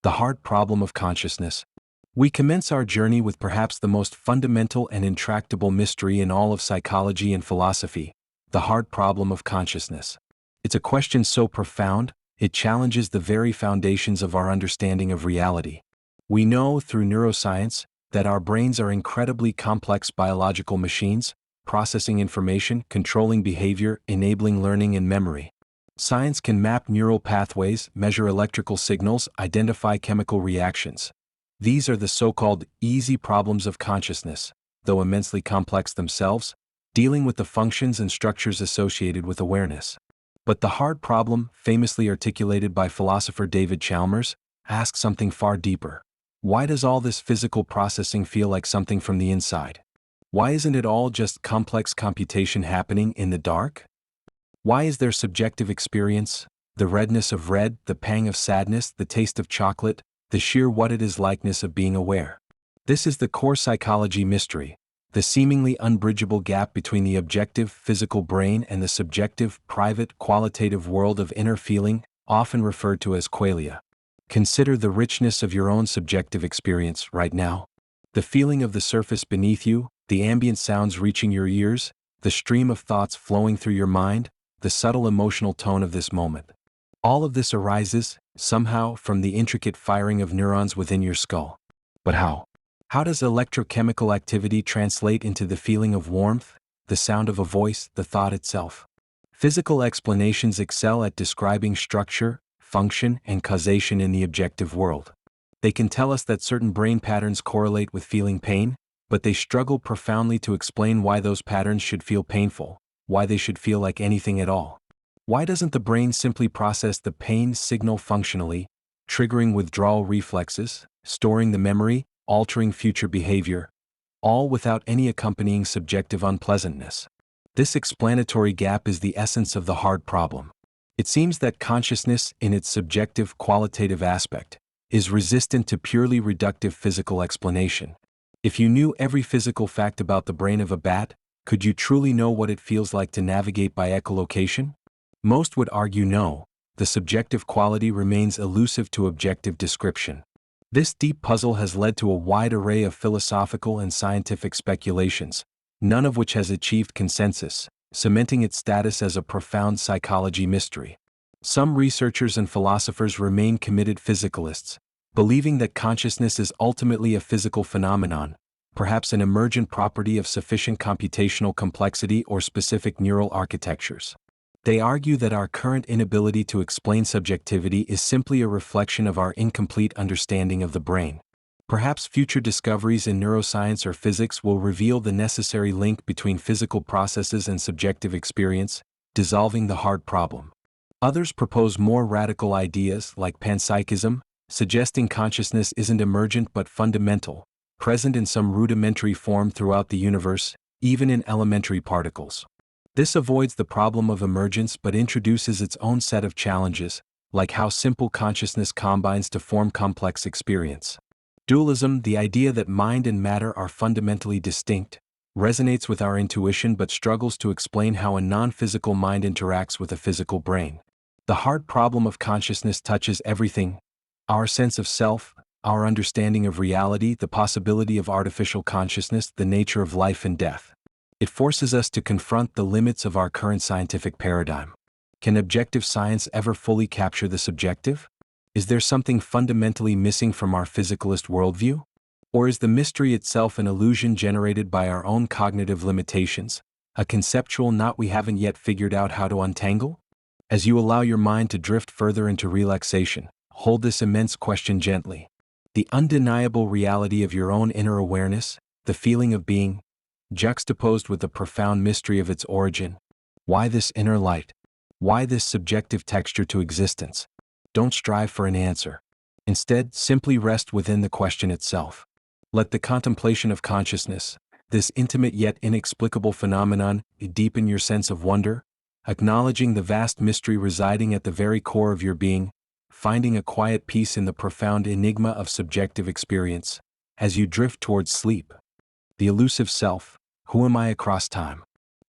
The hard problem of consciousness. We commence our journey with perhaps the most fundamental and intractable mystery in all of psychology and philosophy, the hard problem of consciousness. It's a question so profound, it challenges the very foundations of our understanding of reality. We know through neuroscience that our brains are incredibly complex biological machines, processing information, controlling behavior, enabling learning and memory. Science can map neural pathways, measure electrical signals, identify chemical reactions. These are the so-called easy problems of consciousness, though immensely complex themselves, dealing with the functions and structures associated with awareness. But the hard problem, famously articulated by philosopher David Chalmers, asks something far deeper. Why does all this physical processing feel like something from the inside? Why isn't it all just complex computation happening in the dark? Why is there subjective experience, the redness of red, the pang of sadness, the taste of chocolate, the sheer what-it-is-likeness of being aware? This is the core psychology mystery, the seemingly unbridgeable gap between the objective, physical brain and the subjective, private, qualitative world of inner feeling, often referred to as qualia. Consider the richness of your own subjective experience right now. The feeling of the surface beneath you, the ambient sounds reaching your ears, the stream of thoughts flowing through your mind, the subtle emotional tone of this moment. All of this arises, somehow, from the intricate firing of neurons within your skull. But how? How does electrochemical activity translate into the feeling of warmth, the sound of a voice, the thought itself? Physical explanations excel at describing structure, function, and causation in the objective world. They can tell us that certain brain patterns correlate with feeling pain, but they struggle profoundly to explain why those patterns should feel painful, why they should feel like anything at all. Why doesn't the brain simply process the pain signal functionally, triggering withdrawal reflexes, storing the memory, altering future behavior, all without any accompanying subjective unpleasantness? This explanatory gap is the essence of the hard problem. It seems that consciousness, in its subjective qualitative aspect, is resistant to purely reductive physical explanation. If you knew every physical fact about the brain of a bat, could you truly know what it feels like to navigate by echolocation? Most would argue no. The subjective quality remains elusive to objective description. This deep puzzle has led to a wide array of philosophical and scientific speculations, none of which has achieved consensus, cementing its status as a profound psychology mystery. Some researchers and philosophers remain committed physicalists, believing that consciousness is ultimately a physical phenomenon, perhaps an emergent property of sufficient computational complexity or specific neural architectures. They argue that our current inability to explain subjectivity is simply a reflection of our incomplete understanding of the brain. Perhaps future discoveries in neuroscience or physics will reveal the necessary link between physical processes and subjective experience, dissolving the hard problem. Others propose more radical ideas like panpsychism, suggesting consciousness isn't emergent but fundamental, present in some rudimentary form throughout the universe, even in elementary particles. This avoids the problem of emergence but introduces its own set of challenges, like how simple consciousness combines to form complex experience. Dualism, the idea that mind and matter are fundamentally distinct, resonates with our intuition but struggles to explain how a non-physical mind interacts with a physical brain. The hard problem of consciousness touches everything: our sense of self, our understanding of reality, the possibility of artificial consciousness, the nature of life and death. It forces us to confront the limits of our current scientific paradigm. Can objective science ever fully capture the subjective? Is there something fundamentally missing from our physicalist worldview? Or is the mystery itself an illusion generated by our own cognitive limitations, a conceptual knot we haven't yet figured out how to untangle? As you allow your mind to drift further into relaxation, hold this immense question gently. The undeniable reality of your own inner awareness, the feeling of being, juxtaposed with the profound mystery of its origin. Why this inner light? Why this subjective texture to existence? Don't strive for an answer. Instead, simply rest within the question itself. Let the contemplation of consciousness, this intimate yet inexplicable phenomenon, deepen your sense of wonder, acknowledging the vast mystery residing at the very core of your being, finding a quiet peace in the profound enigma of subjective experience, as you drift towards sleep. The elusive self, who am I across time?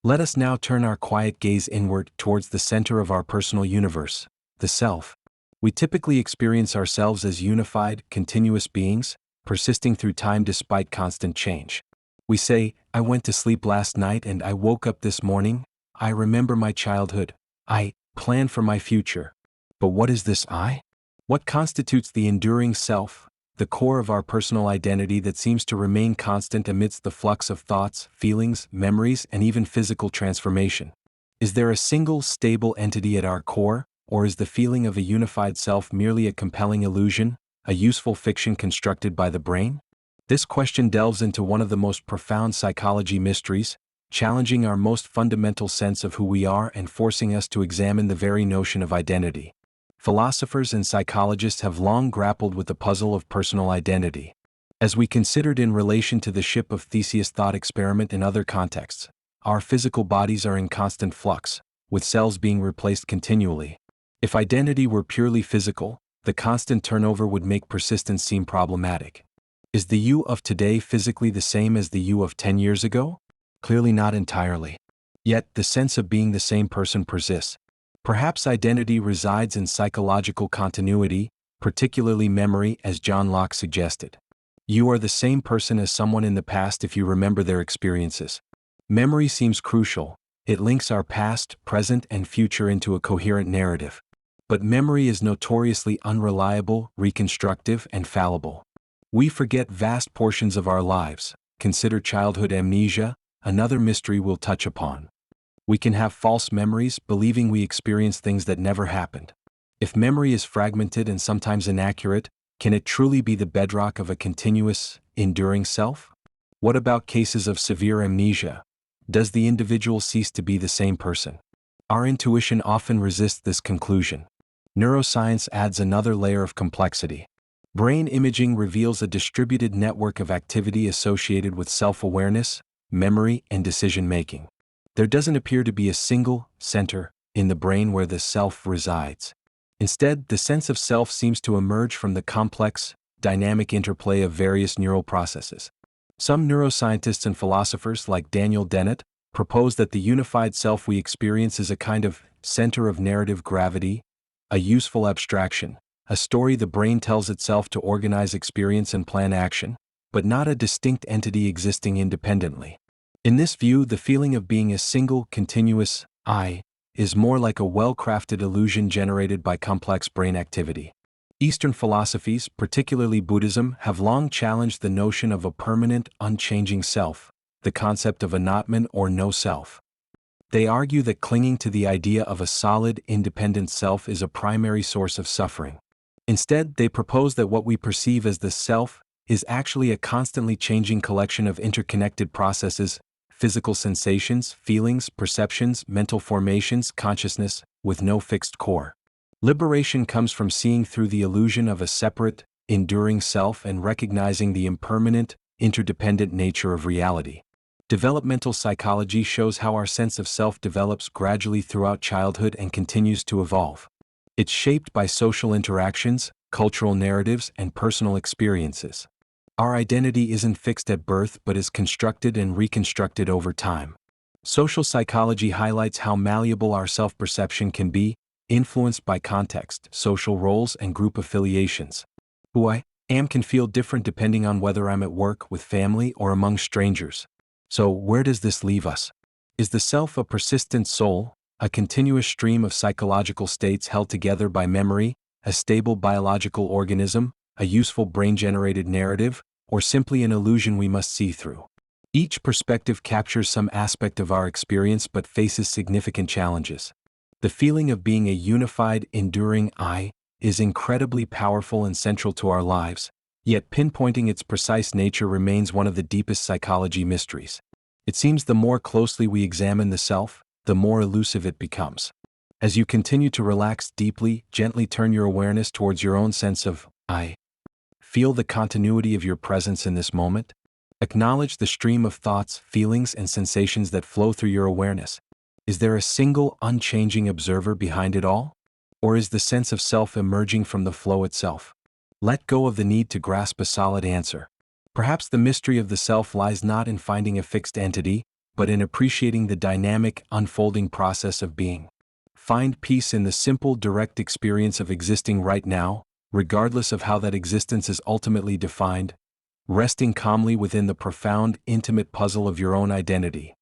Let us now turn our quiet gaze inward towards the center of our personal universe, the self. We typically experience ourselves as unified, continuous beings, persisting through time despite constant change. We say, I went to sleep last night and I woke up this morning. I remember my childhood. I plan for my future. But what is this I? What constitutes the enduring self, the core of our personal identity that seems to remain constant amidst the flux of thoughts, feelings, memories, and even physical transformation? Is there a single, stable entity at our core, or is the feeling of a unified self merely a compelling illusion, a useful fiction constructed by the brain? This question delves into one of the most profound psychology mysteries, challenging our most fundamental sense of who we are and forcing us to examine the very notion of identity. Philosophers and psychologists have long grappled with the puzzle of personal identity. As we considered in relation to the ship of Theseus thought experiment in other contexts, our physical bodies are in constant flux, with cells being replaced continually. If identity were purely physical, the constant turnover would make persistence seem problematic. Is the you of today physically the same as the you of 10 years ago? Clearly not entirely. Yet, the sense of being the same person persists. Perhaps identity resides in psychological continuity, particularly memory, as John Locke suggested. You are the same person as someone in the past if you remember their experiences. Memory seems crucial. It links our past, present, and future into a coherent narrative. But memory is notoriously unreliable, reconstructive, and fallible. We forget vast portions of our lives. Consider childhood amnesia, another mystery we'll touch upon. We can have false memories, believing we experience things that never happened. If memory is fragmented and sometimes inaccurate, can it truly be the bedrock of a continuous, enduring self? What about cases of severe amnesia? Does the individual cease to be the same person? Our intuition often resists this conclusion. Neuroscience adds another layer of complexity. Brain imaging reveals a distributed network of activity associated with self-awareness, memory, and decision-making. There doesn't appear to be a single center in the brain where the self resides. Instead, the sense of self seems to emerge from the complex, dynamic interplay of various neural processes. Some neuroscientists and philosophers like Daniel Dennett propose that the unified self we experience is a kind of center of narrative gravity, a useful abstraction, a story the brain tells itself to organize experience and plan action, but not a distinct entity existing independently. In this view, the feeling of being a single, continuous I is more like a well-crafted illusion generated by complex brain activity. Eastern philosophies, particularly Buddhism, have long challenged the notion of a permanent, unchanging self, the concept of anatman or no self. They argue that clinging to the idea of a solid, independent self is a primary source of suffering. Instead, they propose that what we perceive as the self is actually a constantly changing collection of interconnected processes, physical sensations, feelings, perceptions, mental formations, consciousness, with no fixed core. Liberation comes from seeing through the illusion of a separate, enduring self and recognizing the impermanent, interdependent nature of reality. Developmental psychology shows how our sense of self develops gradually throughout childhood and continues to evolve. It's shaped by social interactions, cultural narratives, and personal experiences. Our identity isn't fixed at birth but is constructed and reconstructed over time. Social psychology highlights how malleable our self-perception can be, influenced by context, social roles, and group affiliations. Who I am can feel different depending on whether I'm at work, with family, or among strangers. So, where does this leave us? Is the self a persistent soul, a continuous stream of psychological states held together by memory, a stable biological organism, a useful brain-generated narrative, or simply an illusion we must see through? Each perspective captures some aspect of our experience but faces significant challenges. The feeling of being a unified, enduring I is incredibly powerful and central to our lives, yet pinpointing its precise nature remains one of the deepest psychology mysteries. It seems the more closely we examine the self, the more elusive it becomes. As you continue to relax deeply, gently turn your awareness towards your own sense of I. Feel the continuity of your presence in this moment. Acknowledge the stream of thoughts, feelings, and sensations that flow through your awareness. Is there a single, unchanging observer behind it all? Or is the sense of self emerging from the flow itself? Let go of the need to grasp a solid answer. Perhaps the mystery of the self lies not in finding a fixed entity, but in appreciating the dynamic, unfolding process of being. Find peace in the simple, direct experience of existing right now, regardless of how that existence is ultimately defined, resting calmly within the profound, intimate puzzle of your own identity.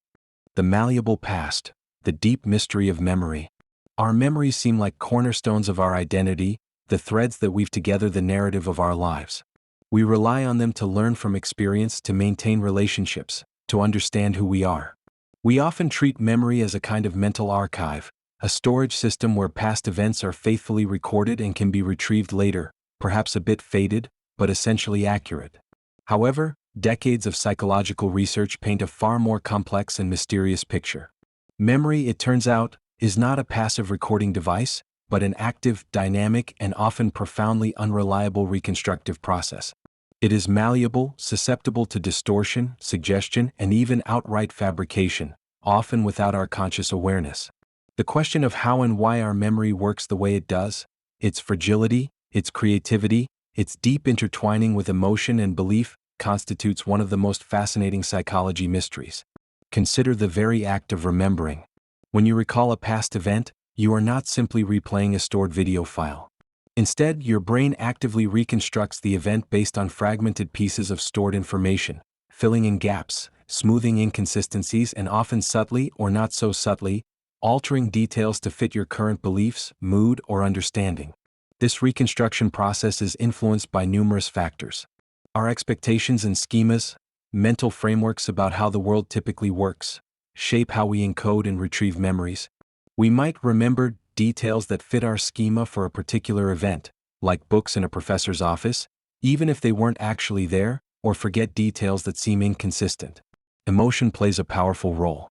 The malleable past, the deep mystery of memory. Our memories seem like cornerstones of our identity, the threads that weave together the narrative of our lives. We rely on them to learn from experience, to maintain relationships, to understand who we are. We often treat memory as a kind of mental archive, a storage system where past events are faithfully recorded and can be retrieved later, perhaps a bit faded, but essentially accurate. However, decades of psychological research paint a far more complex and mysterious picture. Memory, it turns out, is not a passive recording device, but an active, dynamic, and often profoundly unreliable reconstructive process. It is malleable, susceptible to distortion, suggestion, and even outright fabrication, often without our conscious awareness. The question of how and why our memory works the way it does, its fragility, its creativity, its deep intertwining with emotion and belief, constitutes one of the most fascinating psychology mysteries. Consider the very act of remembering. When you recall a past event, you are not simply replaying a stored video file. Instead, your brain actively reconstructs the event based on fragmented pieces of stored information, filling in gaps, smoothing inconsistencies, and often subtly or not so subtly, altering details to fit your current beliefs, mood, or understanding. This reconstruction process is influenced by numerous factors. Our expectations and schemas, mental frameworks about how the world typically works, shape how we encode and retrieve memories. We might remember details that fit our schema for a particular event, like books in a professor's office, even if they weren't actually there, or forget details that seem inconsistent. Emotion plays a powerful role.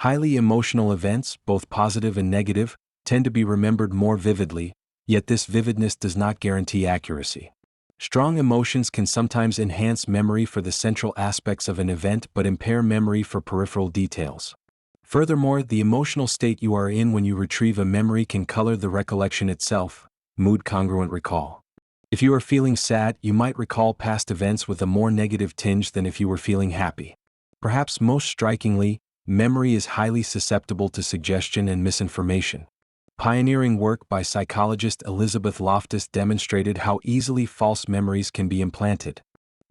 Highly emotional events, both positive and negative, tend to be remembered more vividly, yet this vividness does not guarantee accuracy. Strong emotions can sometimes enhance memory for the central aspects of an event but impair memory for peripheral details. Furthermore, the emotional state you are in when you retrieve a memory can color the recollection itself, mood-congruent recall. If you are feeling sad, you might recall past events with a more negative tinge than if you were feeling happy. Perhaps most strikingly, memory is highly susceptible to suggestion and misinformation. Pioneering work by psychologist Elizabeth Loftus demonstrated how easily false memories can be implanted.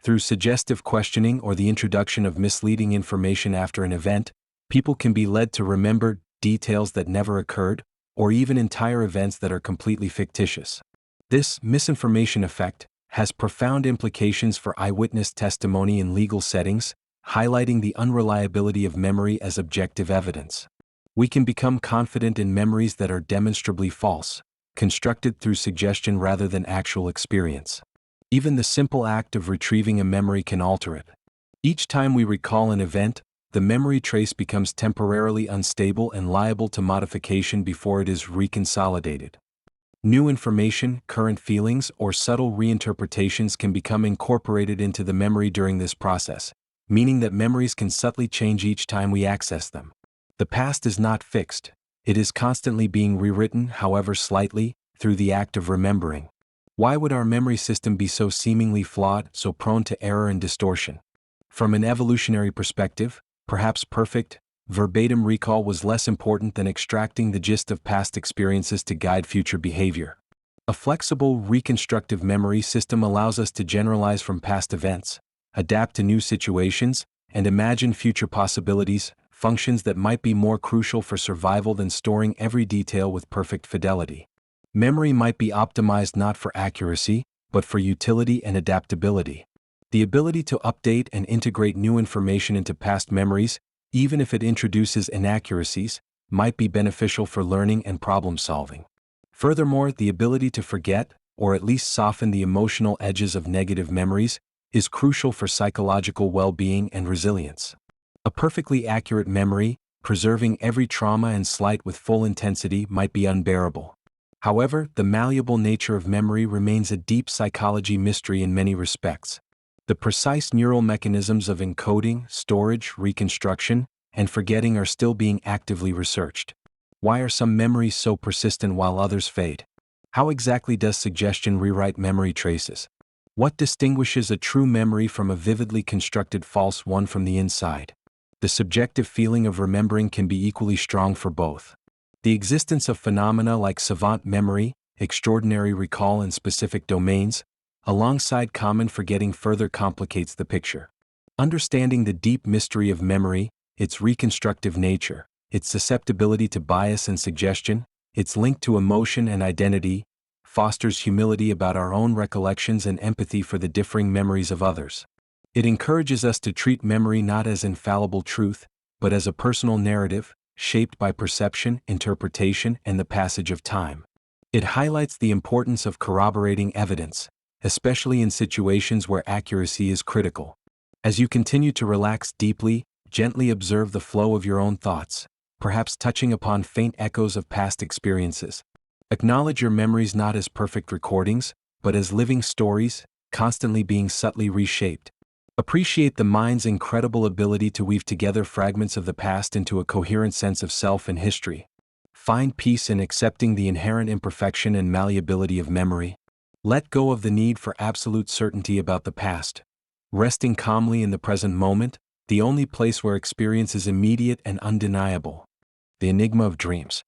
Through suggestive questioning or the introduction of misleading information after an event, people can be led to remember details that never occurred, or even entire events that are completely fictitious. This misinformation effect has profound implications for eyewitness testimony in legal settings, highlighting the unreliability of memory as objective evidence. We can become confident in memories that are demonstrably false, constructed through suggestion rather than actual experience. Even the simple act of retrieving a memory can alter it. Each time we recall an event, the memory trace becomes temporarily unstable and liable to modification before it is reconsolidated. New information, current feelings, or subtle reinterpretations can become incorporated into the memory during this process, meaning that memories can subtly change each time we access them. The past is not fixed. It is constantly being rewritten, however slightly, through the act of remembering. Why would our memory system be so seemingly flawed, so prone to error and distortion? From an evolutionary perspective, perhaps perfect, verbatim recall was less important than extracting the gist of past experiences to guide future behavior. A flexible, reconstructive memory system allows us to generalize from past events, adapt to new situations, and imagine future possibilities, functions that might be more crucial for survival than storing every detail with perfect fidelity. Memory might be optimized not for accuracy, but for utility and adaptability. The ability to update and integrate new information into past memories, even if it introduces inaccuracies, might be beneficial for learning and problem-solving. Furthermore, the ability to forget, or at least soften the emotional edges of negative memories, is crucial for psychological well-being and resilience. A perfectly accurate memory, preserving every trauma and slight with full intensity, might be unbearable. However, the malleable nature of memory remains a deep psychology mystery in many respects. The precise neural mechanisms of encoding, storage, reconstruction, and forgetting are still being actively researched. Why are some memories so persistent while others fade? How exactly does suggestion rewrite memory traces? What distinguishes a true memory from a vividly constructed false one from the inside? The subjective feeling of remembering can be equally strong for both. The existence of phenomena like savant memory, extraordinary recall in specific domains, alongside common forgetting further complicates the picture. Understanding the deep mystery of memory, its reconstructive nature, its susceptibility to bias and suggestion, its link to emotion and identity, fosters humility about our own recollections and empathy for the differing memories of others. It encourages us to treat memory not as infallible truth, but as a personal narrative, shaped by perception, interpretation, and the passage of time. It highlights the importance of corroborating evidence, especially in situations where accuracy is critical. As you continue to relax deeply, gently observe the flow of your own thoughts, perhaps touching upon faint echoes of past experiences. Acknowledge your memories not as perfect recordings, but as living stories, constantly being subtly reshaped. Appreciate the mind's incredible ability to weave together fragments of the past into a coherent sense of self and history. Find peace in accepting the inherent imperfection and malleability of memory. Let go of the need for absolute certainty about the past. Resting calmly in the present moment, the only place where experience is immediate and undeniable. The Enigma of Dreams.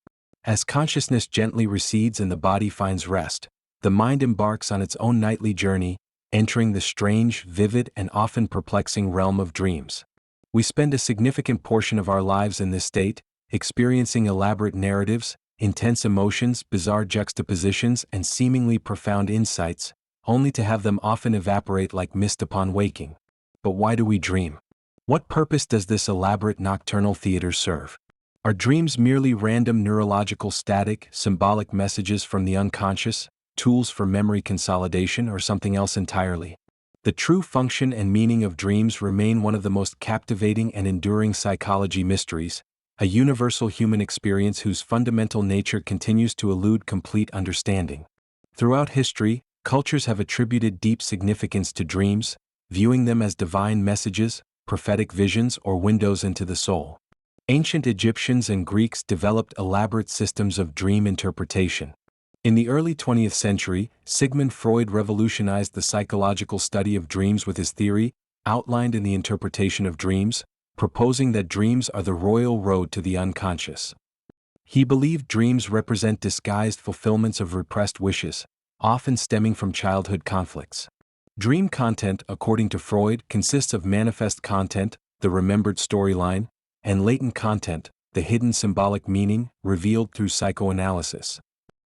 As consciousness gently recedes and the body finds rest, the mind embarks on its own nightly journey, entering the strange, vivid, and often perplexing realm of dreams. We spend a significant portion of our lives in this state, experiencing elaborate narratives, intense emotions, bizarre juxtapositions, and seemingly profound insights, only to have them often evaporate like mist upon waking. But why do we dream? What purpose does this elaborate nocturnal theater serve? Are dreams merely random neurological static, symbolic messages from the unconscious, tools for memory consolidation, or something else entirely? The true function and meaning of dreams remain one of the most captivating and enduring psychology mysteries, a universal human experience whose fundamental nature continues to elude complete understanding. Throughout history, cultures have attributed deep significance to dreams, viewing them as divine messages, prophetic visions, or windows into the soul. Ancient Egyptians and Greeks developed elaborate systems of dream interpretation. In the early 20th century, Sigmund Freud revolutionized the psychological study of dreams with his theory, outlined in The Interpretation of Dreams, proposing that dreams are the royal road to the unconscious. He believed dreams represent disguised fulfillments of repressed wishes, often stemming from childhood conflicts. Dream content, according to Freud, consists of manifest content, the remembered storyline, and latent content, the hidden symbolic meaning, revealed through psychoanalysis.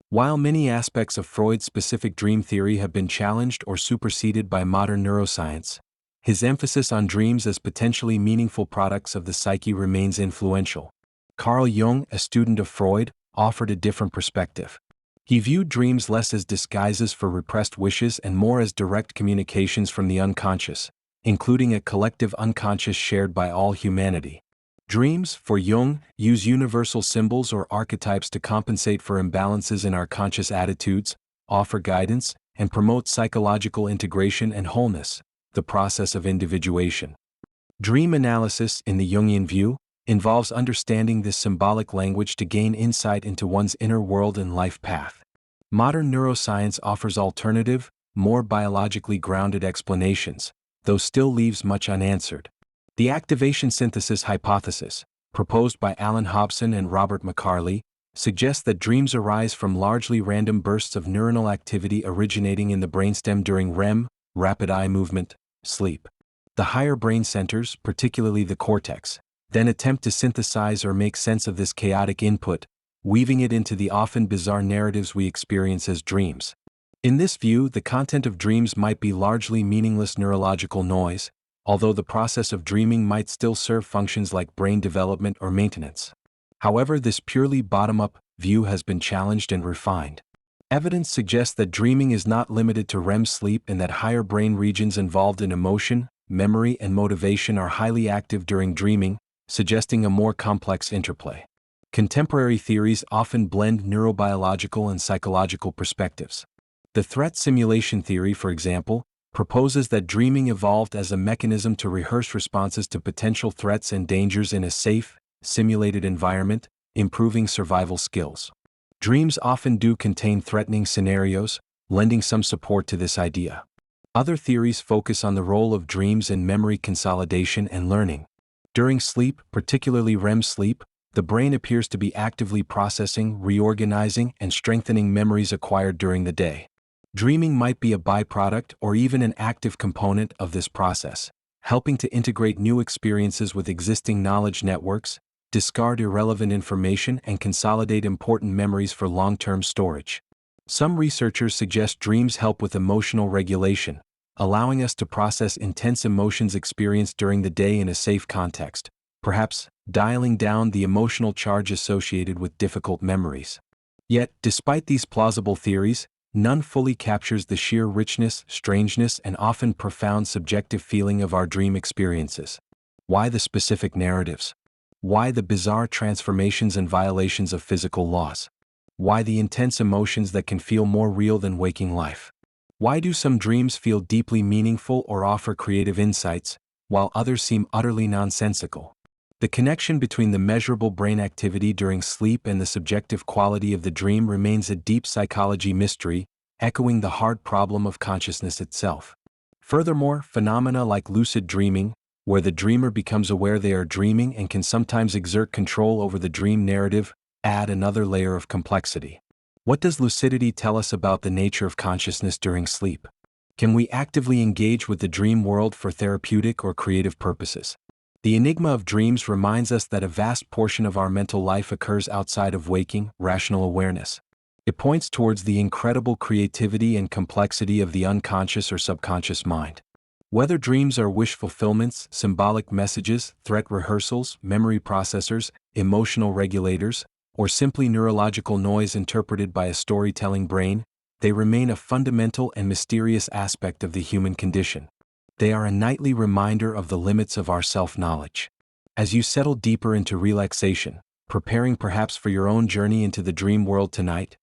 While many aspects of Freud's specific dream theory have been challenged or superseded by modern neuroscience, his emphasis on dreams as potentially meaningful products of the psyche remains influential. Carl Jung, a student of Freud, offered a different perspective. He viewed dreams less as disguises for repressed wishes and more as direct communications from the unconscious, including a collective unconscious shared by all humanity. Dreams, for Jung, use universal symbols or archetypes to compensate for imbalances in our conscious attitudes, offer guidance, and promote psychological integration and wholeness, the process of individuation. Dream analysis, in the Jungian view, involves understanding this symbolic language to gain insight into one's inner world and life path. Modern neuroscience offers alternative, more biologically grounded explanations, though still leaves much unanswered. The activation synthesis hypothesis, proposed by Alan Hobson and Robert McCarley, suggests that dreams arise from largely random bursts of neuronal activity originating in the brainstem during REM, rapid eye movement, sleep. The higher brain centers, particularly the cortex, then attempt to synthesize or make sense of this chaotic input, weaving it into the often bizarre narratives we experience as dreams. In this view, the content of dreams might be largely meaningless neurological noise, although the process of dreaming might still serve functions like brain development or maintenance. However, this purely bottom-up view has been challenged and refined. Evidence suggests that dreaming is not limited to REM sleep and that higher brain regions involved in emotion, memory, and motivation are highly active during dreaming, suggesting a more complex interplay. Contemporary theories often blend neurobiological and psychological perspectives. The threat simulation theory, for example, proposes that dreaming evolved as a mechanism to rehearse responses to potential threats and dangers in a safe, simulated environment, improving survival skills. Dreams often do contain threatening scenarios, lending some support to this idea. Other theories focus on the role of dreams in memory consolidation and learning. During sleep, particularly REM sleep, The brain appears to be actively processing, reorganizing, and strengthening memories acquired during the day. Dreaming might be a byproduct or even an active component of this process, helping to integrate new experiences with existing knowledge networks, discard irrelevant information, and consolidate important memories for long-term storage. Some researchers suggest dreams help with emotional regulation, allowing us to process intense emotions experienced during the day in a safe context, perhaps dialing down the emotional charge associated with difficult memories. Yet, despite these plausible theories, none fully captures the sheer richness, strangeness, and often profound subjective feeling of our dream experiences. Why the specific narratives? Why the bizarre transformations and violations of physical laws? Why the intense emotions that can feel more real than waking life? Why do some dreams feel deeply meaningful or offer creative insights, while others seem utterly nonsensical? The connection between the measurable brain activity during sleep and the subjective quality of the dream remains a deep psychology mystery, echoing the hard problem of consciousness itself. Furthermore, phenomena like lucid dreaming, where the dreamer becomes aware they are dreaming and can sometimes exert control over the dream narrative, add another layer of complexity. What does lucidity tell us about the nature of consciousness during sleep? Can we actively engage with the dream world for therapeutic or creative purposes? The Enigma of Dreams reminds us that a vast portion of our mental life occurs outside of waking, rational awareness. It points towards the incredible creativity and complexity of the unconscious or subconscious mind. Whether dreams are wish fulfillments, symbolic messages, threat rehearsals, memory processors, emotional regulators, or simply neurological noise interpreted by a storytelling brain, they remain a fundamental and mysterious aspect of the human condition. They are a nightly reminder of the limits of our self-knowledge. As you settle deeper into relaxation, preparing perhaps for your own journey into the dream world tonight,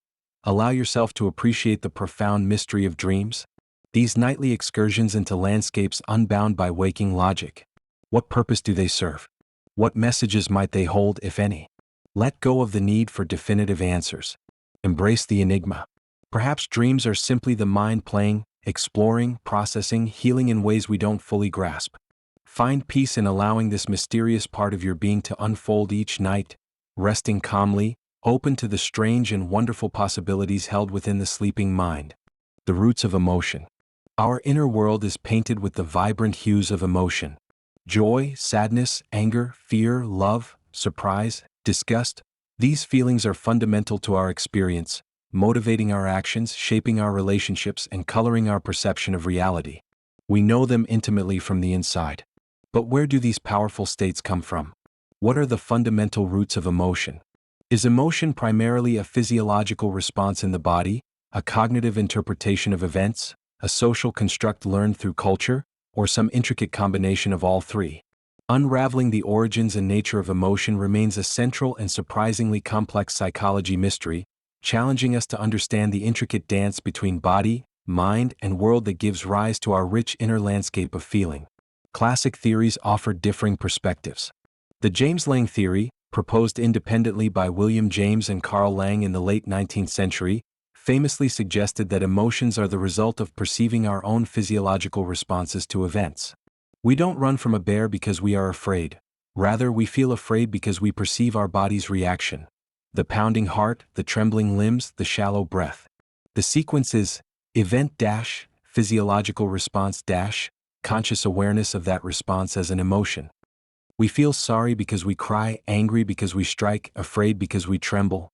allow yourself to appreciate the profound mystery of dreams. These nightly excursions into landscapes unbound by waking logic. What purpose do they serve? What messages might they hold, if any? Let go of the need for definitive answers. Embrace the enigma. Perhaps dreams are simply the mind playing, exploring, processing, healing in ways we don't fully grasp. Find peace in allowing this mysterious part of your being to unfold each night, resting calmly, open to the strange and wonderful possibilities held within the sleeping mind. The roots of emotion. Our inner world is painted with the vibrant hues of emotion. Joy, sadness, anger, fear, love, surprise, disgust. These feelings are fundamental to our experience, motivating our actions, shaping our relationships, and coloring our perception of reality. We know them intimately from the inside. But where do these powerful states come from? What are the fundamental roots of emotion? Is emotion primarily a physiological response in the body, a cognitive interpretation of events, a social construct learned through culture, or some intricate combination of all three? Unraveling the origins and nature of emotion remains a central and surprisingly complex psychology mystery, challenging us to understand the intricate dance between body, mind, and world that gives rise to our rich inner landscape of feeling. Classic theories offer differing perspectives. The James Lange theory, proposed independently by William James and Carl Lange in the late 19th century, famously suggested that emotions are the result of perceiving our own physiological responses to events. We don't run from a bear because we are afraid. Rather, we feel afraid because we perceive our body's reaction. The pounding heart, the trembling limbs, the shallow breath. The sequence is event dash, physiological response dash, conscious awareness of that response as an emotion. We feel sorry because we cry, angry because we strike, afraid because we tremble.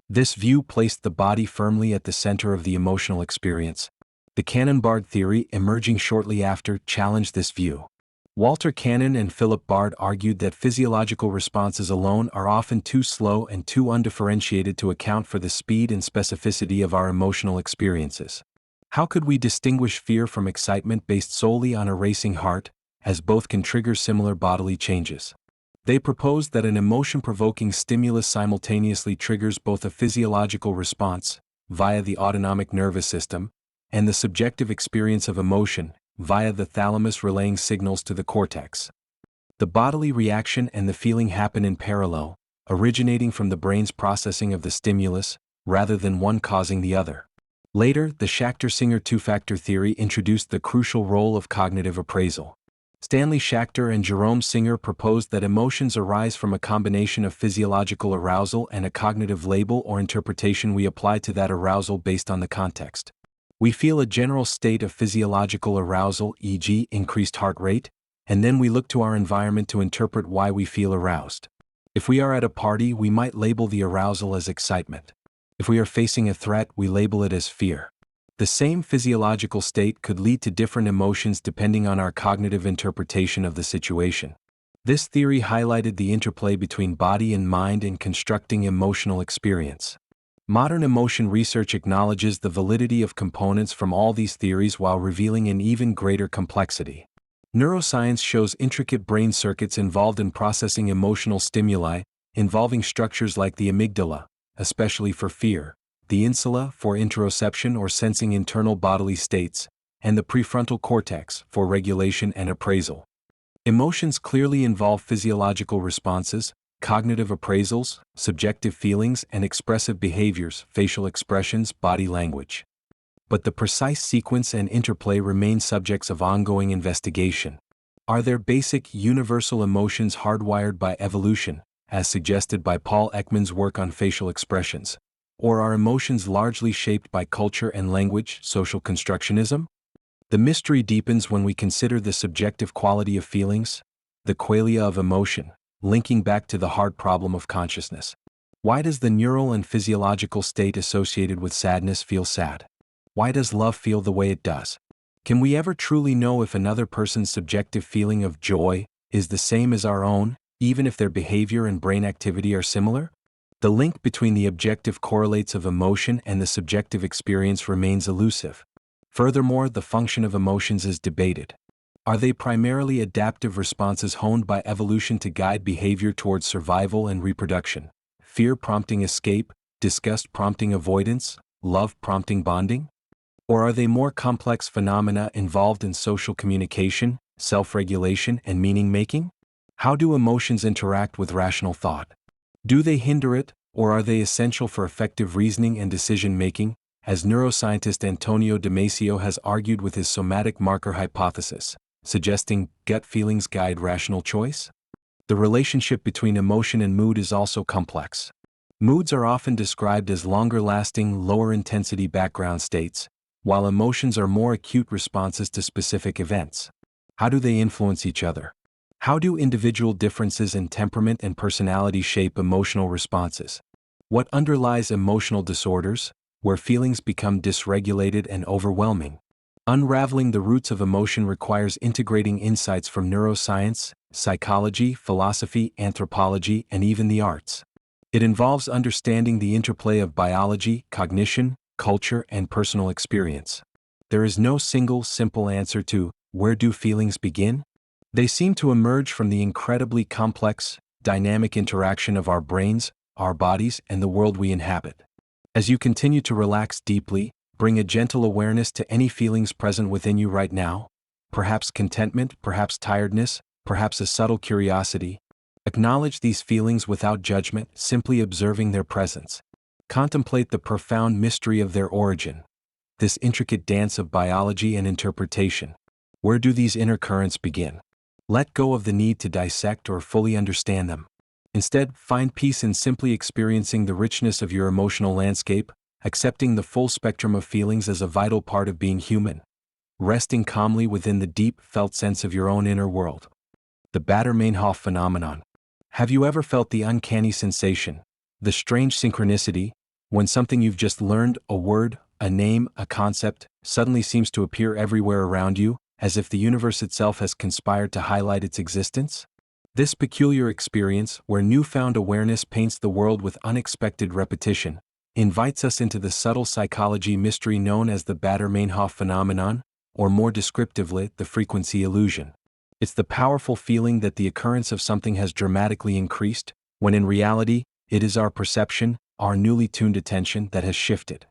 This view placed the body firmly at the center of the emotional experience. The Cannon-Bard theory, emerging shortly after, challenged this view. Walter Cannon and Philip Bard argued that physiological responses alone are often too slow and too undifferentiated to account for the speed and specificity of our emotional experiences. How could we distinguish fear from excitement based solely on a racing heart, as both can trigger similar bodily changes? They proposed that an emotion-provoking stimulus simultaneously triggers both a physiological response, via the autonomic nervous system, and the subjective experience of emotion, via the thalamus relaying signals to the cortex. The bodily reaction and the feeling happen in parallel, originating from the brain's processing of the stimulus, rather than one causing the other. Later, the Schachter-Singer two-factor theory introduced the crucial role of cognitive appraisal. Stanley Schachter and Jerome Singer proposed that emotions arise from a combination of physiological arousal and a cognitive label or interpretation we apply to that arousal based on the context. We feel a general state of physiological arousal, e.g., increased heart rate, and then we look to our environment to interpret why we feel aroused. If we are at a party, we might label the arousal as excitement. If we are facing a threat, we label it as fear. The same physiological state could lead to different emotions depending on our cognitive interpretation of the situation. This theory highlighted the interplay between body and mind in constructing emotional experience. Modern emotion research acknowledges the validity of components from all these theories while revealing an even greater complexity. Neuroscience shows intricate brain circuits involved in processing emotional stimuli, involving structures like the amygdala, especially for fear, the insula for interoception or sensing internal bodily states, and the prefrontal cortex for regulation and appraisal. Emotions clearly involve physiological responses, cognitive appraisals, subjective feelings, and expressive behaviors, facial expressions, body language. But the precise sequence and interplay remain subjects of ongoing investigation. Are there basic, universal emotions hardwired by evolution, as suggested by Paul Ekman's work on facial expressions? Or are emotions largely shaped by culture and language, social constructionism? The mystery deepens when we consider the subjective quality of feelings, the qualia of emotion, linking back to the hard problem of consciousness. Why does the neural and physiological state associated with sadness feel sad? Why does love feel the way it does? Can we ever truly know if another person's subjective feeling of joy is the same as our own, even if their behavior and brain activity are similar? The link between the objective correlates of emotion and the subjective experience remains elusive. Furthermore, the function of emotions is debated. Are they primarily adaptive responses honed by evolution to guide behavior towards survival and reproduction? Fear prompting escape, disgust prompting avoidance, love prompting bonding? Or are they more complex phenomena involved in social communication, self-regulation, and meaning-making? How do emotions interact with rational thought? Do they hinder it, or are they essential for effective reasoning and decision-making, as neuroscientist Antonio Damasio has argued with his somatic marker hypothesis, suggesting gut feelings guide rational choice? The relationship between emotion and mood is also complex. Moods are often described as longer-lasting, lower-intensity background states, while emotions are more acute responses to specific events. How do they influence each other? How do individual differences in temperament and personality shape emotional responses? What underlies emotional disorders, where feelings become dysregulated and overwhelming? Unraveling the roots of emotion requires integrating insights from neuroscience, psychology, philosophy, anthropology, and even the arts. It involves understanding the interplay of biology, cognition, culture, and personal experience. There is no single, simple answer to, where do feelings begin? They seem to emerge from the incredibly complex, dynamic interaction of our brains, our bodies, and the world we inhabit. As you continue to relax deeply, bring a gentle awareness to any feelings present within you right now, perhaps contentment, perhaps tiredness, perhaps a subtle curiosity. Acknowledge these feelings without judgment, simply observing their presence. Contemplate the profound mystery of their origin, this intricate dance of biology and interpretation. Where do these inner currents begin? Let go of the need to dissect or fully understand them. Instead, find peace in simply experiencing the richness of your emotional landscape, accepting the full spectrum of feelings as a vital part of being human. Resting calmly within the deep, felt sense of your own inner world. The Baader-Meinhof phenomenon. Have you ever felt the uncanny sensation, the strange synchronicity, when something you've just learned, a word, a name, a concept, suddenly seems to appear everywhere around you, as if the universe itself has conspired to highlight its existence? This peculiar experience, where newfound awareness paints the world with unexpected repetition, invites us into the subtle psychology mystery known as the Baader-Meinhof phenomenon, or more descriptively, the frequency illusion. It's the powerful feeling that the occurrence of something has dramatically increased, when in reality, it is our perception, our newly tuned attention, that has shifted.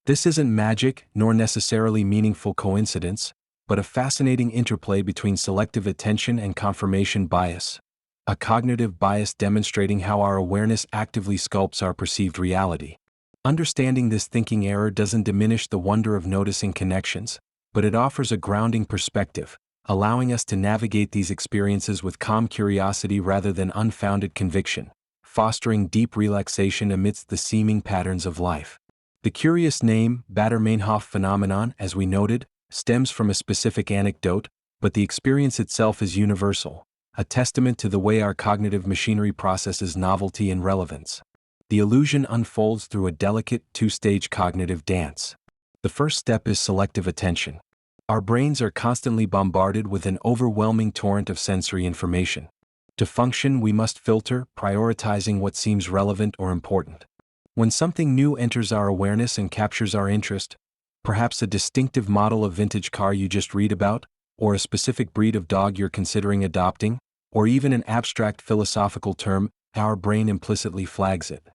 This isn't magic, nor necessarily meaningful coincidence, but a fascinating interplay between selective attention and confirmation bias, a cognitive bias demonstrating how our awareness actively sculpts our perceived reality. Understanding this thinking error doesn't diminish the wonder of noticing connections, but it offers a grounding perspective, allowing us to navigate these experiences with calm curiosity rather than unfounded conviction, fostering deep relaxation amidst the seeming patterns of life. The curious name, Baader-Meinhof phenomenon, as we noted, stems from a specific anecdote, but the experience itself is universal, a testament to the way our cognitive machinery processes novelty and relevance. The illusion unfolds through a delicate, two-stage cognitive dance. The first step is selective attention. Our brains are constantly bombarded with an overwhelming torrent of sensory information. To function, we must filter, prioritizing what seems relevant or important. When something new enters our awareness and captures our interest, perhaps a distinctive model of vintage car you just read about, or a specific breed of dog you're considering adopting, or even an abstract philosophical term, our brain implicitly flags it.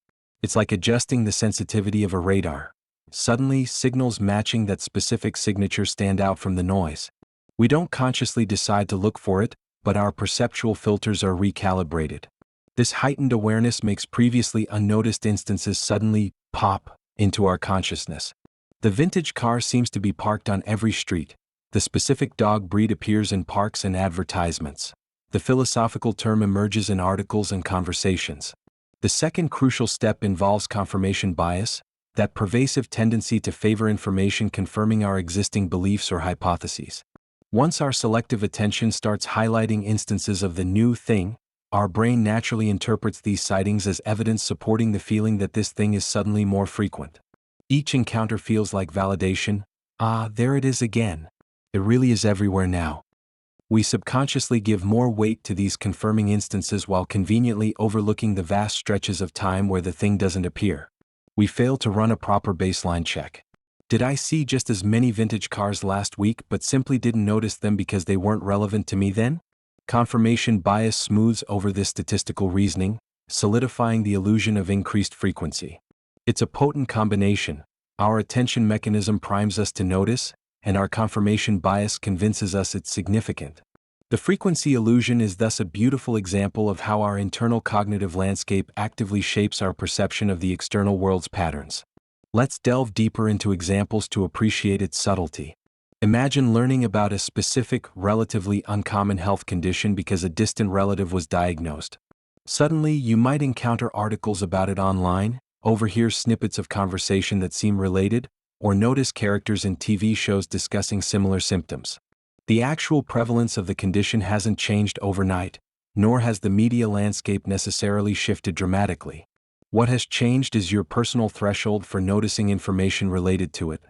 It's like adjusting the sensitivity of a radar. Suddenly, signals matching that specific signature stand out from the noise. We don't consciously decide to look for it, but our perceptual filters are recalibrated. This heightened awareness makes previously unnoticed instances suddenly pop into our consciousness. The vintage car seems to be parked on every street. The specific dog breed appears in parks and advertisements. The philosophical term emerges in articles and conversations. The second crucial step involves confirmation bias, that pervasive tendency to favor information confirming our existing beliefs or hypotheses. Once our selective attention starts highlighting instances of the new thing, our brain naturally interprets these sightings as evidence supporting the feeling that this thing is suddenly more frequent. Each encounter feels like validation. Ah, there it is again. It really is everywhere now. We subconsciously give more weight to these confirming instances while conveniently overlooking the vast stretches of time where the thing doesn't appear. We fail to run a proper baseline check. Did I see just as many vintage cars last week but simply didn't notice them because they weren't relevant to me then? Confirmation bias smooths over this statistical reasoning, solidifying the illusion of increased frequency. It's a potent combination. Our attention mechanism primes us to notice, and our confirmation bias convinces us it's significant. The frequency illusion is thus a beautiful example of how our internal cognitive landscape actively shapes our perception of the external world's patterns. Let's delve deeper into examples to appreciate its subtlety. Imagine learning about a specific, relatively uncommon health condition because a distant relative was diagnosed. Suddenly, you might encounter articles about it online, overhear snippets of conversation that seem related, or notice characters in TV shows discussing similar symptoms. The actual prevalence of the condition hasn't changed overnight, nor has the media landscape necessarily shifted dramatically. What has changed is your personal threshold for noticing information related to it.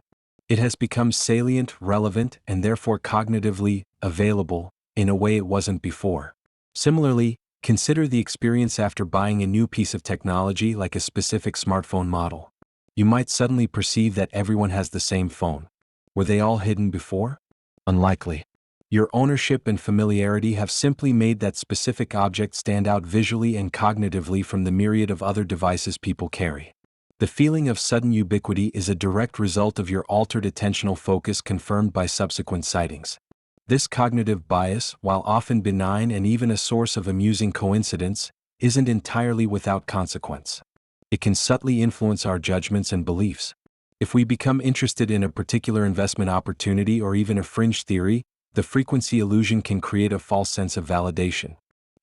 It has become salient, relevant, and therefore cognitively available in a way it wasn't before. Similarly, consider the experience after buying a new piece of technology like a specific smartphone model. You might suddenly perceive that everyone has the same phone. Were they all hidden before? Unlikely. Your ownership and familiarity have simply made that specific object stand out visually and cognitively from the myriad of other devices people carry. The feeling of sudden ubiquity is a direct result of your altered attentional focus confirmed by subsequent sightings. This cognitive bias, while often benign and even a source of amusing coincidence, isn't entirely without consequence. It can subtly influence our judgments and beliefs. If we become interested in a particular investment opportunity or even a fringe theory, the frequency illusion can create a false sense of validation.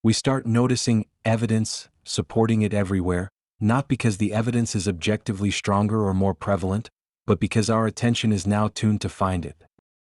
We start noticing evidence supporting it everywhere, not because the evidence is objectively stronger or more prevalent, but because our attention is now tuned to find it.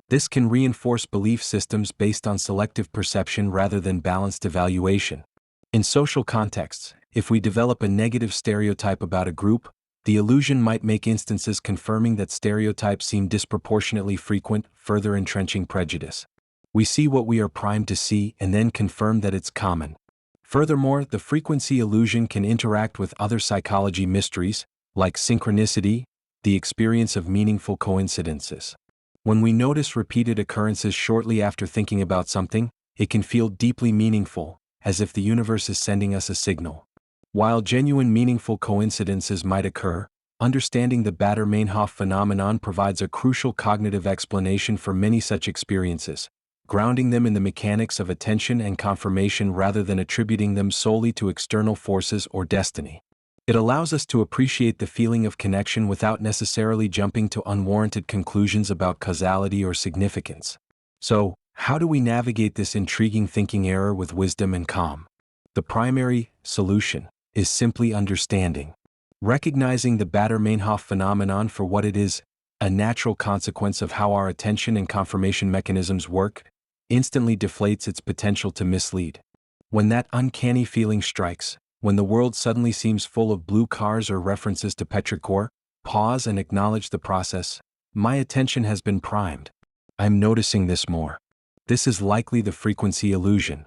This can reinforce belief systems based on selective perception rather than balanced evaluation. In social contexts, if we develop a negative stereotype about a group, the illusion might make instances confirming that stereotypes seem disproportionately frequent, further entrenching prejudice. We see what we are primed to see and then confirm that it's common. Furthermore, the frequency illusion can interact with other psychology mysteries, like synchronicity, the experience of meaningful coincidences. When we notice repeated occurrences shortly after thinking about something, it can feel deeply meaningful, as if the universe is sending us a signal. While genuine meaningful coincidences might occur, understanding the Baader-Meinhof phenomenon provides a crucial cognitive explanation for many such experiences, grounding them in the mechanics of attention and confirmation rather than attributing them solely to external forces or destiny. It allows us to appreciate the feeling of connection without necessarily jumping to unwarranted conclusions about causality or significance. So, How do we navigate this intriguing thinking error with wisdom and calm? The primary solution is simply understanding. Recognizing the Baader-Meinhof phenomenon for what it is, a natural consequence of how our attention and confirmation mechanisms work, instantly deflates its potential to mislead. When that uncanny feeling strikes, when the world suddenly seems full of blue cars or references to petrichor, pause and acknowledge the process. My attention has been primed. I'm noticing this more. This is likely the frequency illusion.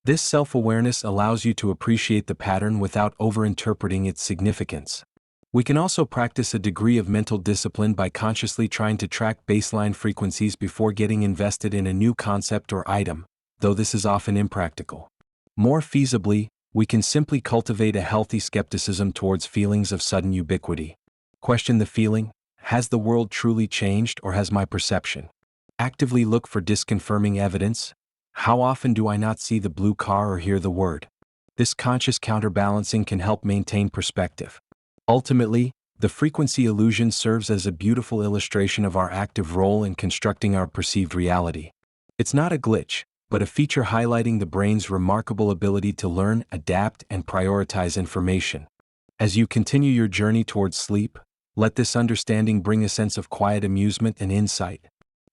This self-awareness allows you to appreciate the pattern without overinterpreting its significance. We can also practice a degree of mental discipline by consciously trying to track baseline frequencies before getting invested in a new concept or item, though this is often impractical. More feasibly, we can simply cultivate a healthy skepticism towards feelings of sudden ubiquity. Question the feeling: has the world truly changed, or has my perception? Actively look for disconfirming evidence. How often do I not see the blue car or hear the word? This conscious counterbalancing can help maintain perspective. Ultimately, the frequency illusion serves as a beautiful illustration of our active role in constructing our perceived reality. It's not a glitch, but a feature highlighting the brain's remarkable ability to learn, adapt, and prioritize information. As you continue your journey towards sleep, let this understanding bring a sense of quiet amusement and insight.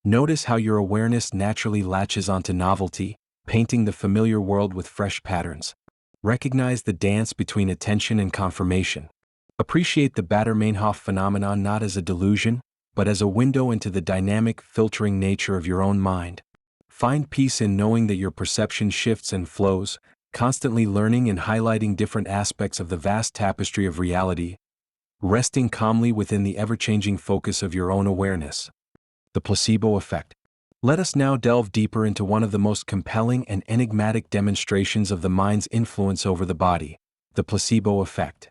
Notice how your awareness naturally latches onto novelty, painting the familiar world with fresh patterns. Recognize the dance between attention and confirmation. Appreciate the Baader-Meinhof phenomenon not as a delusion, but as a window into the dynamic, filtering nature of your own mind. Find peace in knowing that your perception shifts and flows, constantly learning and highlighting different aspects of the vast tapestry of reality, resting calmly within the ever-changing focus of your own awareness. The placebo effect. Let us now delve deeper into one of the most compelling and enigmatic demonstrations of the mind's influence over the body, the placebo effect.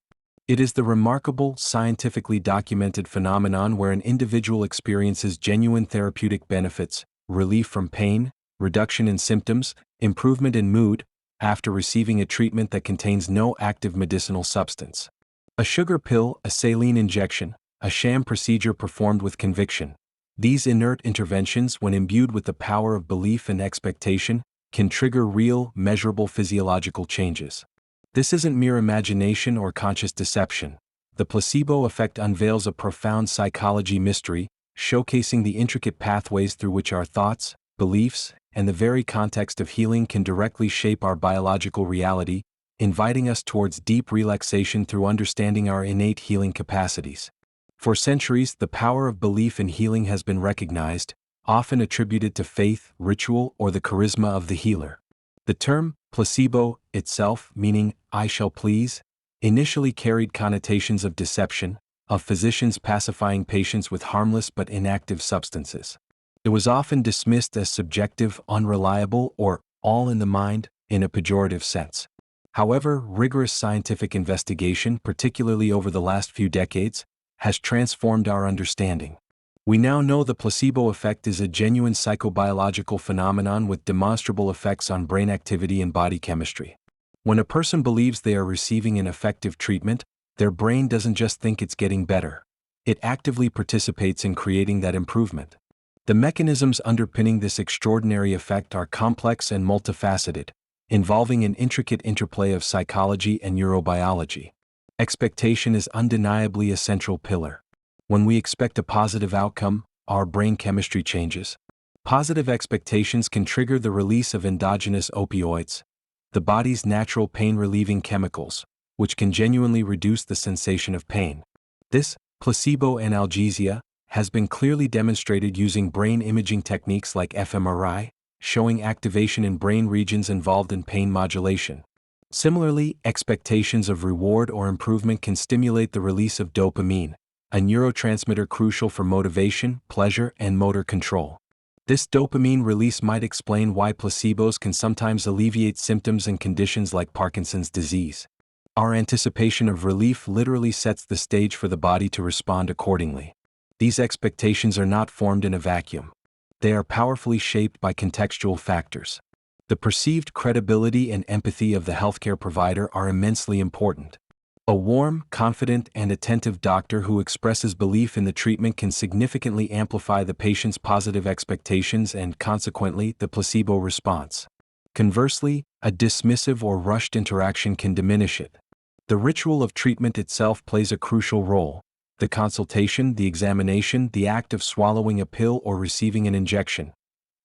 It is the remarkable, scientifically documented phenomenon where an individual experiences genuine therapeutic benefits, relief from pain, reduction in symptoms, improvement in mood, after receiving a treatment that contains no active medicinal substance. A sugar pill, a saline injection, a sham procedure performed with conviction. These inert interventions, when imbued with the power of belief and expectation, can trigger real, measurable physiological changes. This isn't mere imagination or conscious deception. The placebo effect unveils a profound psychology mystery, showcasing the intricate pathways through which our thoughts, beliefs, and the very context of healing can directly shape our biological reality, inviting us towards deep relaxation through understanding our innate healing capacities. For centuries, the power of belief in healing has been recognized, often attributed to faith, ritual, or the charisma of the healer. The term placebo itself, meaning "I shall please," initially carried connotations of deception, of physicians pacifying patients with harmless but inactive substances. It was often dismissed as subjective, unreliable, or all in the mind, in a pejorative sense. However, rigorous scientific investigation, particularly over the last few decades, has transformed our understanding. We now know the placebo effect is a genuine psychobiological phenomenon with demonstrable effects on brain activity and body chemistry. When a person believes they are receiving an effective treatment, their brain doesn't just think it's getting better. It actively participates in creating that improvement. The mechanisms underpinning this extraordinary effect are complex and multifaceted, involving an intricate interplay of psychology and neurobiology. Expectation is undeniably a central pillar. When we expect a positive outcome, our brain chemistry changes. Positive expectations can trigger the release of endogenous opioids, the body's natural pain-relieving chemicals, which can genuinely reduce the sensation of pain. This placebo analgesia has been clearly demonstrated using brain imaging techniques like fMRI, showing activation in brain regions involved in pain modulation. Similarly, expectations of reward or improvement can stimulate the release of dopamine, a neurotransmitter crucial for motivation, pleasure, and motor control. This dopamine release might explain why placebos can sometimes alleviate symptoms and conditions like Parkinson's disease. Our anticipation of relief literally sets the stage for the body to respond accordingly. These expectations are not formed in a vacuum. They are powerfully shaped by contextual factors. The perceived credibility and empathy of the healthcare provider are immensely important. A warm, confident, and attentive doctor who expresses belief in the treatment can significantly amplify the patient's positive expectations and, consequently, the placebo response. Conversely, a dismissive or rushed interaction can diminish it. The ritual of treatment itself plays a crucial role. The consultation, the examination, the act of swallowing a pill or receiving an injection.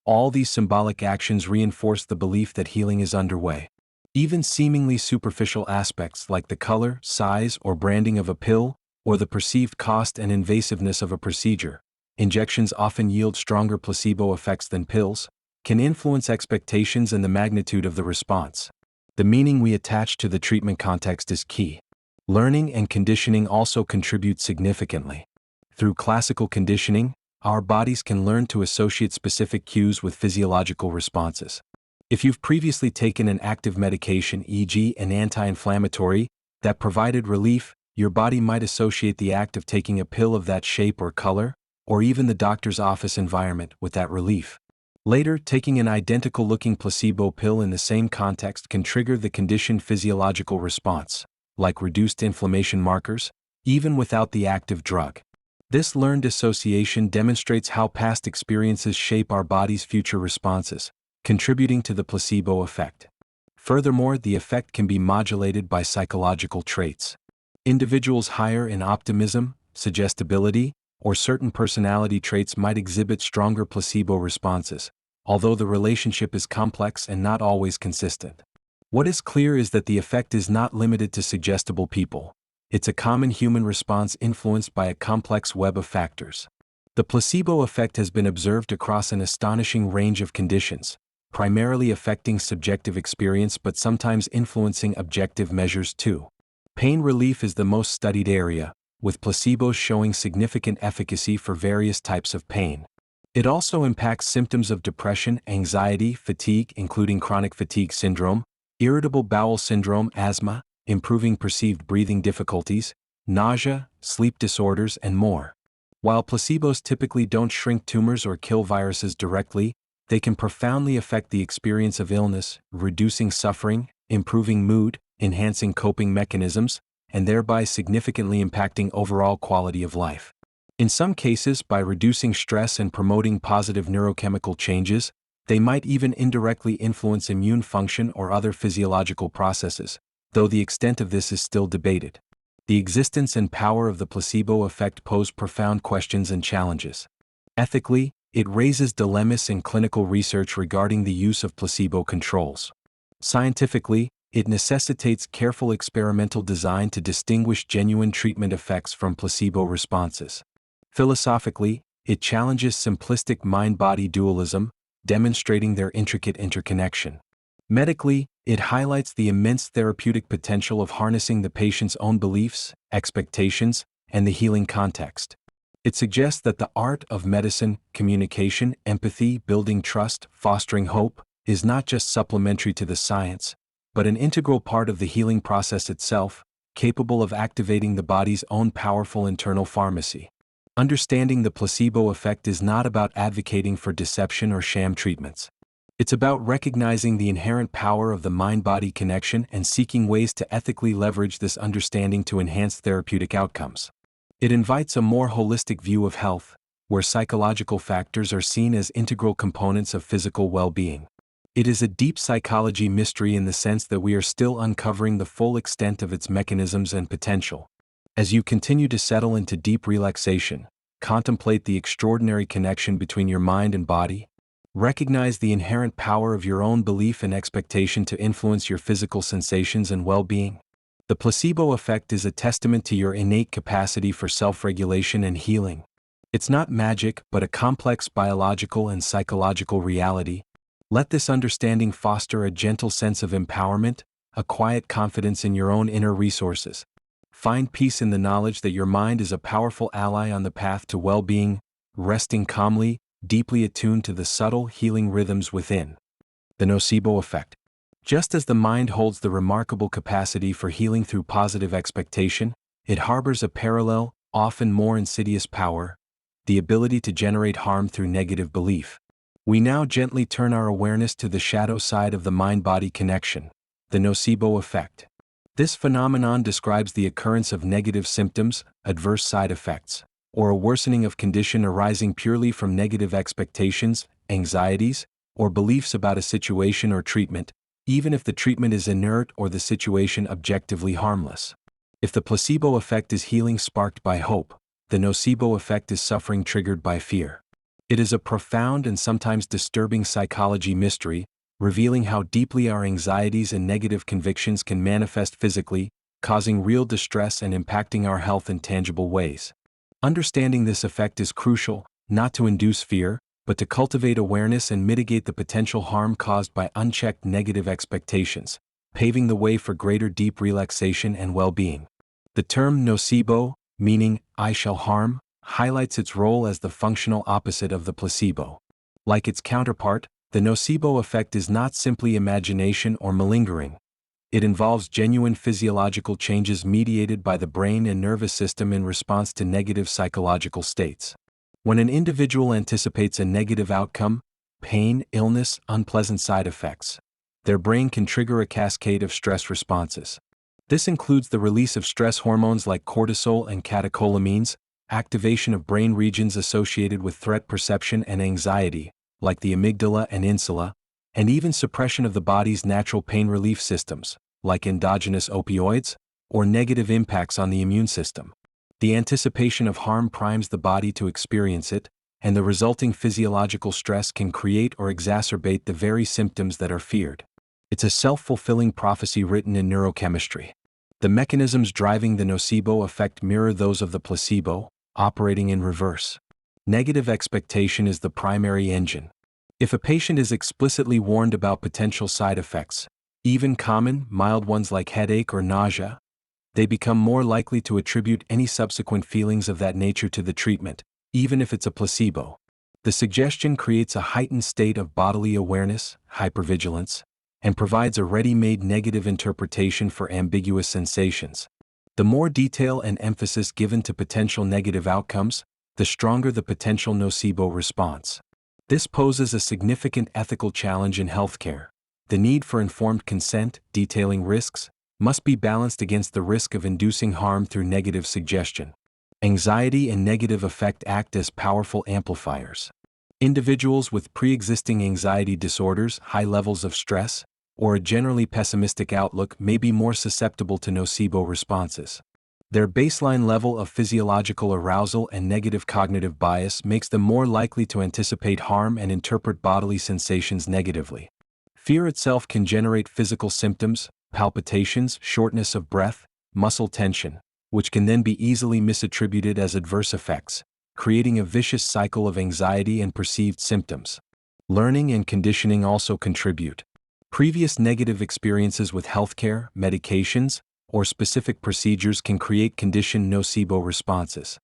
All these symbolic actions reinforce the belief that healing is underway. Even seemingly superficial aspects like the color, size, or branding of a pill, or the perceived cost and invasiveness of a procedure, injections often yield stronger placebo effects than pills, can influence expectations and the magnitude of the response. The meaning we attach to the treatment context is key. Learning and conditioning also contribute significantly. Through classical conditioning, our bodies can learn to associate specific cues with physiological responses. If you've previously taken an active medication, e.g., an anti-inflammatory, that provided relief, your body might associate the act of taking a pill of that shape or color, or even the doctor's office environment, with that relief. Later, taking an identical-looking placebo pill in the same context can trigger the conditioned physiological response, like reduced inflammation markers, even without the active drug. This learned association demonstrates how past experiences shape our body's future responses, contributing to the placebo effect. Furthermore, the effect can be modulated by psychological traits. Individuals higher in optimism, suggestibility, or certain personality traits might exhibit stronger placebo responses, although the relationship is complex and not always consistent. What is clear is that the effect is not limited to suggestible people. It's a common human response influenced by a complex web of factors. The placebo effect has been observed across an astonishing range of conditions, primarily affecting subjective experience but sometimes influencing objective measures too. Pain relief is the most studied area, with placebos showing significant efficacy for various types of pain. It also impacts symptoms of depression, anxiety, fatigue, including chronic fatigue syndrome, irritable bowel syndrome, asthma, improving perceived breathing difficulties, nausea, sleep disorders, and more. While placebos typically don't shrink tumors or kill viruses directly, they can profoundly affect the experience of illness, reducing suffering, improving mood, enhancing coping mechanisms, and thereby significantly impacting overall quality of life. In some cases, by reducing stress and promoting positive neurochemical changes, they might even indirectly influence immune function or other physiological processes, though the extent of this is still debated. The existence and power of the placebo effect pose profound questions and challenges. Ethically, it raises dilemmas in clinical research regarding the use of placebo controls. Scientifically, it necessitates careful experimental design to distinguish genuine treatment effects from placebo responses. Philosophically, it challenges simplistic mind-body dualism, demonstrating their intricate interconnection. Medically, it highlights the immense therapeutic potential of harnessing the patient's own beliefs, expectations, and the healing context. It suggests that the art of medicine, communication, empathy, building trust, fostering hope, is not just supplementary to the science, but an integral part of the healing process itself, capable of activating the body's own powerful internal pharmacy. Understanding the placebo effect is not about advocating for deception or sham treatments. It's about recognizing the inherent power of the mind-body connection and seeking ways to ethically leverage this understanding to enhance therapeutic outcomes. It invites a more holistic view of health, where psychological factors are seen as integral components of physical well-being. It is a deep psychology mystery in the sense that we are still uncovering the full extent of its mechanisms and potential. As you continue to settle into deep relaxation, contemplate the extraordinary connection between your mind and body, recognize the inherent power of your own belief and expectation to influence your physical sensations and well-being. The placebo effect is a testament to your innate capacity for self-regulation and healing. It's not magic, but a complex biological and psychological reality. Let this understanding foster a gentle sense of empowerment, a quiet confidence in your own inner resources. Find peace in the knowledge that your mind is a powerful ally on the path to well-being, resting calmly, deeply attuned to the subtle healing rhythms within. The nocebo effect. Just as the mind holds the remarkable capacity for healing through positive expectation, it harbors a parallel, often more insidious power, the ability to generate harm through negative belief. We now gently turn our awareness to the shadow side of the mind-body connection, the nocebo effect. This phenomenon describes the occurrence of negative symptoms, adverse side effects, or a worsening of condition arising purely from negative expectations, anxieties, or beliefs about a situation or treatment, even if the treatment is inert or the situation objectively harmless. If the placebo effect is healing sparked by hope, the nocebo effect is suffering triggered by fear. It is a profound and sometimes disturbing psychology mystery, revealing how deeply our anxieties and negative convictions can manifest physically, causing real distress and impacting our health in tangible ways. Understanding this effect is crucial, not to induce fear, but to cultivate awareness and mitigate the potential harm caused by unchecked negative expectations, paving the way for greater deep relaxation and well-being. The term nocebo, meaning I shall harm, highlights its role as the functional opposite of the placebo. Like its counterpart, the nocebo effect is not simply imagination or malingering. It involves genuine physiological changes mediated by the brain and nervous system in response to negative psychological states. When an individual anticipates a negative outcome, pain, illness, unpleasant side effects, their brain can trigger a cascade of stress responses. This includes the release of stress hormones like cortisol and catecholamines, activation of brain regions associated with threat perception and anxiety, like the amygdala and insula, and even suppression of the body's natural pain relief systems, like endogenous opioids, or negative impacts on the immune system. The anticipation of harm primes the body to experience it, and the resulting physiological stress can create or exacerbate the very symptoms that are feared. It's a self-fulfilling prophecy written in neurochemistry. The mechanisms driving the nocebo effect mirror those of the placebo, operating in reverse. Negative expectation is the primary engine. If a patient is explicitly warned about potential side effects, even common, mild ones like headache or nausea, they become more likely to attribute any subsequent feelings of that nature to the treatment, even if it's a placebo. The suggestion creates a heightened state of bodily awareness, hypervigilance, and provides a ready-made negative interpretation for ambiguous sensations. The more detail and emphasis given to potential negative outcomes, the stronger the potential nocebo response. This poses a significant ethical challenge in healthcare. The need for informed consent, detailing risks, must be balanced against the risk of inducing harm through negative suggestion. Anxiety and negative affect act as powerful amplifiers. Individuals with pre-existing anxiety disorders, high levels of stress, or a generally pessimistic outlook may be more susceptible to nocebo responses. Their baseline level of physiological arousal and negative cognitive bias makes them more likely to anticipate harm and interpret bodily sensations negatively. Fear itself can generate physical symptoms, palpitations, shortness of breath, muscle tension, which can then be easily misattributed as adverse effects, creating a vicious cycle of anxiety and perceived symptoms. Learning and conditioning also contribute. Previous negative experiences with healthcare, medications, or specific procedures can create conditioned nocebo responses.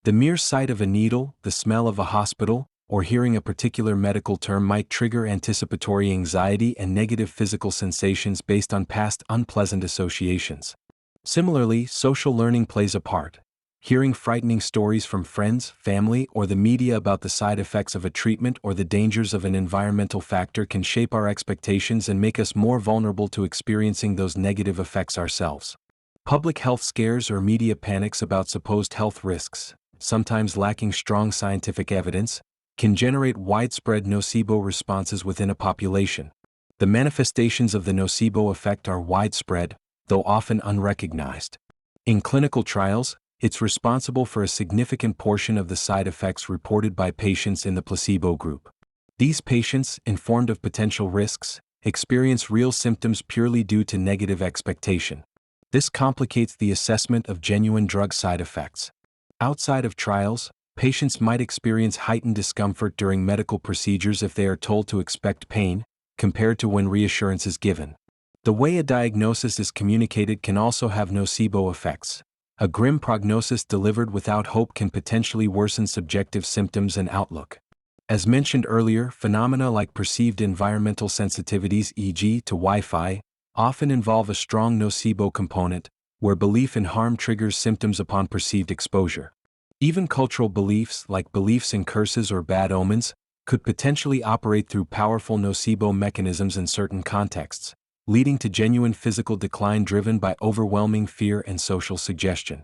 The mere sight of a needle, the smell of a hospital, or hearing a particular medical term might trigger anticipatory anxiety and negative physical sensations based on past unpleasant associations. Similarly, social learning plays a part. Hearing frightening stories from friends, family, or the media about the side effects of a treatment or the dangers of an environmental factor can shape our expectations and make us more vulnerable to experiencing those negative effects ourselves. Public health scares or media panics about supposed health risks, sometimes lacking strong scientific evidence, can generate widespread nocebo responses within a population. The manifestations of the nocebo effect are widespread, though often unrecognized. In clinical trials, it's responsible for a significant portion of the side effects reported by patients in the placebo group. These patients, informed of potential risks, experience real symptoms purely due to negative expectation. This complicates the assessment of genuine drug side effects. Outside of trials, patients might experience heightened discomfort during medical procedures if they are told to expect pain, compared to when reassurance is given. The way a diagnosis is communicated can also have nocebo effects. A grim prognosis delivered without hope can potentially worsen subjective symptoms and outlook. As mentioned earlier, phenomena like perceived environmental sensitivities, e.g., to Wi-Fi, often involve a strong nocebo component, where belief in harm triggers symptoms upon perceived exposure. Even cultural beliefs, like beliefs in curses or bad omens, could potentially operate through powerful nocebo mechanisms in certain contexts, leading to genuine physical decline driven by overwhelming fear and social suggestion.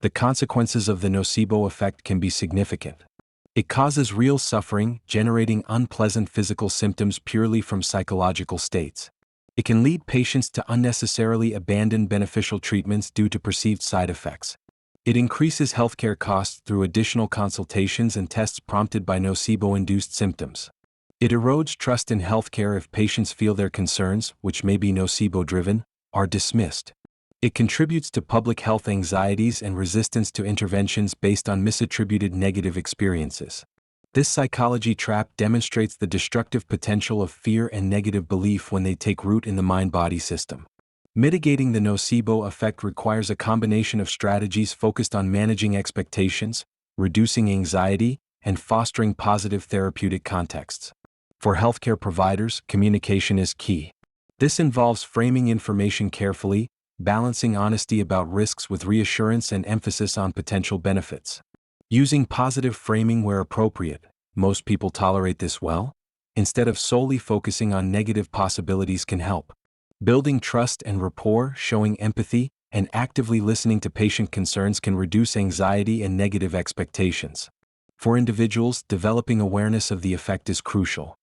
The consequences of the nocebo effect can be significant. It causes real suffering, generating unpleasant physical symptoms purely from psychological states. It can lead patients to unnecessarily abandon beneficial treatments due to perceived side effects. It increases healthcare costs through additional consultations and tests prompted by nocebo-induced symptoms. It erodes trust in healthcare if patients feel their concerns, which may be nocebo-driven, are dismissed. It contributes to public health anxieties and resistance to interventions based on misattributed negative experiences. This psychology trap demonstrates the destructive potential of fear and negative belief when they take root in the mind-body system. Mitigating the nocebo effect requires a combination of strategies focused on managing expectations, reducing anxiety, and fostering positive therapeutic contexts. For healthcare providers, communication is key. This involves framing information carefully, balancing honesty about risks with reassurance and emphasis on potential benefits. Using positive framing where appropriate, most people tolerate this well, instead of solely focusing on negative possibilities can help. Building trust and rapport, showing empathy, and actively listening to patient concerns can reduce anxiety and negative expectations. For individuals, developing awareness of the effect is crucial.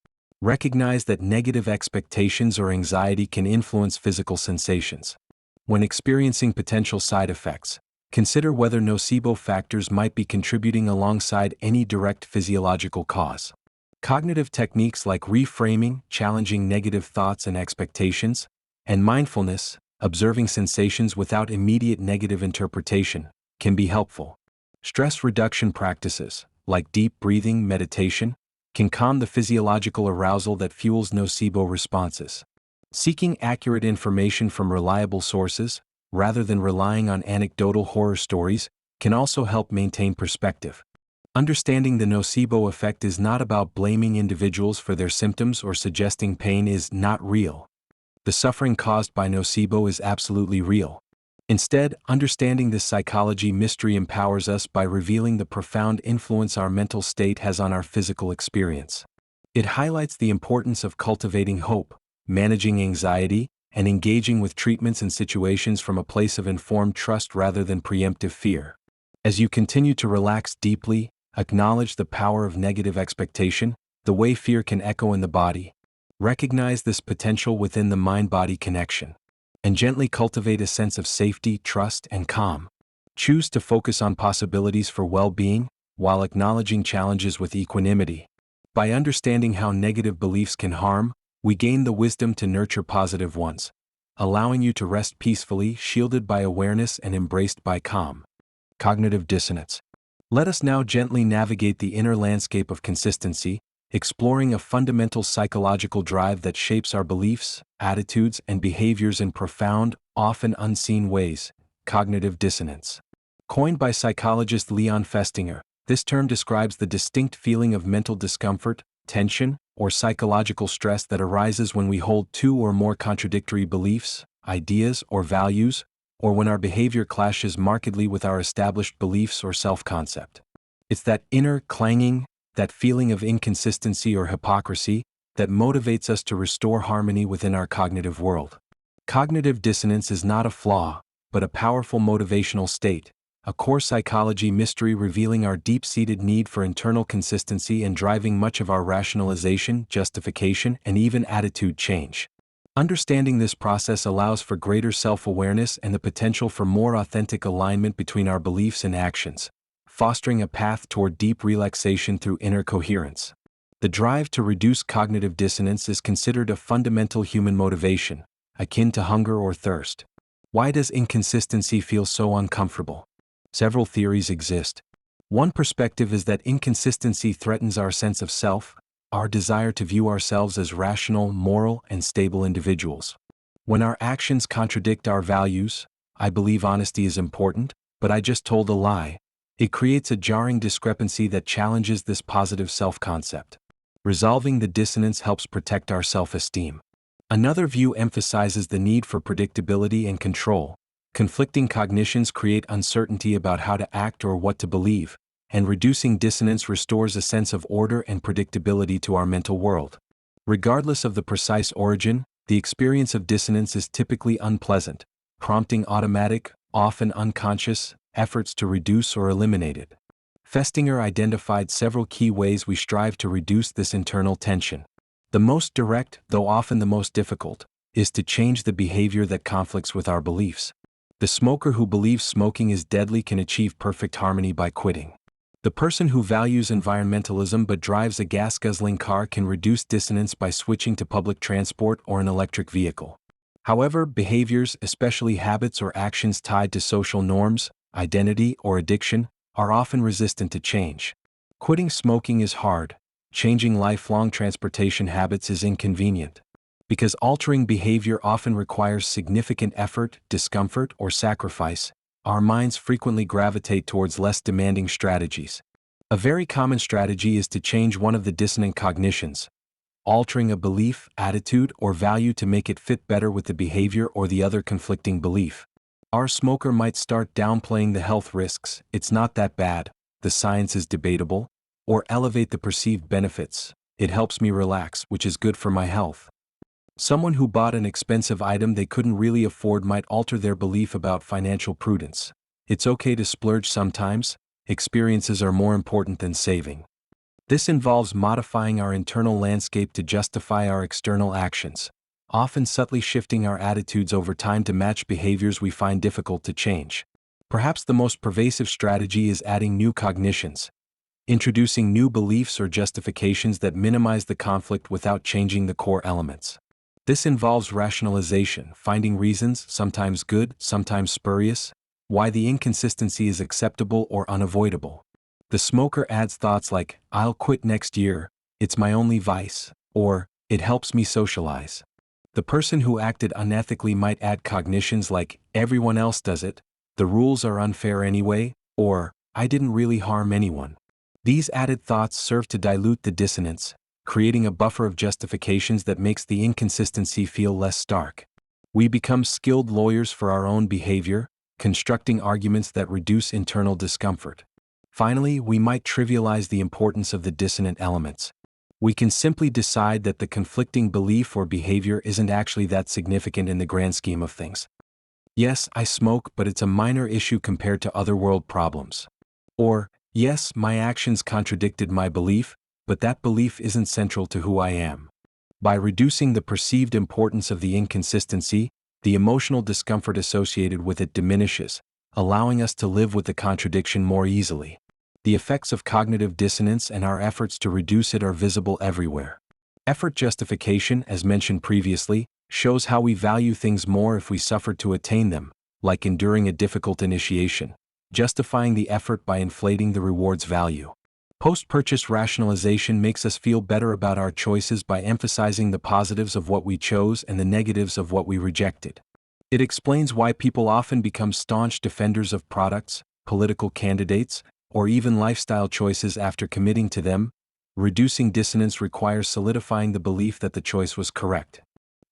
Recognize that negative expectations or anxiety can influence physical sensations. When experiencing potential side effects, consider whether nocebo factors might be contributing alongside any direct physiological cause. Cognitive techniques like reframing, challenging negative thoughts and expectations, and mindfulness, observing sensations without immediate negative interpretation, can be helpful. Stress reduction practices, like deep breathing meditation, can calm the physiological arousal that fuels nocebo responses. Seeking accurate information from reliable sources, rather than relying on anecdotal horror stories, can also help maintain perspective. Understanding the nocebo effect is not about blaming individuals for their symptoms or suggesting pain is not real. The suffering caused by nocebo is absolutely real. Instead, understanding this psychology mystery empowers us by revealing the profound influence our mental state has on our physical experience. It highlights the importance of cultivating hope, managing anxiety, and engaging with treatments and situations from a place of informed trust rather than preemptive fear. As you continue to relax deeply, acknowledge the power of negative expectation, the way fear can echo in the body. Recognize this potential within the mind-body connection, and gently cultivate a sense of safety, trust, and calm. Choose to focus on possibilities for well-being, while acknowledging challenges with equanimity. By understanding how negative beliefs can harm, we gain the wisdom to nurture positive ones, allowing you to rest peacefully, shielded by awareness and embraced by calm. Cognitive dissonance. Let us now gently navigate the inner landscape of consistency, exploring a fundamental psychological drive that shapes our beliefs, attitudes, and behaviors in profound, often unseen ways: cognitive dissonance. Coined by psychologist Leon Festinger, this term describes the distinct feeling of mental discomfort, tension, or psychological stress that arises when we hold two or more contradictory beliefs, ideas, or values, or when our behavior clashes markedly with our established beliefs or self-concept. It's that inner clanging, that feeling of inconsistency or hypocrisy, that motivates us to restore harmony within our cognitive world. Cognitive dissonance is not a flaw, but a powerful motivational state, a core psychology mystery revealing our deep-seated need for internal consistency and driving much of our rationalization, justification, and even attitude change. Understanding this process allows for greater self-awareness and the potential for more authentic alignment between our beliefs and actions, fostering a path toward deep relaxation through inner coherence. The drive to reduce cognitive dissonance is considered a fundamental human motivation, akin to hunger or thirst. Why does inconsistency feel so uncomfortable? Several theories exist. One perspective is that inconsistency threatens our sense of self, our desire to view ourselves as rational, moral, and stable individuals. When our actions contradict our values, I believe honesty is important, but I just told a lie, it creates a jarring discrepancy that challenges this positive self-concept. Resolving the dissonance helps protect our self-esteem. Another view emphasizes the need for predictability and control. Conflicting cognitions create uncertainty about how to act or what to believe, and reducing dissonance restores a sense of order and predictability to our mental world. Regardless of the precise origin, the experience of dissonance is typically unpleasant, prompting automatic, often unconscious, efforts to reduce or eliminate it. Festinger identified several key ways we strive to reduce this internal tension. The most direct, though often the most difficult, is to change the behavior that conflicts with our beliefs. The smoker who believes smoking is deadly can achieve perfect harmony by quitting. The person who values environmentalism but drives a gas-guzzling car can reduce dissonance by switching to public transport or an electric vehicle. However, behaviors, especially habits or actions tied to social norms, identity, or addiction, are often resistant to change. Quitting smoking is hard. Changing lifelong transportation habits is inconvenient. Because altering behavior often requires significant effort, discomfort, or sacrifice, our minds frequently gravitate towards less demanding strategies. A very common strategy is to change one of the dissonant cognitions, altering a belief, attitude, or value to make it fit better with the behavior or the other conflicting belief. Our smoker might start downplaying the health risks, "It's not that bad, the science is debatable," or elevate the perceived benefits, "It helps me relax, which is good for my health." Someone who bought an expensive item they couldn't really afford might alter their belief about financial prudence. "It's okay to splurge sometimes, experiences are more important than saving." This involves modifying our internal landscape to justify our external actions, often subtly shifting our attitudes over time to match behaviors we find difficult to change. Perhaps the most pervasive strategy is adding new cognitions, introducing new beliefs or justifications that minimize the conflict without changing the core elements. This involves rationalization, finding reasons, sometimes good, sometimes spurious, why the inconsistency is acceptable or unavoidable. The smoker adds thoughts like, "I'll quit next year, it's my only vice," or "It helps me socialize." The person who acted unethically might add cognitions like, "Everyone else does it, the rules are unfair anyway," or "I didn't really harm anyone." These added thoughts serve to dilute the dissonance, creating a buffer of justifications that makes the inconsistency feel less stark. We become skilled lawyers for our own behavior, constructing arguments that reduce internal discomfort. Finally, we might trivialize the importance of the dissonant elements. We can simply decide that the conflicting belief or behavior isn't actually that significant in the grand scheme of things. "Yes, I smoke, but it's a minor issue compared to other world problems." Or, "Yes, my actions contradicted my belief, but that belief isn't central to who I am." By reducing the perceived importance of the inconsistency, the emotional discomfort associated with it diminishes, allowing us to live with the contradiction more easily. The effects of cognitive dissonance and our efforts to reduce it are visible everywhere. Effort justification, as mentioned previously, shows how we value things more if we suffer to attain them, like enduring a difficult initiation, justifying the effort by inflating the reward's value. Post-purchase rationalization makes us feel better about our choices by emphasizing the positives of what we chose and the negatives of what we rejected. It explains why people often become staunch defenders of products, political candidates, or even lifestyle choices after committing to them. Reducing dissonance requires solidifying the belief that the choice was correct.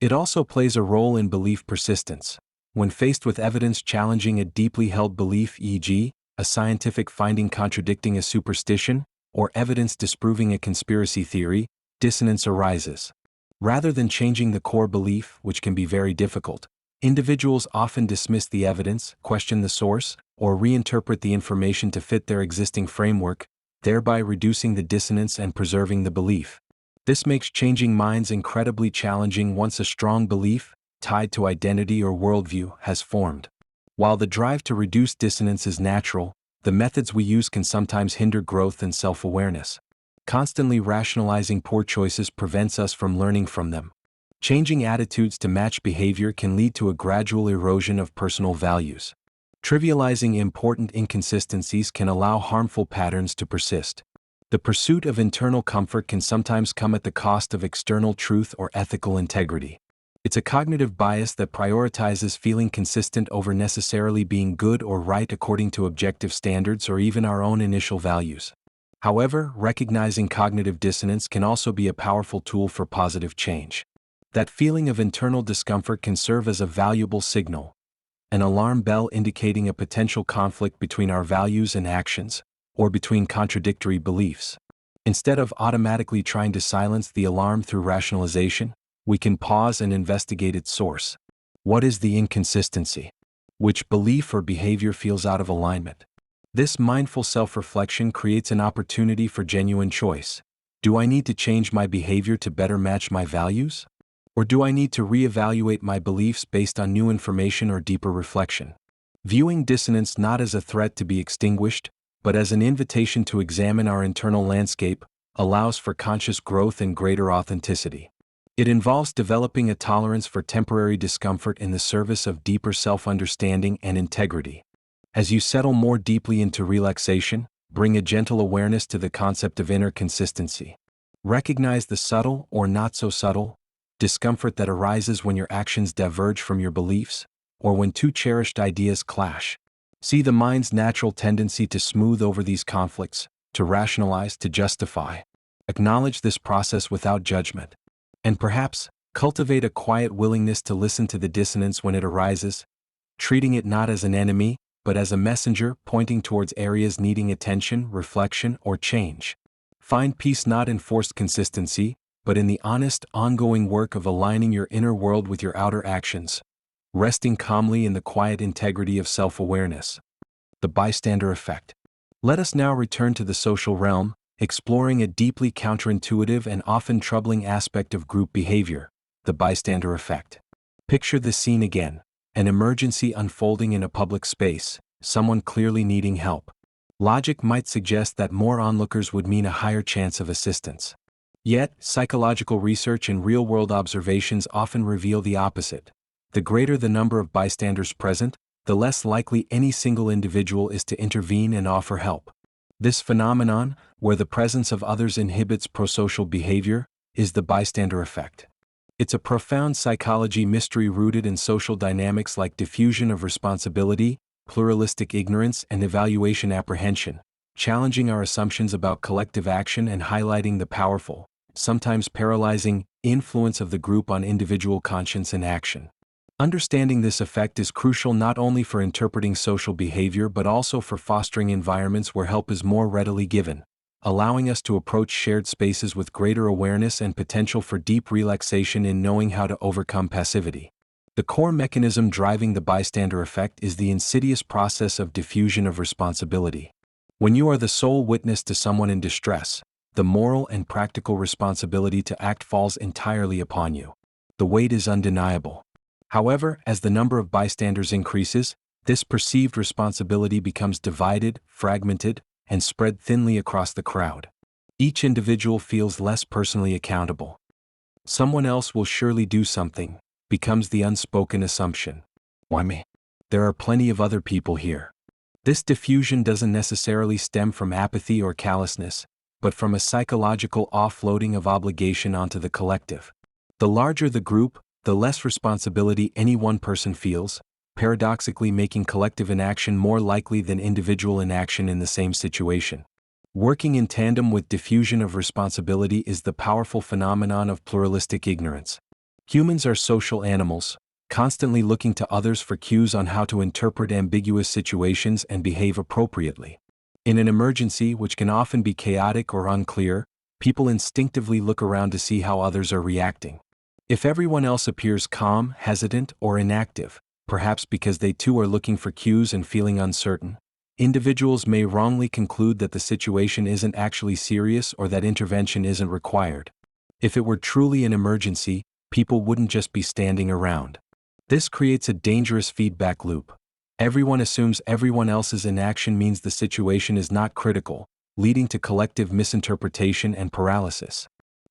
It also plays a role in belief persistence. When faced with evidence challenging a deeply held belief, e.g., a scientific finding contradicting a superstition, or evidence disproving a conspiracy theory, dissonance arises. Rather than changing the core belief, which can be very difficult, individuals often dismiss the evidence, question the source, or reinterpret the information to fit their existing framework, thereby reducing the dissonance and preserving the belief. This makes changing minds incredibly challenging once a strong belief, tied to identity or worldview, has formed. While the drive to reduce dissonance is natural, the methods we use can sometimes hinder growth and self-awareness. Constantly rationalizing poor choices prevents us from learning from them. Changing attitudes to match behavior can lead to a gradual erosion of personal values. Trivializing important inconsistencies can allow harmful patterns to persist. The pursuit of internal comfort can sometimes come at the cost of external truth or ethical integrity. It's a cognitive bias that prioritizes feeling consistent over necessarily being good or right according to objective standards or even our own initial values. However, recognizing cognitive dissonance can also be a powerful tool for positive change. That feeling of internal discomfort can serve as a valuable signal, an alarm bell indicating a potential conflict between our values and actions, or between contradictory beliefs. Instead of automatically trying to silence the alarm through rationalization, we can pause and investigate its source. What is the inconsistency? Which belief or behavior feels out of alignment? This mindful self-reflection creates an opportunity for genuine choice. Do I need to change my behavior to better match my values? Or do I need to reevaluate my beliefs based on new information or deeper reflection? Viewing dissonance not as a threat to be extinguished, but as an invitation to examine our internal landscape, allows for conscious growth and greater authenticity. It involves developing a tolerance for temporary discomfort in the service of deeper self-understanding and integrity. As you settle more deeply into relaxation, bring a gentle awareness to the concept of inner consistency. Recognize the subtle or not so subtle discomfort that arises when your actions diverge from your beliefs, or when two cherished ideas clash. See the mind's natural tendency to smooth over these conflicts, to rationalize, to justify. Acknowledge this process without judgment. And perhaps, cultivate a quiet willingness to listen to the dissonance when it arises, treating it not as an enemy, but as a messenger pointing towards areas needing attention, reflection, or change. Find peace not in forced consistency, but in the honest, ongoing work of aligning your inner world with your outer actions, resting calmly in the quiet integrity of self-awareness. The bystander effect. Let us now return to the social realm, exploring a deeply counterintuitive and often troubling aspect of group behavior, the bystander effect. Picture the scene again, an emergency unfolding in a public space, someone clearly needing help. Logic might suggest that more onlookers would mean a higher chance of assistance. Yet, psychological research and real-world observations often reveal the opposite. The greater the number of bystanders present, the less likely any single individual is to intervene and offer help. This phenomenon, where the presence of others inhibits prosocial behavior, is the bystander effect. It's a profound psychology mystery rooted in social dynamics like diffusion of responsibility, pluralistic ignorance, and evaluation apprehension, challenging our assumptions about collective action and highlighting the powerful, sometimes paralyzing, influence of the group on individual conscience and action. Understanding this effect is crucial not only for interpreting social behavior but also for fostering environments where help is more readily given, allowing us to approach shared spaces with greater awareness and potential for deep relaxation in knowing how to overcome passivity. The core mechanism driving the bystander effect is the insidious process of diffusion of responsibility. When you are the sole witness to someone in distress, the moral and practical responsibility to act falls entirely upon you. The weight is undeniable. However, as the number of bystanders increases, this perceived responsibility becomes divided, fragmented, and spread thinly across the crowd. Each individual feels less personally accountable. Someone else will surely do something, becomes the unspoken assumption. Why me? There are plenty of other people here. This diffusion doesn't necessarily stem from apathy or callousness, but from a psychological offloading of obligation onto the collective. The larger the group, the less responsibility any one person feels, paradoxically making collective inaction more likely than individual inaction in the same situation. Working in tandem with diffusion of responsibility is the powerful phenomenon of pluralistic ignorance. Humans are social animals, constantly looking to others for cues on how to interpret ambiguous situations and behave appropriately. In an emergency, which can often be chaotic or unclear, people instinctively look around to see how others are reacting. If everyone else appears calm, hesitant, or inactive, perhaps because they too are looking for cues and feeling uncertain, individuals may wrongly conclude that the situation isn't actually serious or that intervention isn't required. If it were truly an emergency, people wouldn't just be standing around. This creates a dangerous feedback loop. Everyone assumes everyone else's inaction means the situation is not critical, leading to collective misinterpretation and paralysis.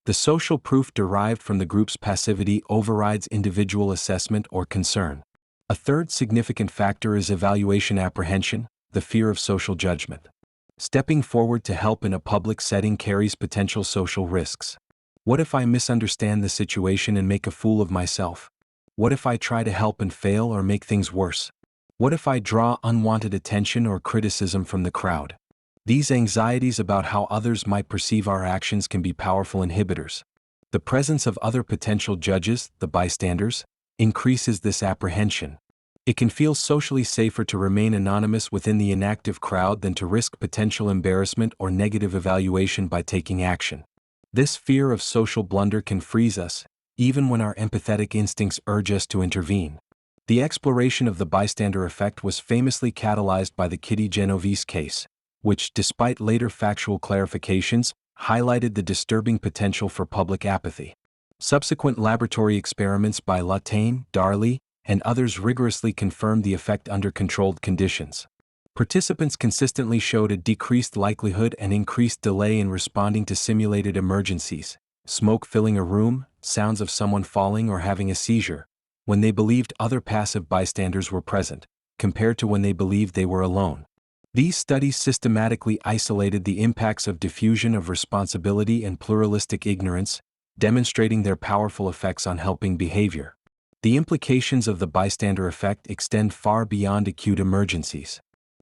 The social proof derived from the group's passivity overrides individual assessment or concern. A third significant factor is evaluation apprehension, the fear of social judgment. Stepping forward to help in a public setting carries potential social risks. What if I misunderstand the situation and make a fool of myself? What if I try to help and fail or make things worse? What if I draw unwanted attention or criticism from the crowd? These anxieties about how others might perceive our actions can be powerful inhibitors. The presence of other potential judges, the bystanders, increases this apprehension. It can feel socially safer to remain anonymous within the inactive crowd than to risk potential embarrassment or negative evaluation by taking action. This fear of social blunder can freeze us, even when our empathetic instincts urge us to intervene. The exploration of the bystander effect was famously catalyzed by the Kitty Genovese case, which, despite later factual clarifications, highlighted the disturbing potential for public apathy. Subsequent laboratory experiments by Latane, Darley, and others rigorously confirmed the effect under controlled conditions. Participants consistently showed a decreased likelihood and increased delay in responding to simulated emergencies, smoke filling a room, sounds of someone falling or having a seizure, when they believed other passive bystanders were present, compared to when they believed they were alone. These studies systematically isolated the impacts of diffusion of responsibility and pluralistic ignorance, demonstrating their powerful effects on helping behavior. The implications of the bystander effect extend far beyond acute emergencies.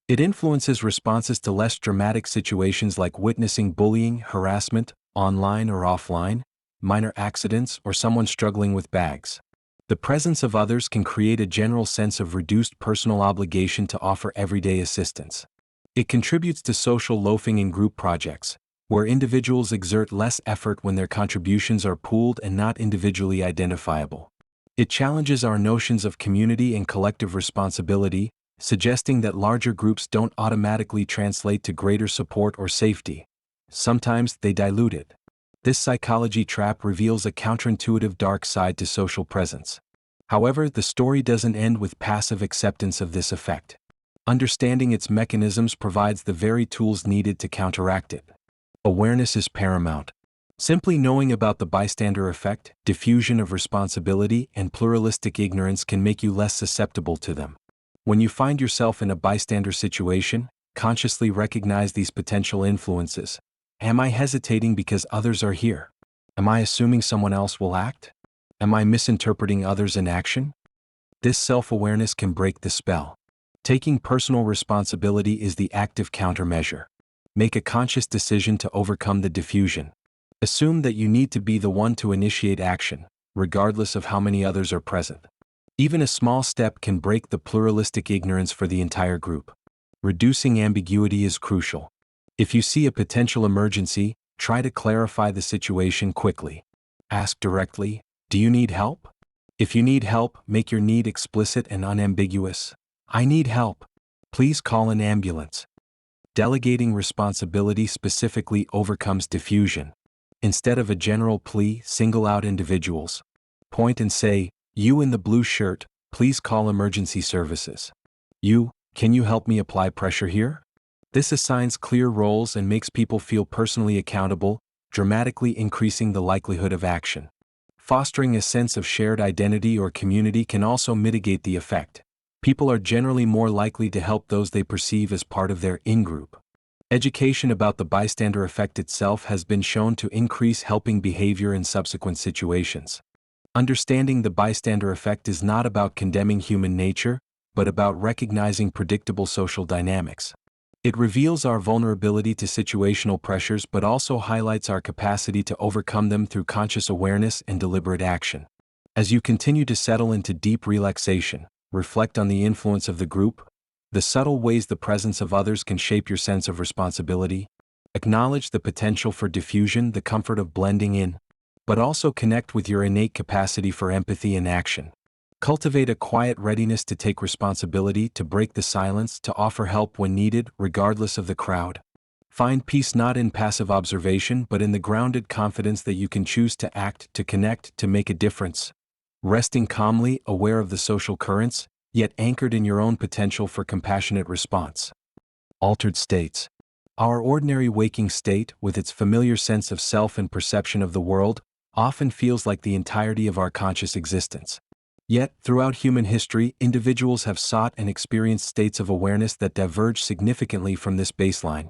It influences responses to less dramatic situations like witnessing bullying, harassment, online or offline, minor accidents, or someone struggling with bags. The presence of others can create a general sense of reduced personal obligation to offer everyday assistance. It contributes to social loafing in group projects, where individuals exert less effort when their contributions are pooled and not individually identifiable. It challenges our notions of community and collective responsibility, suggesting that larger groups don't automatically translate to greater support or safety. Sometimes they dilute it. This psychology trap reveals a counterintuitive dark side to social presence. However, the story doesn't end with passive acceptance of this effect. Understanding its mechanisms provides the very tools needed to counteract it. Awareness is paramount. Simply knowing about the bystander effect, diffusion of responsibility, and pluralistic ignorance can make you less susceptible to them. When you find yourself in a bystander situation, consciously recognize these potential influences. Am I hesitating because others are here? Am I assuming someone else will act? Am I misinterpreting others in action? This self-awareness can break the spell. Taking personal responsibility is the active countermeasure. Make a conscious decision to overcome the diffusion. Assume that you need to be the one to initiate action, regardless of how many others are present. Even a small step can break the pluralistic ignorance for the entire group. Reducing ambiguity is crucial. If you see a potential emergency, try to clarify the situation quickly. Ask directly, "Do you need help?" If you need help, make your need explicit and unambiguous. "I need help. Please call an ambulance." Delegating responsibility specifically overcomes diffusion. Instead of a general plea, single out individuals. Point and say, "You in the blue shirt, please call emergency services." "You, can you help me apply pressure here?" This assigns clear roles and makes people feel personally accountable, dramatically increasing the likelihood of action. Fostering a sense of shared identity or community can also mitigate the effect. People are generally more likely to help those they perceive as part of their in-group. Education about the bystander effect itself has been shown to increase helping behavior in subsequent situations. Understanding the bystander effect is not about condemning human nature, but about recognizing predictable social dynamics. It reveals our vulnerability to situational pressures but also highlights our capacity to overcome them through conscious awareness and deliberate action. As you continue to settle into deep relaxation, reflect on the influence of the group, the subtle ways the presence of others can shape your sense of responsibility. Acknowledge the potential for diffusion, the comfort of blending in, but also connect with your innate capacity for empathy and action. Cultivate a quiet readiness to take responsibility, to break the silence, to offer help when needed, regardless of the crowd. Find peace not in passive observation but in the grounded confidence that you can choose to act, to connect, to make a difference. Resting calmly, aware of the social currents, yet anchored in your own potential for compassionate response. Altered states. Our ordinary waking state, with its familiar sense of self and perception of the world, often feels like the entirety of our conscious existence. Yet, throughout human history, individuals have sought and experienced states of awareness that diverge significantly from this baseline.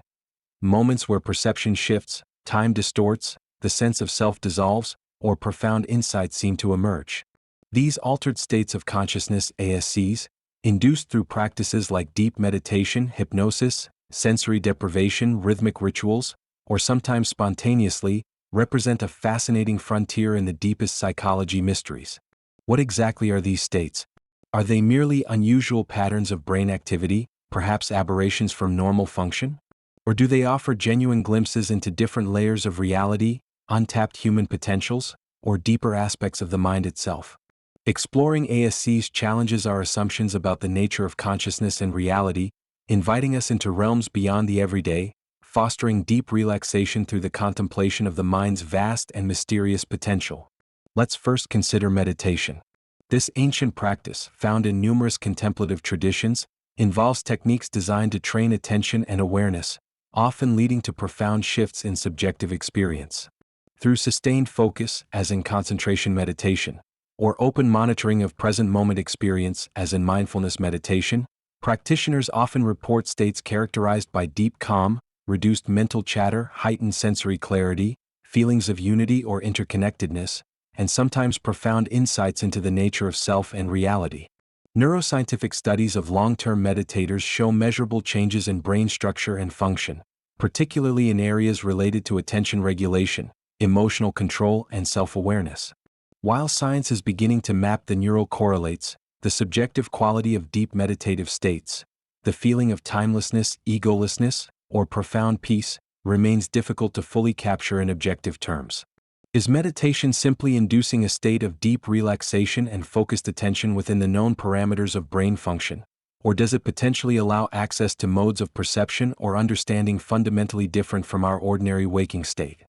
Moments where perception shifts, time distorts, the sense of self dissolves, or profound insights seem to emerge. These altered states of consciousness, ASCs, induced through practices like deep meditation, hypnosis, sensory deprivation, rhythmic rituals, or sometimes spontaneously, represent a fascinating frontier in the deepest psychology mysteries. What exactly are these states? Are they merely unusual patterns of brain activity, perhaps aberrations from normal function? Or do they offer genuine glimpses into different layers of reality, untapped human potentials? or deeper aspects of the mind itself. Exploring ASCs challenges our assumptions about the nature of consciousness and reality, inviting us into realms beyond the everyday, fostering deep relaxation through the contemplation of the mind's vast and mysterious potential. Let's first consider meditation. This ancient practice, found in numerous contemplative traditions, involves techniques designed to train attention and awareness, often leading to profound shifts in subjective experience. Through sustained focus, as in concentration meditation, or open monitoring of present moment experience, as in mindfulness meditation, practitioners often report states characterized by deep calm, reduced mental chatter, heightened sensory clarity, feelings of unity or interconnectedness, and sometimes profound insights into the nature of self and reality. Neuroscientific studies of long-term meditators show measurable changes in brain structure and function, particularly in areas related to attention regulation, emotional control, and self-awareness. While science is beginning to map the neural correlates, the subjective quality of deep meditative states, the feeling of timelessness, egolessness, or profound peace, remains difficult to fully capture in objective terms. Is meditation simply inducing a state of deep relaxation and focused attention within the known parameters of brain function, or does it potentially allow access to modes of perception or understanding fundamentally different from our ordinary waking state?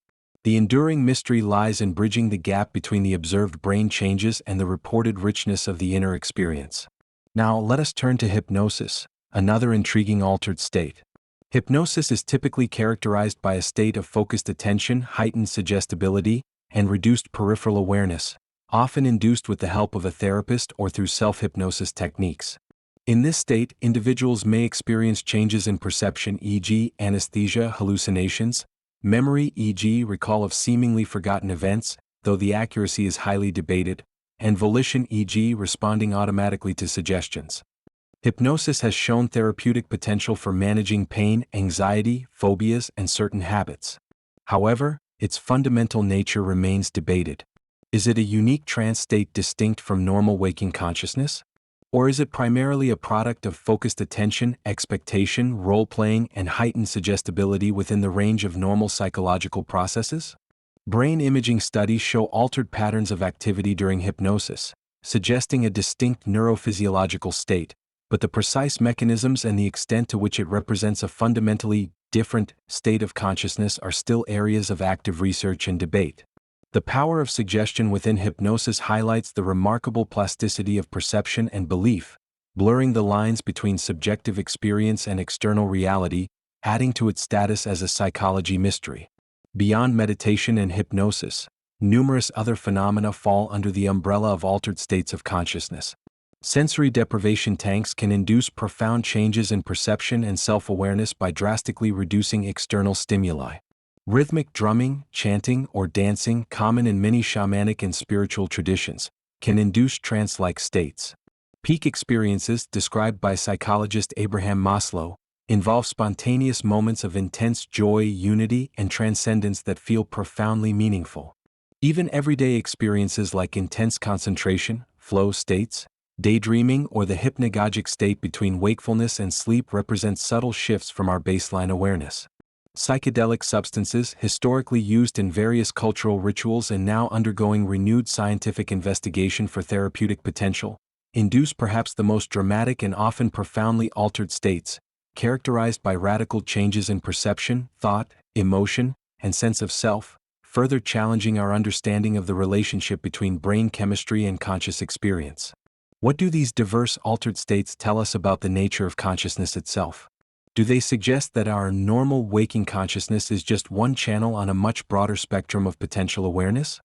The enduring mystery lies in bridging the gap between the observed brain changes and the reported richness of the inner experience. Now, let us turn to hypnosis, another intriguing altered state. Hypnosis is typically characterized by a state of focused attention, heightened suggestibility, and reduced peripheral awareness, often induced with the help of a therapist or through self-hypnosis techniques. In this state, individuals may experience changes in perception, e.g., anesthesia, hallucinations, memory, e.g., recall of seemingly forgotten events, though the accuracy is highly debated, and volition, e.g., responding automatically to suggestions. Hypnosis has shown therapeutic potential for managing pain, anxiety, phobias, and certain habits. However, its fundamental nature remains debated. Is it a unique trance state distinct from normal waking consciousness? Or is it primarily a product of focused attention, expectation, role-playing, and heightened suggestibility within the range of normal psychological processes? Brain imaging studies show altered patterns of activity during hypnosis, suggesting a distinct neurophysiological state, but the precise mechanisms and the extent to which it represents a fundamentally different state of consciousness are still areas of active research and debate. The power of suggestion within hypnosis highlights the remarkable plasticity of perception and belief, blurring the lines between subjective experience and external reality, adding to its status as a psychology mystery. Beyond meditation and hypnosis, numerous other phenomena fall under the umbrella of altered states of consciousness. Sensory deprivation tanks can induce profound changes in perception and self-awareness by drastically reducing external stimuli. Rhythmic drumming, chanting, or dancing, common in many shamanic and spiritual traditions, can induce trance-like states. Peak experiences, described by psychologist Abraham Maslow, involve spontaneous moments of intense joy, unity, and transcendence that feel profoundly meaningful. Even everyday experiences like intense concentration, flow states, daydreaming, or the hypnagogic state between wakefulness and sleep represent subtle shifts from our baseline awareness. Psychedelic substances, historically used in various cultural rituals and now undergoing renewed scientific investigation for therapeutic potential, induce perhaps the most dramatic and often profoundly altered states, characterized by radical changes in perception, thought, emotion, and sense of self, further challenging our understanding of the relationship between brain chemistry and conscious experience. What do these diverse altered states tell us about the nature of consciousness itself? Do they suggest that our normal waking consciousness is just one channel on a much broader spectrum of potential awareness?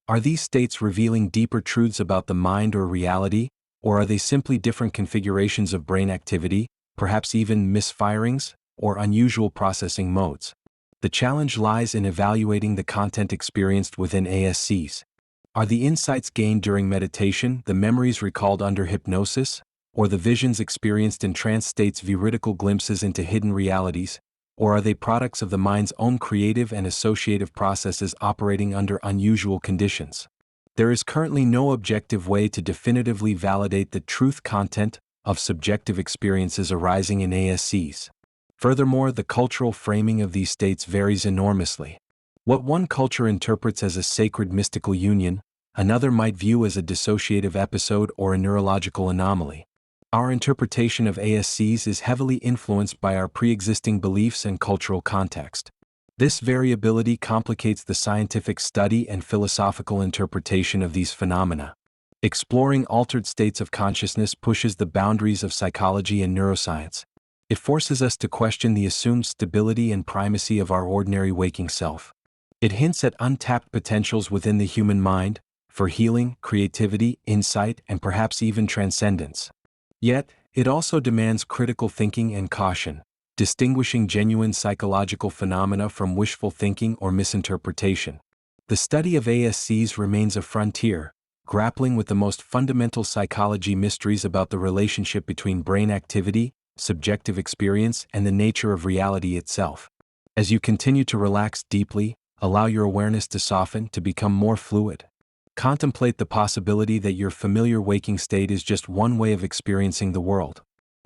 Are these states revealing deeper truths about the mind or reality, or are they simply different configurations of brain activity, perhaps even misfirings, or unusual processing modes? The challenge lies in evaluating the content experienced within ASCs. Are the insights gained during meditation, the memories recalled under hypnosis, or the visions experienced in trance states veridical glimpses into hidden realities, or are they products of the mind's own creative and associative processes operating under unusual conditions? There is currently no objective way to definitively validate the truth content of subjective experiences arising in ASCs. Furthermore, the cultural framing of these states varies enormously. What one culture interprets as a sacred mystical union, another might view as a dissociative episode or a neurological anomaly. Our interpretation of ASCs is heavily influenced by our pre-existing beliefs and cultural context. This variability complicates the scientific study and philosophical interpretation of these phenomena. Exploring altered states of consciousness pushes the boundaries of psychology and neuroscience. It forces us to question the assumed stability and primacy of our ordinary waking self. It hints at untapped potentials within the human mind, for healing, creativity, insight, and perhaps even transcendence. Yet, it also demands critical thinking and caution, distinguishing genuine psychological phenomena from wishful thinking or misinterpretation. The study of ASCs remains a frontier, grappling with the most fundamental psychology mysteries about the relationship between brain activity, subjective experience, and the nature of reality itself. As you continue to relax deeply, allow your awareness to soften, to become more fluid. Contemplate the possibility that your familiar waking state is just one way of experiencing the world.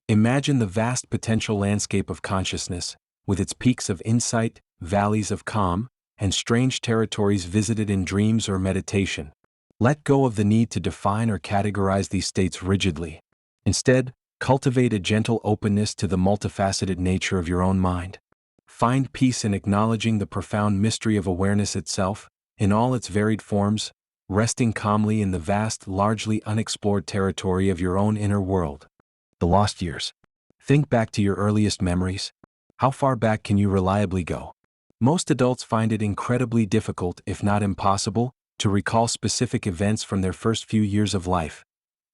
Imagine the vast potential landscape of consciousness, with its peaks of insight, valleys of calm, and strange territories visited in dreams or meditation. Let go of the need to define or categorize these states rigidly. Instead, cultivate a gentle openness to the multifaceted nature of your own mind. Find peace in acknowledging the profound mystery of awareness itself, in all its varied forms, resting calmly in the vast, largely unexplored territory of your own inner world. The lost years. Think back to your earliest memories. How far back can you reliably go? Most adults find it incredibly difficult, if not impossible, to recall specific events from their first few years of life,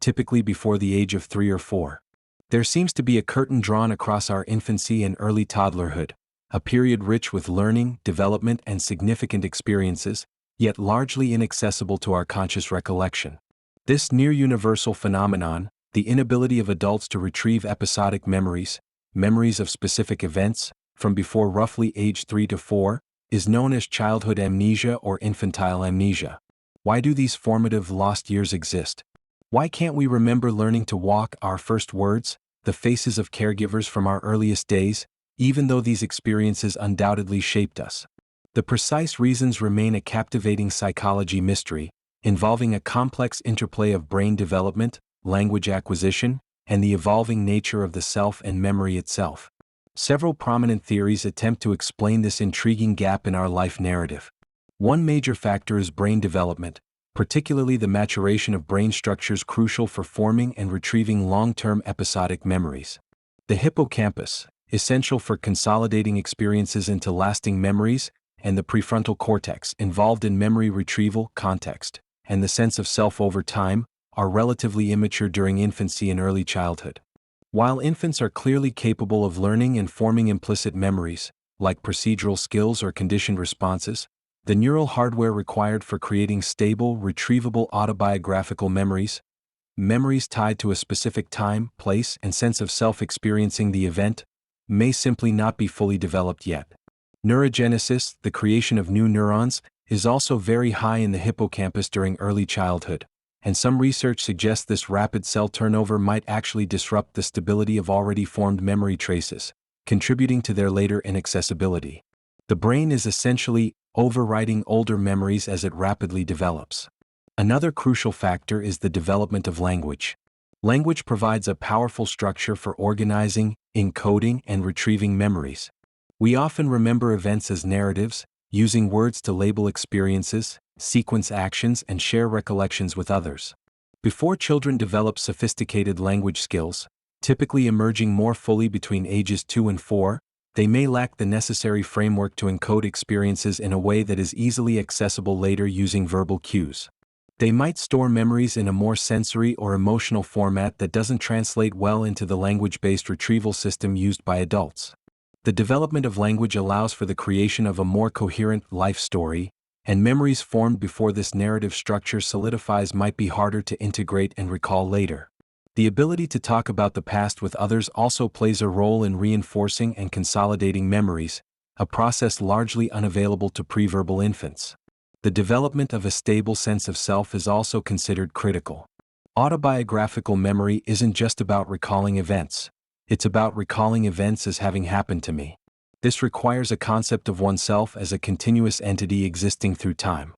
typically before the age of 3 or 4. There seems to be a curtain drawn across our infancy and early toddlerhood, a period rich with learning, development, and significant experiences, yet largely inaccessible to our conscious recollection. This near-universal phenomenon, the inability of adults to retrieve episodic memories, memories of specific events, from before roughly age 3 to 4, is known as childhood amnesia or infantile amnesia. Why do these formative lost years exist? Why can't we remember learning to walk, our first words, the faces of caregivers from our earliest days, even though these experiences undoubtedly shaped us? The precise reasons remain a captivating psychology mystery, involving a complex interplay of brain development, language acquisition, and the evolving nature of the self and memory itself. Several prominent theories attempt to explain this intriguing gap in our life narrative. One major factor is brain development, particularly the maturation of brain structures crucial for forming and retrieving long-term episodic memories. The hippocampus, essential for consolidating experiences into lasting memories, and the prefrontal cortex, involved in memory retrieval, context, and the sense of self over time, are relatively immature during infancy and early childhood. While infants are clearly capable of learning and forming implicit memories, like procedural skills or conditioned responses, the neural hardware required for creating stable, retrievable autobiographical memories, memories tied to a specific time, place, and sense of self experiencing the event, may simply not be fully developed yet. Neurogenesis, the creation of new neurons, is also very high in the hippocampus during early childhood, and some research suggests this rapid cell turnover might actually disrupt the stability of already formed memory traces, contributing to their later inaccessibility. The brain is essentially overwriting older memories as it rapidly develops. Another crucial factor is the development of language. Language provides a powerful structure for organizing, encoding, and retrieving memories. We often remember events as narratives, using words to label experiences, sequence actions, and share recollections with others. Before children develop sophisticated language skills, typically emerging more fully between ages 2 and 4, they may lack the necessary framework to encode experiences in a way that is easily accessible later using verbal cues. They might store memories in a more sensory or emotional format that doesn't translate well into the language-based retrieval system used by adults. The development of language allows for the creation of a more coherent life story, and memories formed before this narrative structure solidifies might be harder to integrate and recall later. The ability to talk about the past with others also plays a role in reinforcing and consolidating memories, a process largely unavailable to preverbal infants. The development of a stable sense of self is also considered critical. Autobiographical memory isn't just about recalling events. It's about recalling events as having happened to me. This requires a concept of oneself as a continuous entity existing through time.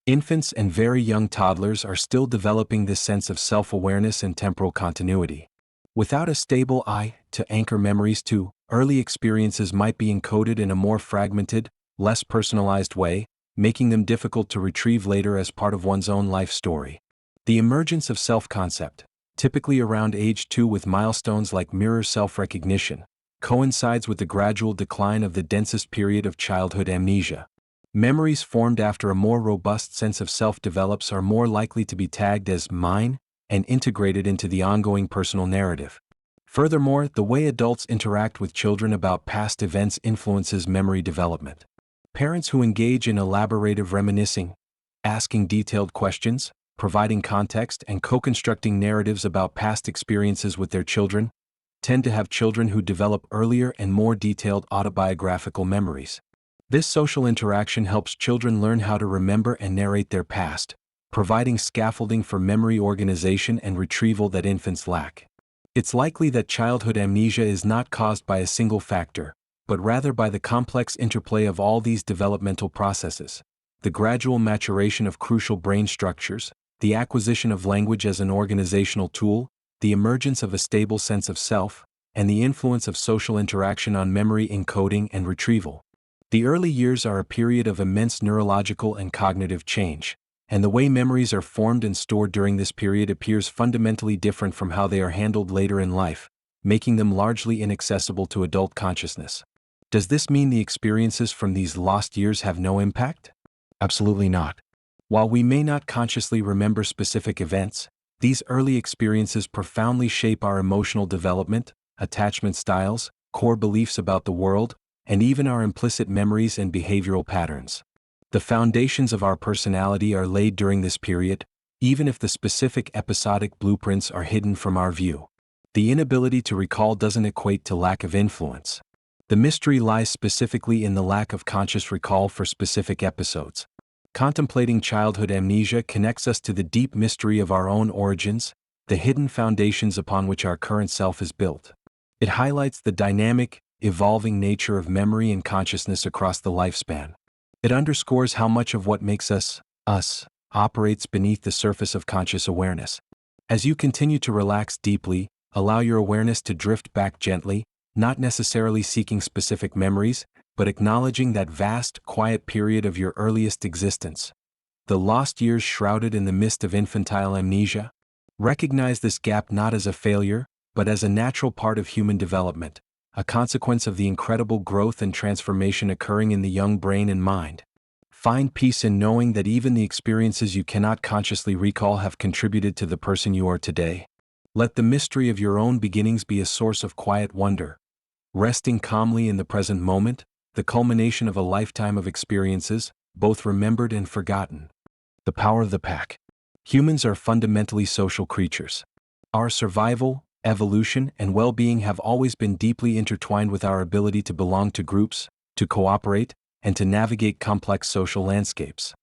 Infants and very young toddlers are still developing this sense of self-awareness and temporal continuity. Without a stable I to anchor memories to, early experiences might be encoded in a more fragmented, less personalized way, making them difficult to retrieve later as part of one's own life story. The emergence of self-concept, typically around age 2 with milestones like mirror self-recognition, coincides with the gradual decline of the densest period of childhood amnesia. Memories formed after a more robust sense of self develops are more likely to be tagged as mine and integrated into the ongoing personal narrative. Furthermore, the way adults interact with children about past events influences memory development. Parents who engage in elaborative reminiscing, asking detailed questions, providing context, and co-constructing narratives about past experiences with their children, tend to have children who develop earlier and more detailed autobiographical memories. This social interaction helps children learn how to remember and narrate their past, providing scaffolding for memory organization and retrieval that infants lack. It's likely that childhood amnesia is not caused by a single factor, but rather by the complex interplay of all these developmental processes: the gradual maturation of crucial brain structures, the acquisition of language as an organizational tool, the emergence of a stable sense of self, and the influence of social interaction on memory encoding and retrieval. The early years are a period of immense neurological and cognitive change, and the way memories are formed and stored during this period appears fundamentally different from how they are handled later in life, making them largely inaccessible to adult consciousness. Does this mean the experiences from these lost years have no impact? Absolutely not. While we may not consciously remember specific events, these early experiences profoundly shape our emotional development, attachment styles, core beliefs about the world, and even our implicit memories and behavioral patterns. The foundations of our personality are laid during this period, even if the specific episodic blueprints are hidden from our view. The inability to recall doesn't equate to lack of influence. The mystery lies specifically in the lack of conscious recall for specific episodes. Contemplating childhood amnesia connects us to the deep mystery of our own origins, the hidden foundations upon which our current self is built. It highlights the dynamic, evolving nature of memory and consciousness across the lifespan. It underscores how much of what makes us, operates beneath the surface of conscious awareness. As you continue to relax deeply, allow your awareness to drift back gently, not necessarily seeking specific memories, but acknowledging that vast, quiet period of your earliest existence. The lost years shrouded in the mist of infantile amnesia. Recognize this gap not as a failure, but as a natural part of human development, a consequence of the incredible growth and transformation occurring in the young brain and mind. Find peace in knowing that even the experiences you cannot consciously recall have contributed to the person you are today. Let the mystery of your own beginnings be a source of quiet wonder. Resting calmly in the present moment, the culmination of a lifetime of experiences, both remembered and forgotten. The power of the pack. Humans are fundamentally social creatures. Our survival, evolution, and well-being have always been deeply intertwined with our ability to belong to groups, to cooperate, and to navigate complex social landscapes.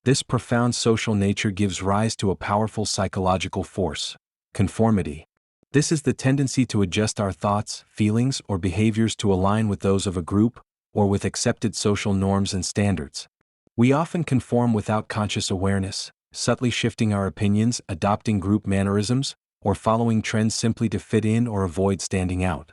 This profound social nature gives rise to a powerful psychological force: conformity. This is the tendency to adjust our thoughts, feelings, or behaviors to align with those of a group, or with accepted social norms and standards. We often conform without conscious awareness, subtly shifting our opinions, adopting group mannerisms, or following trends simply to fit in or avoid standing out.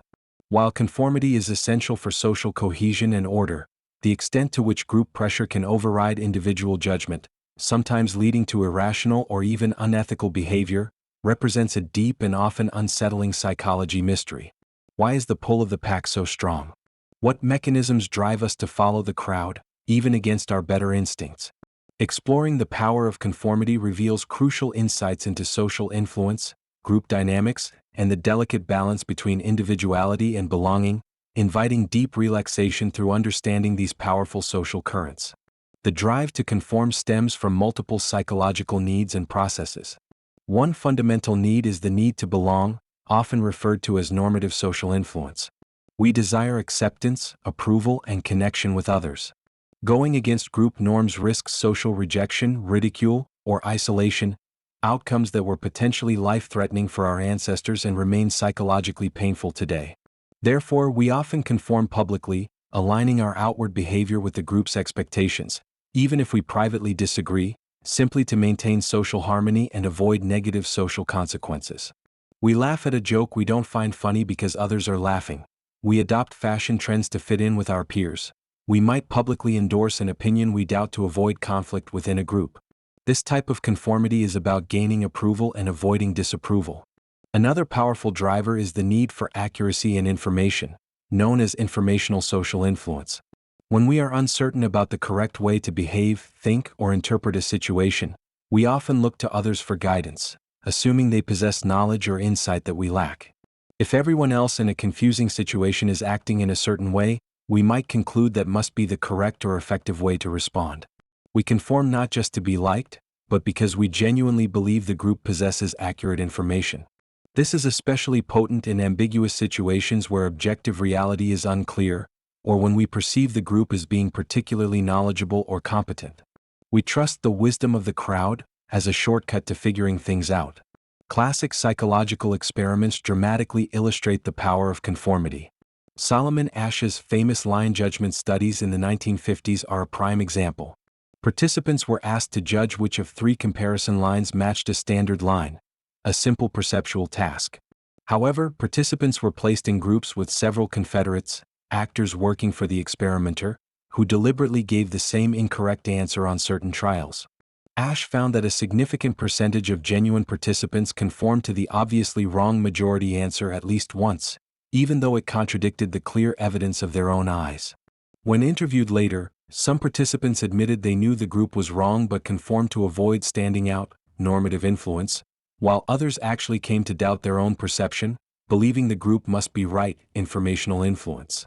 While conformity is essential for social cohesion and order, the extent to which group pressure can override individual judgment, sometimes leading to irrational or even unethical behavior, represents a deep and often unsettling psychology mystery. Why is the pull of the pack so strong? What mechanisms drive us to follow the crowd, even against our better instincts? Exploring the power of conformity reveals crucial insights into social influence, group dynamics, and the delicate balance between individuality and belonging, inviting deep relaxation through understanding these powerful social currents. The drive to conform stems from multiple psychological needs and processes. One fundamental need is the need to belong, often referred to as normative social influence. We desire acceptance, approval, and connection with others. Going against group norms risks social rejection, ridicule, or isolation, outcomes that were potentially life-threatening for our ancestors and remain psychologically painful today. Therefore, we often conform publicly, aligning our outward behavior with the group's expectations, even if we privately disagree, simply to maintain social harmony and avoid negative social consequences. We laugh at a joke we don't find funny because others are laughing. We adopt fashion trends to fit in with our peers. We might publicly endorse an opinion we doubt to avoid conflict within a group. This type of conformity is about gaining approval and avoiding disapproval. Another powerful driver is the need for accuracy in information, known as informational social influence. When we are uncertain about the correct way to behave, think, or interpret a situation, we often look to others for guidance, assuming they possess knowledge or insight that we lack. If everyone else in a confusing situation is acting in a certain way, we might conclude that must be the correct or effective way to respond. We conform not just to be liked, but because we genuinely believe the group possesses accurate information. This is especially potent in ambiguous situations where objective reality is unclear, or when we perceive the group as being particularly knowledgeable or competent. We trust the wisdom of the crowd as a shortcut to figuring things out. Classic psychological experiments dramatically illustrate the power of conformity. Solomon Asch's famous line judgment studies in the 1950s are a prime example. Participants were asked to judge which of three comparison lines matched a standard line, a simple perceptual task. However, participants were placed in groups with several confederates, actors working for the experimenter, who deliberately gave the same incorrect answer on certain trials. Asch found that a significant percentage of genuine participants conformed to the obviously wrong majority answer at least once, even though it contradicted the clear evidence of their own eyes. When interviewed later, some participants admitted they knew the group was wrong but conformed to avoid standing out, normative influence, while others actually came to doubt their own perception, believing the group must be right, informational influence.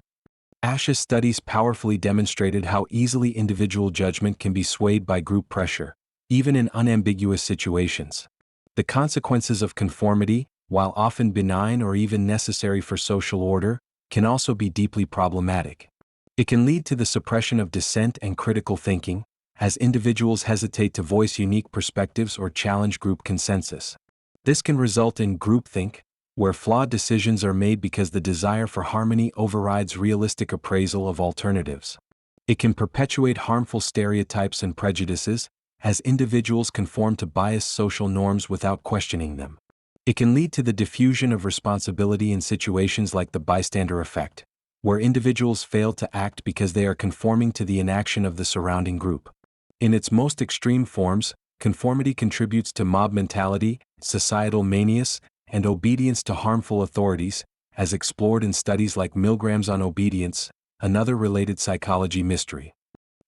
Asch's studies powerfully demonstrated how easily individual judgment can be swayed by group pressure, even in unambiguous situations. The consequences of conformity, while often benign or even necessary for social order, can also be deeply problematic. It can lead to the suppression of dissent and critical thinking, as individuals hesitate to voice unique perspectives or challenge group consensus. This can result in groupthink, where flawed decisions are made because the desire for harmony overrides realistic appraisal of alternatives. It can perpetuate harmful stereotypes and prejudices, as individuals conform to biased social norms without questioning them. It can lead to the diffusion of responsibility in situations like the bystander effect, where individuals fail to act because they are conforming to the inaction of the surrounding group. In its most extreme forms, conformity contributes to mob mentality, societal manias, and obedience to harmful authorities, as explored in studies like Milgrams on Obedience, another related psychology mystery.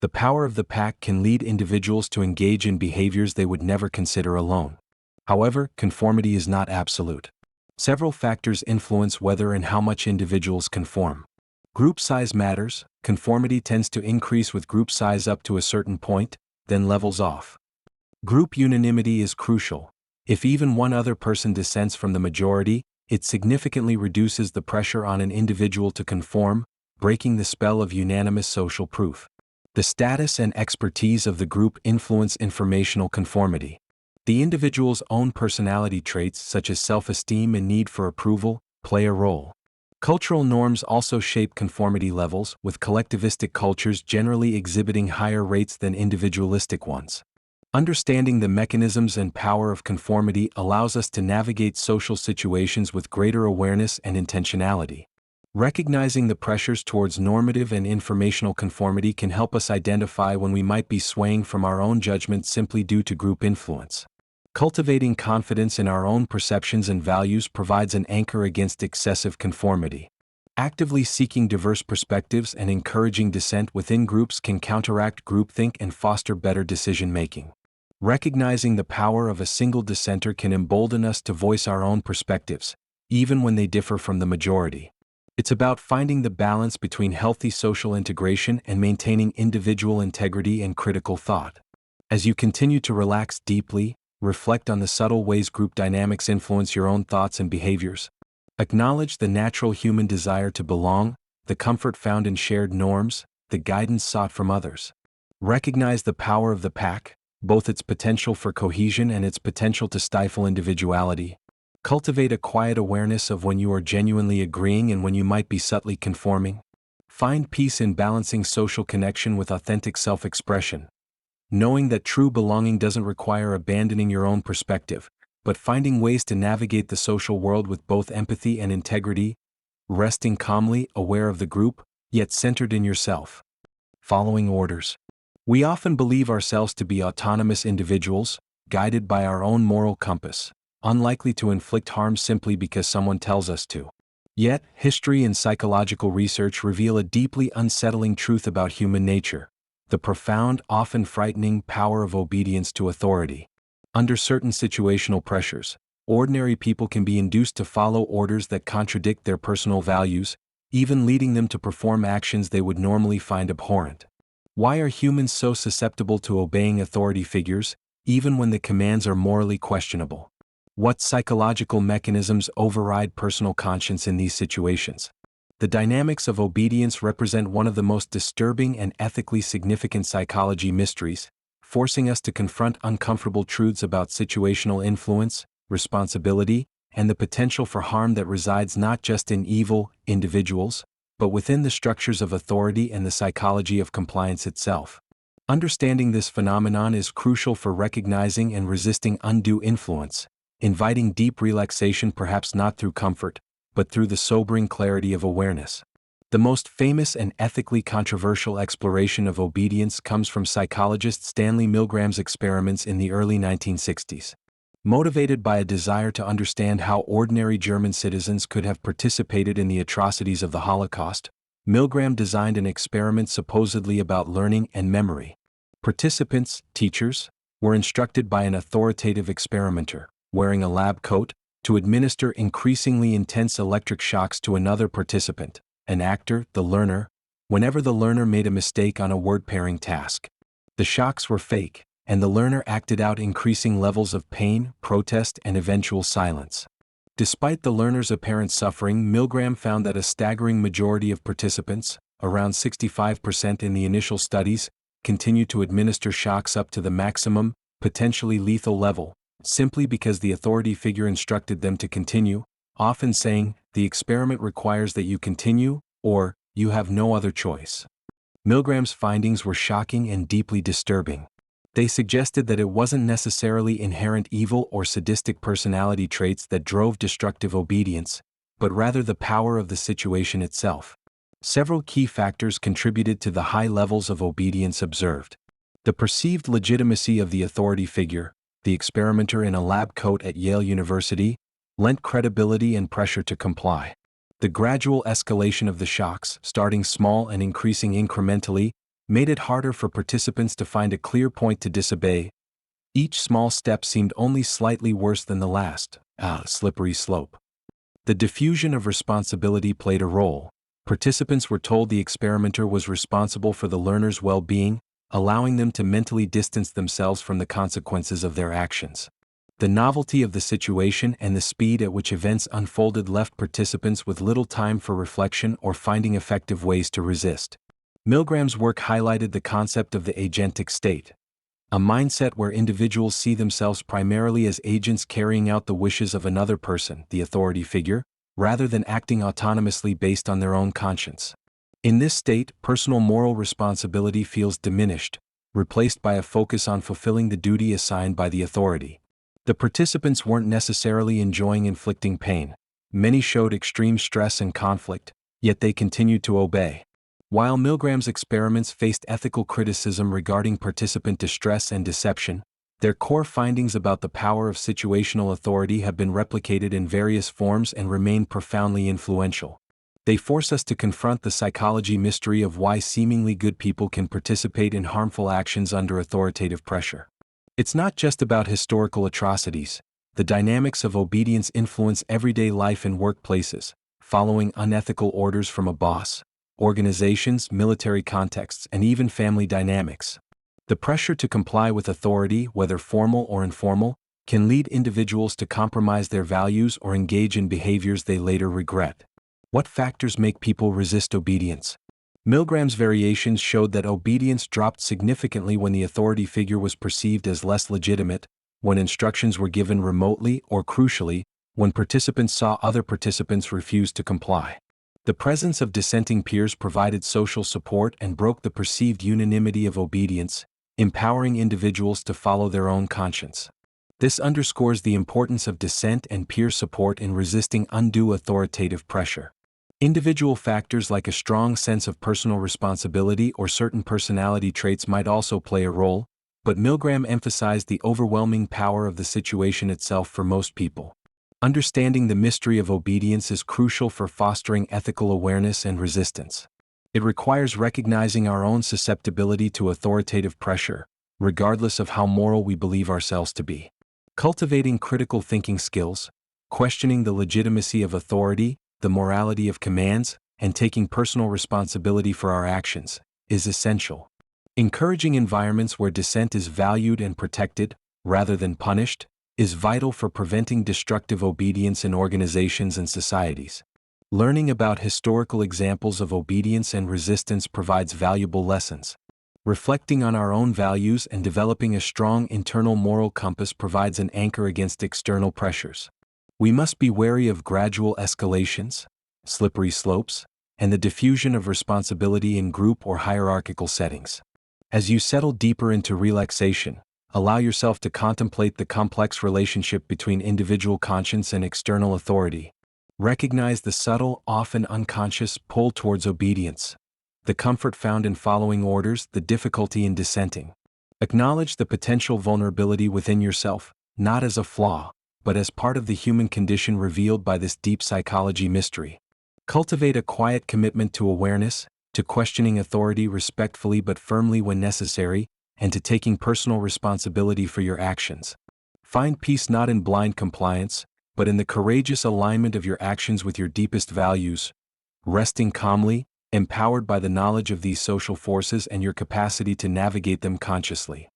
The power of the pack can lead individuals to engage in behaviors they would never consider alone. However, conformity is not absolute. Several factors influence whether and how much individuals conform. Group size matters. Conformity tends to increase with group size up to a certain point, then levels off. Group unanimity is crucial. If even one other person dissents from the majority, it significantly reduces the pressure on an individual to conform, breaking the spell of unanimous social proof. The status and expertise of the group influence informational conformity. The individual's own personality traits, such as self-esteem and need for approval, play a role. Cultural norms also shape conformity levels, with collectivistic cultures generally exhibiting higher rates than individualistic ones. Understanding the mechanisms and power of conformity allows us to navigate social situations with greater awareness and intentionality. Recognizing the pressures towards normative and informational conformity can help us identify when we might be swaying from our own judgment simply due to group influence. Cultivating confidence in our own perceptions and values provides an anchor against excessive conformity. Actively seeking diverse perspectives and encouraging dissent within groups can counteract groupthink and foster better decision-making. Recognizing the power of a single dissenter can embolden us to voice our own perspectives, even when they differ from the majority. It's about finding the balance between healthy social integration and maintaining individual integrity and critical thought. As you continue to relax deeply, reflect on the subtle ways group dynamics influence your own thoughts and behaviors. Acknowledge the natural human desire to belong, the comfort found in shared norms, the guidance sought from others. Recognize the power of the pack, both its potential for cohesion and its potential to stifle individuality. Cultivate a quiet awareness of when you are genuinely agreeing and when you might be subtly conforming. Find peace in balancing social connection with authentic self-expression. Knowing that true belonging doesn't require abandoning your own perspective, but finding ways to navigate the social world with both empathy and integrity. Resting calmly, aware of the group, yet centered in yourself. Following orders. We often believe ourselves to be autonomous individuals, guided by our own moral compass, unlikely to inflict harm simply because someone tells us to. Yet, history and psychological research reveal a deeply unsettling truth about human nature: the profound, often frightening power of obedience to authority. Under certain situational pressures, ordinary people can be induced to follow orders that contradict their personal values, even leading them to perform actions they would normally find abhorrent. Why are humans so susceptible to obeying authority figures, even when the commands are morally questionable? What psychological mechanisms override personal conscience in these situations? The dynamics of obedience represent one of the most disturbing and ethically significant psychology mysteries, forcing us to confront uncomfortable truths about situational influence, responsibility, and the potential for harm that resides not just in evil individuals, but within the structures of authority and the psychology of compliance itself. Understanding this phenomenon is crucial for recognizing and resisting undue influence, inviting deep relaxation, perhaps not through comfort, but through the sobering clarity of awareness. The most famous and ethically controversial exploration of obedience comes from psychologist Stanley Milgram's experiments in the early 1960s. Motivated by a desire to understand how ordinary German citizens could have participated in the atrocities of the Holocaust, Milgram designed an experiment supposedly about learning and memory. Participants, teachers, were instructed by an authoritative experimenter, wearing a lab coat, to administer increasingly intense electric shocks to another participant, an actor, the learner, whenever the learner made a mistake on a word-pairing task. The shocks were fake, and the learner acted out increasing levels of pain, protest, and eventual silence. Despite the learner's apparent suffering, Milgram found that a staggering majority of participants, around 65% in the initial studies, continued to administer shocks up to the maximum, potentially lethal level, simply because the authority figure instructed them to continue, often saying, "The experiment requires that you continue," or "You have no other choice." Milgram's findings were shocking and deeply disturbing. They suggested that it wasn't necessarily inherent evil or sadistic personality traits that drove destructive obedience, but rather the power of the situation itself. Several key factors contributed to the high levels of obedience observed. The perceived legitimacy of the authority figure, the experimenter in a lab coat at Yale University, lent credibility and pressure to comply. The gradual escalation of the shocks, starting small and increasing incrementally, made it harder for participants to find a clear point to disobey. Each small step seemed only slightly worse than the last, a slippery slope. The diffusion of responsibility played a role. Participants were told the experimenter was responsible for the learner's well-being, allowing them to mentally distance themselves from the consequences of their actions. The novelty of the situation and the speed at which events unfolded left participants with little time for reflection or finding effective ways to resist. Milgram's work highlighted the concept of the agentic state, a mindset where individuals see themselves primarily as agents carrying out the wishes of another person, the authority figure, rather than acting autonomously based on their own conscience. In this state, personal moral responsibility feels diminished, replaced by a focus on fulfilling the duty assigned by the authority. The participants weren't necessarily enjoying inflicting pain. Many showed extreme stress and conflict, yet they continued to obey. While Milgram's experiments faced ethical criticism regarding participant distress and deception, their core findings about the power of situational authority have been replicated in various forms and remain profoundly influential. They force us to confront the psychology mystery of why seemingly good people can participate in harmful actions under authoritative pressure. It's not just about historical atrocities. The dynamics of obedience influence everyday life in workplaces, following unethical orders from a boss, organizations, military contexts, and even family dynamics. The pressure to comply with authority, whether formal or informal, can lead individuals to compromise their values or engage in behaviors they later regret. What factors make people resist obedience? Milgram's variations showed that obedience dropped significantly when the authority figure was perceived as less legitimate, when instructions were given remotely, or crucially, when participants saw other participants refuse to comply. The presence of dissenting peers provided social support and broke the perceived unanimity of obedience, empowering individuals to follow their own conscience. This underscores the importance of dissent and peer support in resisting undue authoritative pressure. Individual factors like a strong sense of personal responsibility or certain personality traits might also play a role, but Milgram emphasized the overwhelming power of the situation itself for most people. Understanding the mystery of obedience is crucial for fostering ethical awareness and resistance. It requires recognizing our own susceptibility to authoritative pressure, regardless of how moral we believe ourselves to be. Cultivating critical thinking skills, questioning the legitimacy of authority, the morality of commands, and taking personal responsibility for our actions is essential. Encouraging environments where dissent is valued and protected, rather than punished, is vital for preventing destructive obedience in organizations and societies. Learning about historical examples of obedience and resistance provides valuable lessons. Reflecting on our own values and developing a strong internal moral compass provides an anchor against external pressures. We must be wary of gradual escalations, slippery slopes, and the diffusion of responsibility in group or hierarchical settings. As you settle deeper into relaxation, allow yourself to contemplate the complex relationship between individual conscience and external authority. Recognize the subtle, often unconscious pull towards obedience, the comfort found in following orders, the difficulty in dissenting. Acknowledge the potential vulnerability within yourself, not as a flaw, but as part of the human condition revealed by this deep psychology mystery. Cultivate a quiet commitment to awareness, to questioning authority respectfully but firmly when necessary, and to taking personal responsibility for your actions. Find peace not in blind compliance, but in the courageous alignment of your actions with your deepest values, resting calmly, empowered by the knowledge of these social forces and your capacity to navigate them consciously.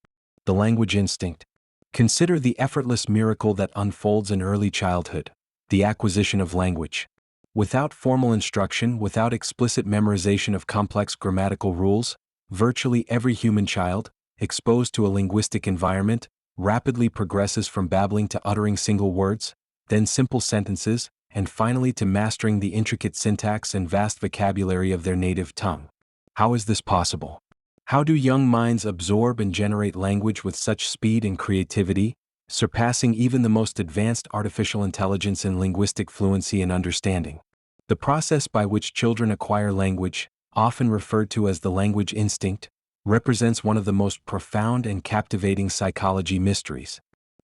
The language instinct. Consider the effortless miracle that unfolds in early childhood, the acquisition of language. Without formal instruction, without explicit memorization of complex grammatical rules, virtually every human child, exposed to a linguistic environment, rapidly progresses from babbling to uttering single words, then simple sentences, and finally to mastering the intricate syntax and vast vocabulary of their native tongue. How is this possible? How do young minds absorb and generate language with such speed and creativity, surpassing even the most advanced artificial intelligence in linguistic fluency and understanding? The process by which children acquire language, often referred to as the language instinct, represents one of the most profound and captivating psychology mysteries.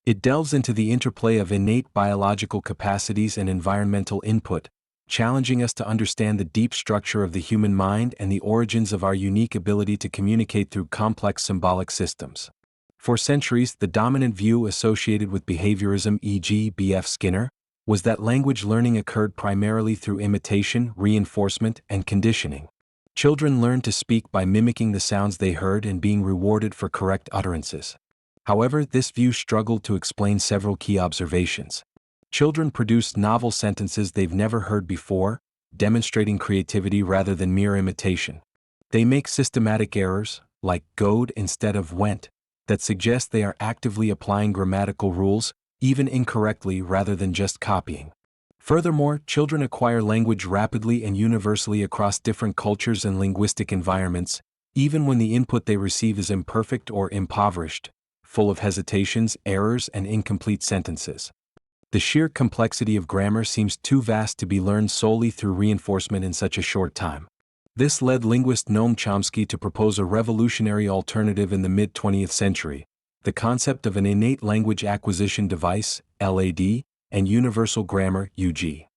It delves into the interplay of innate biological capacities and environmental input, challenging us to understand the deep structure of the human mind and the origins of our unique ability to communicate through complex symbolic systems. For centuries, the dominant view associated with behaviorism, e.g., B.F. Skinner, was that language learning occurred primarily through imitation, reinforcement, and conditioning. Children learned to speak by mimicking the sounds they heard and being rewarded for correct utterances. However, this view struggled to explain several key observations. Children produce novel sentences they've never heard before, demonstrating creativity rather than mere imitation. They make systematic errors, like "goed" instead of "went," that suggest they are actively applying grammatical rules, even incorrectly rather than just copying. Furthermore, children acquire language rapidly and universally across different cultures and linguistic environments, even when the input they receive is imperfect or impoverished, full of hesitations, errors, and incomplete sentences. The sheer complexity of grammar seems too vast to be learned solely through reinforcement in such a short time. This led linguist Noam Chomsky to propose a revolutionary alternative in the mid-20th century, the concept of an innate language acquisition device, LAD, and universal grammar, UG.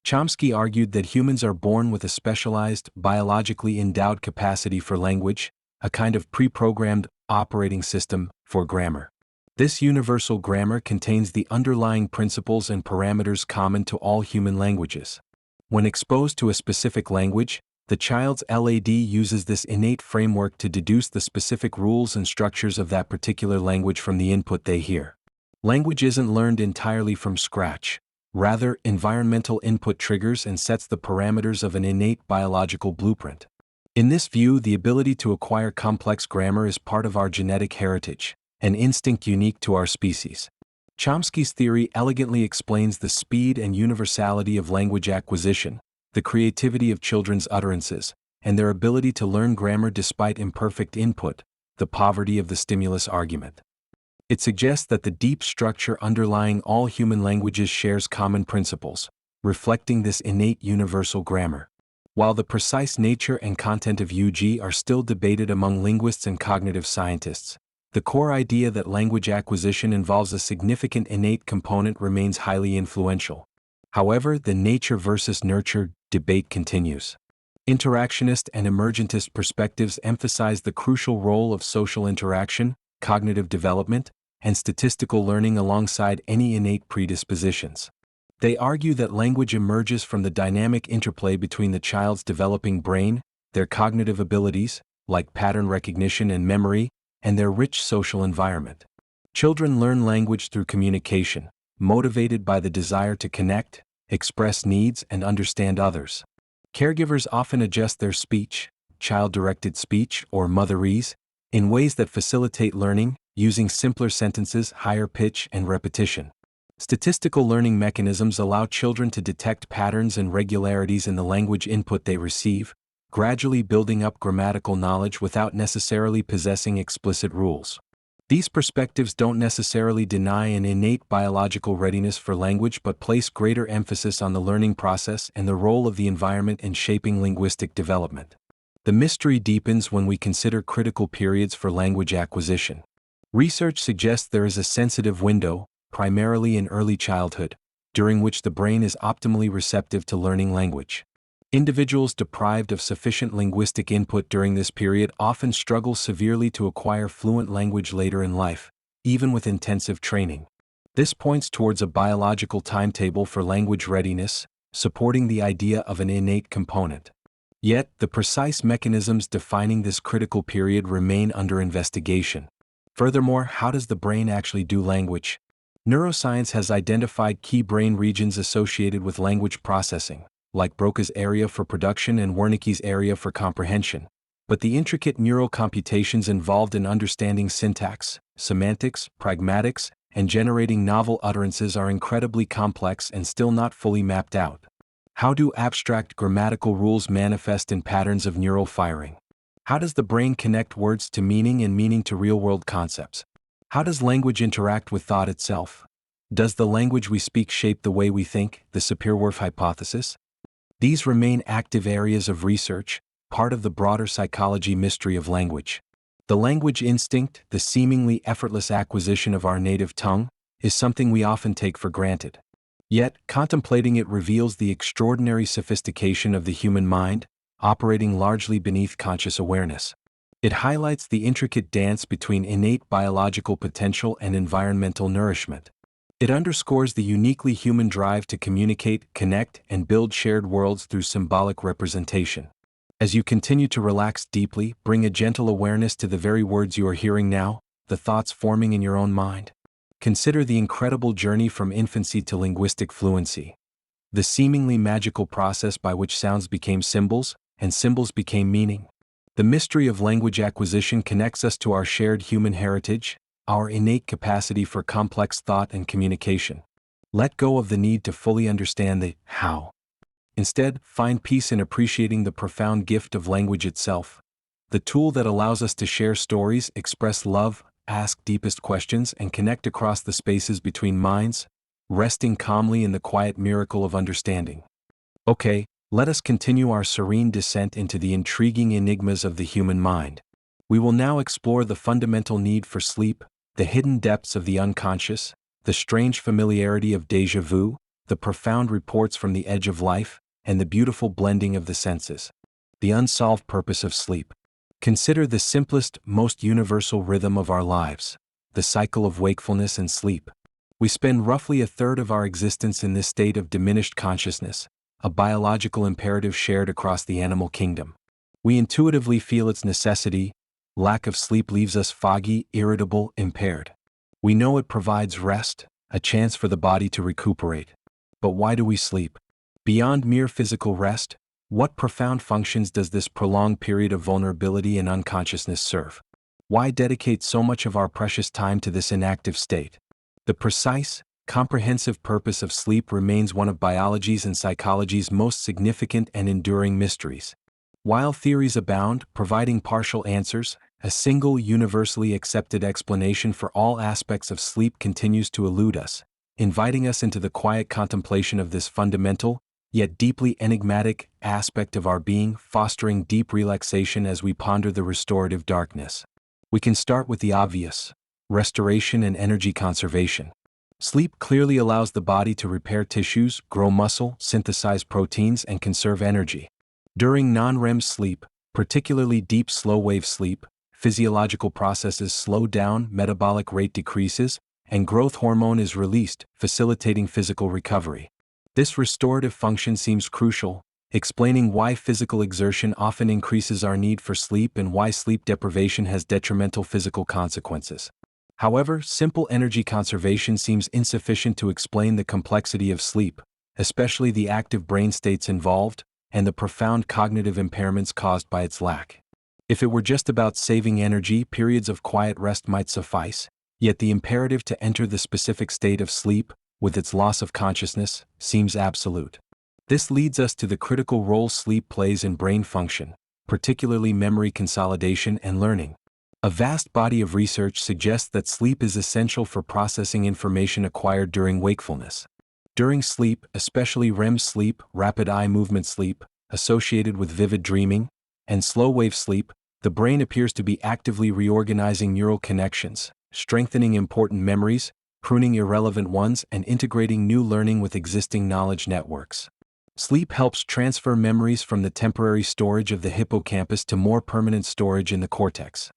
Chomsky argued that humans are born with a specialized, biologically endowed capacity for language, a kind of pre-programmed operating system for grammar. This universal grammar contains the underlying principles and parameters common to all human languages. When exposed to a specific language, the child's LAD uses this innate framework to deduce the specific rules and structures of that particular language from the input they hear. Language isn't learned entirely from scratch. Rather, environmental input triggers and sets the parameters of an innate biological blueprint. In this view, the ability to acquire complex grammar is part of our genetic heritage, an instinct unique to our species. Chomsky's theory elegantly explains the speed and universality of language acquisition, the creativity of children's utterances, and their ability to learn grammar despite imperfect input, the poverty of the stimulus argument. It suggests that the deep structure underlying all human languages shares common principles, reflecting this innate universal grammar. While the precise nature and content of UG are still debated among linguists and cognitive scientists, the core idea that language acquisition involves a significant innate component remains highly influential. However, the nature versus nurture debate continues. Interactionist and emergentist perspectives emphasize the crucial role of social interaction, cognitive development, and statistical learning alongside any innate predispositions. They argue that language emerges from the dynamic interplay between the child's developing brain, their cognitive abilities, like pattern recognition and memory, and their rich social environment. Children learn language through communication, motivated by the desire to connect, express needs, and understand others. Caregivers often adjust their speech, child-directed speech or motherese, in ways that facilitate learning, using simpler sentences, higher pitch, and repetition. Statistical learning mechanisms allow children to detect patterns and regularities in the language input they receive, gradually building up grammatical knowledge without necessarily possessing explicit rules. These perspectives don't necessarily deny an innate biological readiness for language but place greater emphasis on the learning process and the role of the environment in shaping linguistic development. The mystery deepens when we consider critical periods for language acquisition. Research suggests there is a sensitive window, primarily in early childhood, during which the brain is optimally receptive to learning language. Individuals deprived of sufficient linguistic input during this period often struggle severely to acquire fluent language later in life, even with intensive training. This points towards a biological timetable for language readiness, supporting the idea of an innate component. Yet, the precise mechanisms defining this critical period remain under investigation. Furthermore, how does the brain actually do language? Neuroscience has identified key brain regions associated with language processing, like Broca's area for production and Wernicke's area for comprehension. But the intricate neural computations involved in understanding syntax, semantics, pragmatics, and generating novel utterances are incredibly complex and still not fully mapped out. How do abstract grammatical rules manifest in patterns of neural firing? How does the brain connect words to meaning and meaning to real-world concepts? How does language interact with thought itself? Does the language we speak shape the way we think, the Sapir-Whorf hypothesis? These remain active areas of research, part of the broader psychology mystery of language. The language instinct, the seemingly effortless acquisition of our native tongue, is something we often take for granted. Yet, contemplating it reveals the extraordinary sophistication of the human mind, operating largely beneath conscious awareness. It highlights the intricate dance between innate biological potential and environmental nourishment. It underscores the uniquely human drive to communicate, connect, and build shared worlds through symbolic representation. As you continue to relax deeply, bring a gentle awareness to the very words you are hearing now, the thoughts forming in your own mind. Consider the incredible journey from infancy to linguistic fluency. The seemingly magical process by which sounds became symbols, and symbols became meaning. The mystery of language acquisition connects us to our shared human heritage, our innate capacity for complex thought and communication. Let go of the need to fully understand the how. Instead, find peace in appreciating the profound gift of language itself, the tool that allows us to share stories, express love, ask deepest questions, and connect across the spaces between minds, resting calmly in the quiet miracle of understanding. Okay, let us continue our serene descent into the intriguing enigmas of the human mind. We will now explore the fundamental need for sleep, the hidden depths of the unconscious, the strange familiarity of deja vu, the profound reports from the edge of life, and the beautiful blending of the senses. The unsolved purpose of sleep. Consider the simplest, most universal rhythm of our lives, the cycle of wakefulness and sleep. We spend roughly a third of our existence in this state of diminished consciousness, a biological imperative shared across the animal kingdom. We intuitively feel its necessity. Lack of sleep leaves us foggy, irritable, impaired. We know it provides rest, a chance for the body to recuperate. But why do we sleep? Beyond mere physical rest, what profound functions does this prolonged period of vulnerability and unconsciousness serve? Why dedicate so much of our precious time to this inactive state? The precise, comprehensive purpose of sleep remains one of biology's and psychology's most significant and enduring mysteries. While theories abound, providing partial answers, a single universally accepted explanation for all aspects of sleep continues to elude us, inviting us into the quiet contemplation of this fundamental, yet deeply enigmatic, aspect of our being, fostering deep relaxation as we ponder the restorative darkness. We can start with the obvious: restoration and energy conservation. Sleep clearly allows the body to repair tissues, grow muscle, synthesize proteins, and conserve energy. During non-REM sleep, particularly deep slow-wave sleep, physiological processes slow down, metabolic rate decreases, and growth hormone is released, facilitating physical recovery. This restorative function seems crucial, explaining why physical exertion often increases our need for sleep and why sleep deprivation has detrimental physical consequences. However, simple energy conservation seems insufficient to explain the complexity of sleep, especially the active brain states involved and the profound cognitive impairments caused by its lack. If it were just about saving energy, periods of quiet rest might suffice, yet the imperative to enter the specific state of sleep, with its loss of consciousness, seems absolute. This leads us to the critical role sleep plays in brain function, particularly memory consolidation and learning. A vast body of research suggests that sleep is essential for processing information acquired during wakefulness. During sleep, especially REM sleep, rapid eye movement sleep, associated with vivid dreaming, and slow-wave sleep, the brain appears to be actively reorganizing neural connections, strengthening important memories, pruning irrelevant ones, and integrating new learning with existing knowledge networks. Sleep helps transfer memories from the temporary storage of the hippocampus to more permanent storage in the cortex.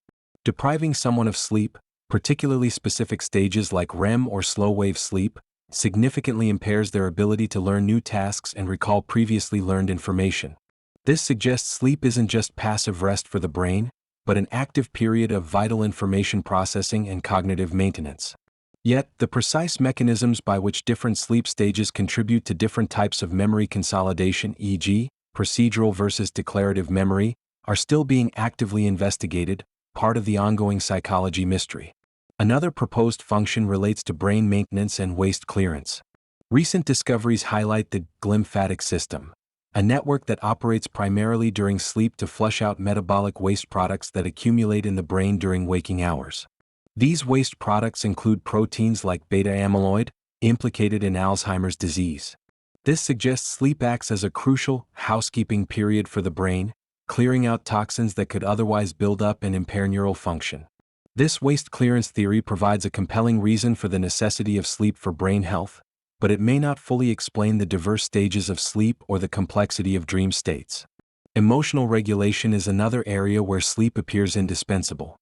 Depriving someone of sleep, particularly specific stages like REM or slow-wave sleep, significantly impairs their ability to learn new tasks and recall previously learned information. This suggests sleep isn't just passive rest for the brain, but an active period of vital information processing and cognitive maintenance. Yet, the precise mechanisms by which different sleep stages contribute to different types of memory consolidation, e.g., procedural versus declarative memory, are still being actively investigated, part of the ongoing psychology mystery. Another proposed function relates to brain maintenance and waste clearance. Recent discoveries highlight the glymphatic system, a network that operates primarily during sleep to flush out metabolic waste products that accumulate in the brain during waking hours. These waste products include proteins like beta amyloid, implicated in Alzheimer's disease. This suggests sleep acts as a crucial housekeeping period for the brain, clearing out toxins that could otherwise build up and impair neural function. This waste clearance theory provides a compelling reason for the necessity of sleep for brain health, but it may not fully explain the diverse stages of sleep or the complexity of dream states. Emotional regulation is another area where sleep appears indispensable.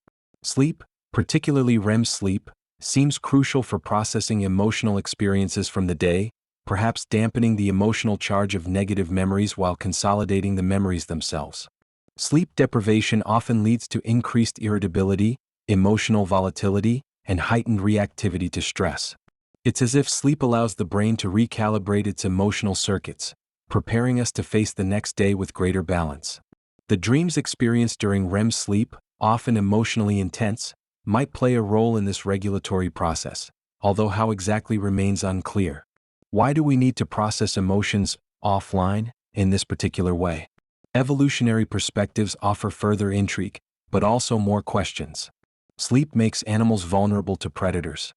Sleep, particularly REM sleep, seems crucial for processing emotional experiences from the day, perhaps dampening the emotional charge of negative memories while consolidating the memories themselves. Sleep deprivation often leads to increased irritability, emotional volatility, and heightened reactivity to stress. It's as if sleep allows the brain to recalibrate its emotional circuits, preparing us to face the next day with greater balance. The dreams experienced during REM sleep, often emotionally intense, might play a role in this regulatory process, although how exactly remains unclear. Why do we need to process emotions offline in this particular way? Evolutionary perspectives offer further intrigue, but also more questions. Sleep makes animals vulnerable to predators.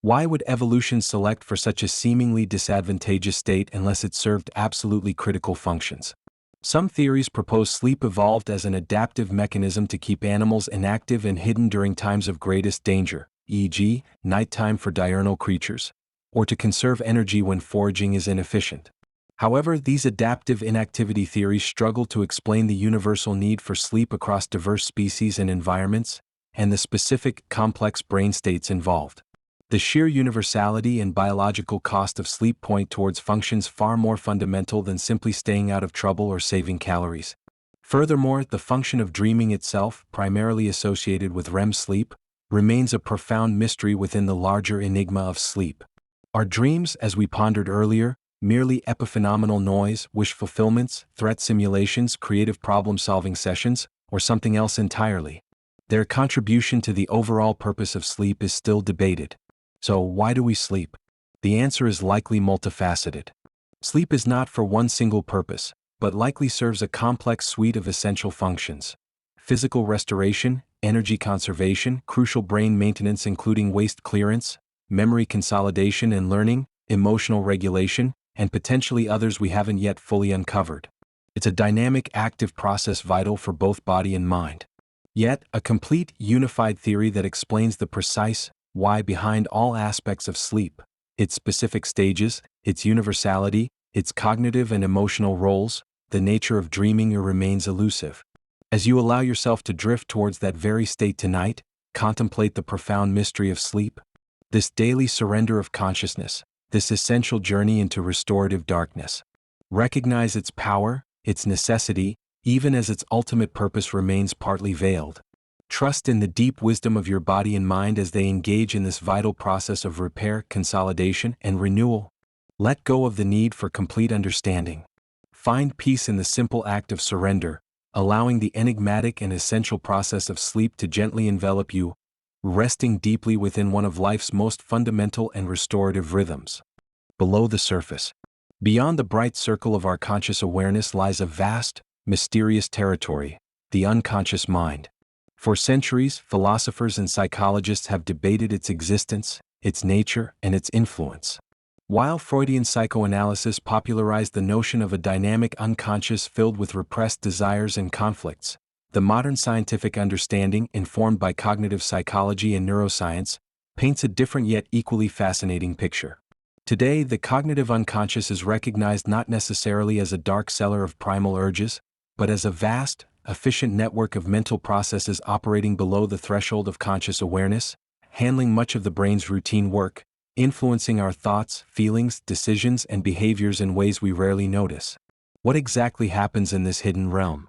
Why would evolution select for such a seemingly disadvantageous state unless it served absolutely critical functions? Some theories propose sleep evolved as an adaptive mechanism to keep animals inactive and hidden during times of greatest danger, e.g., nighttime for diurnal creatures, or to conserve energy when foraging is inefficient. However, these adaptive inactivity theories struggle to explain the universal need for sleep across diverse species and environments, and the specific, complex brain states involved. The sheer universality and biological cost of sleep point towards functions far more fundamental than simply staying out of trouble or saving calories. Furthermore, the function of dreaming itself, primarily associated with REM sleep, remains a profound mystery within the larger enigma of sleep. Are dreams, as we pondered earlier, merely epiphenomenal noise, wish fulfillments, threat simulations, creative problem-solving sessions, or something else entirely? Their contribution to the overall purpose of sleep is still debated. So, why do we sleep? The answer is likely multifaceted. Sleep is not for one single purpose, but likely serves a complex suite of essential functions. Physical restoration, energy conservation, crucial brain maintenance including waste clearance, memory consolidation and learning, emotional regulation, and potentially others we haven't yet fully uncovered. It's a dynamic, active process vital for both body and mind. Yet, a complete, unified theory that explains the precise why behind all aspects of sleep, its specific stages, its universality, its cognitive and emotional roles, the nature of dreaming remains elusive. As you allow yourself to drift towards that very state tonight, contemplate the profound mystery of sleep. This daily surrender of consciousness, this essential journey into restorative darkness. Recognize its power, its necessity, even as its ultimate purpose remains partly veiled. Trust in the deep wisdom of your body and mind as they engage in this vital process of repair, consolidation, and renewal. Let go of the need for complete understanding. Find peace in the simple act of surrender, allowing the enigmatic and essential process of sleep to gently envelop you, resting deeply within one of life's most fundamental and restorative rhythms. Below the surface, beyond the bright circle of our conscious awareness lies a vast, mysterious territory, the unconscious mind. For centuries, philosophers and psychologists have debated its existence, its nature, and its influence. While Freudian psychoanalysis popularized the notion of a dynamic unconscious filled with repressed desires and conflicts, the modern scientific understanding, informed by cognitive psychology and neuroscience, paints a different yet equally fascinating picture. Today, the cognitive unconscious is recognized not necessarily as a dark cellar of primal urges, but as a vast, efficient network of mental processes operating below the threshold of conscious awareness, handling much of the brain's routine work, influencing our thoughts, feelings, decisions, and behaviors in ways we rarely notice. What exactly happens in this hidden realm?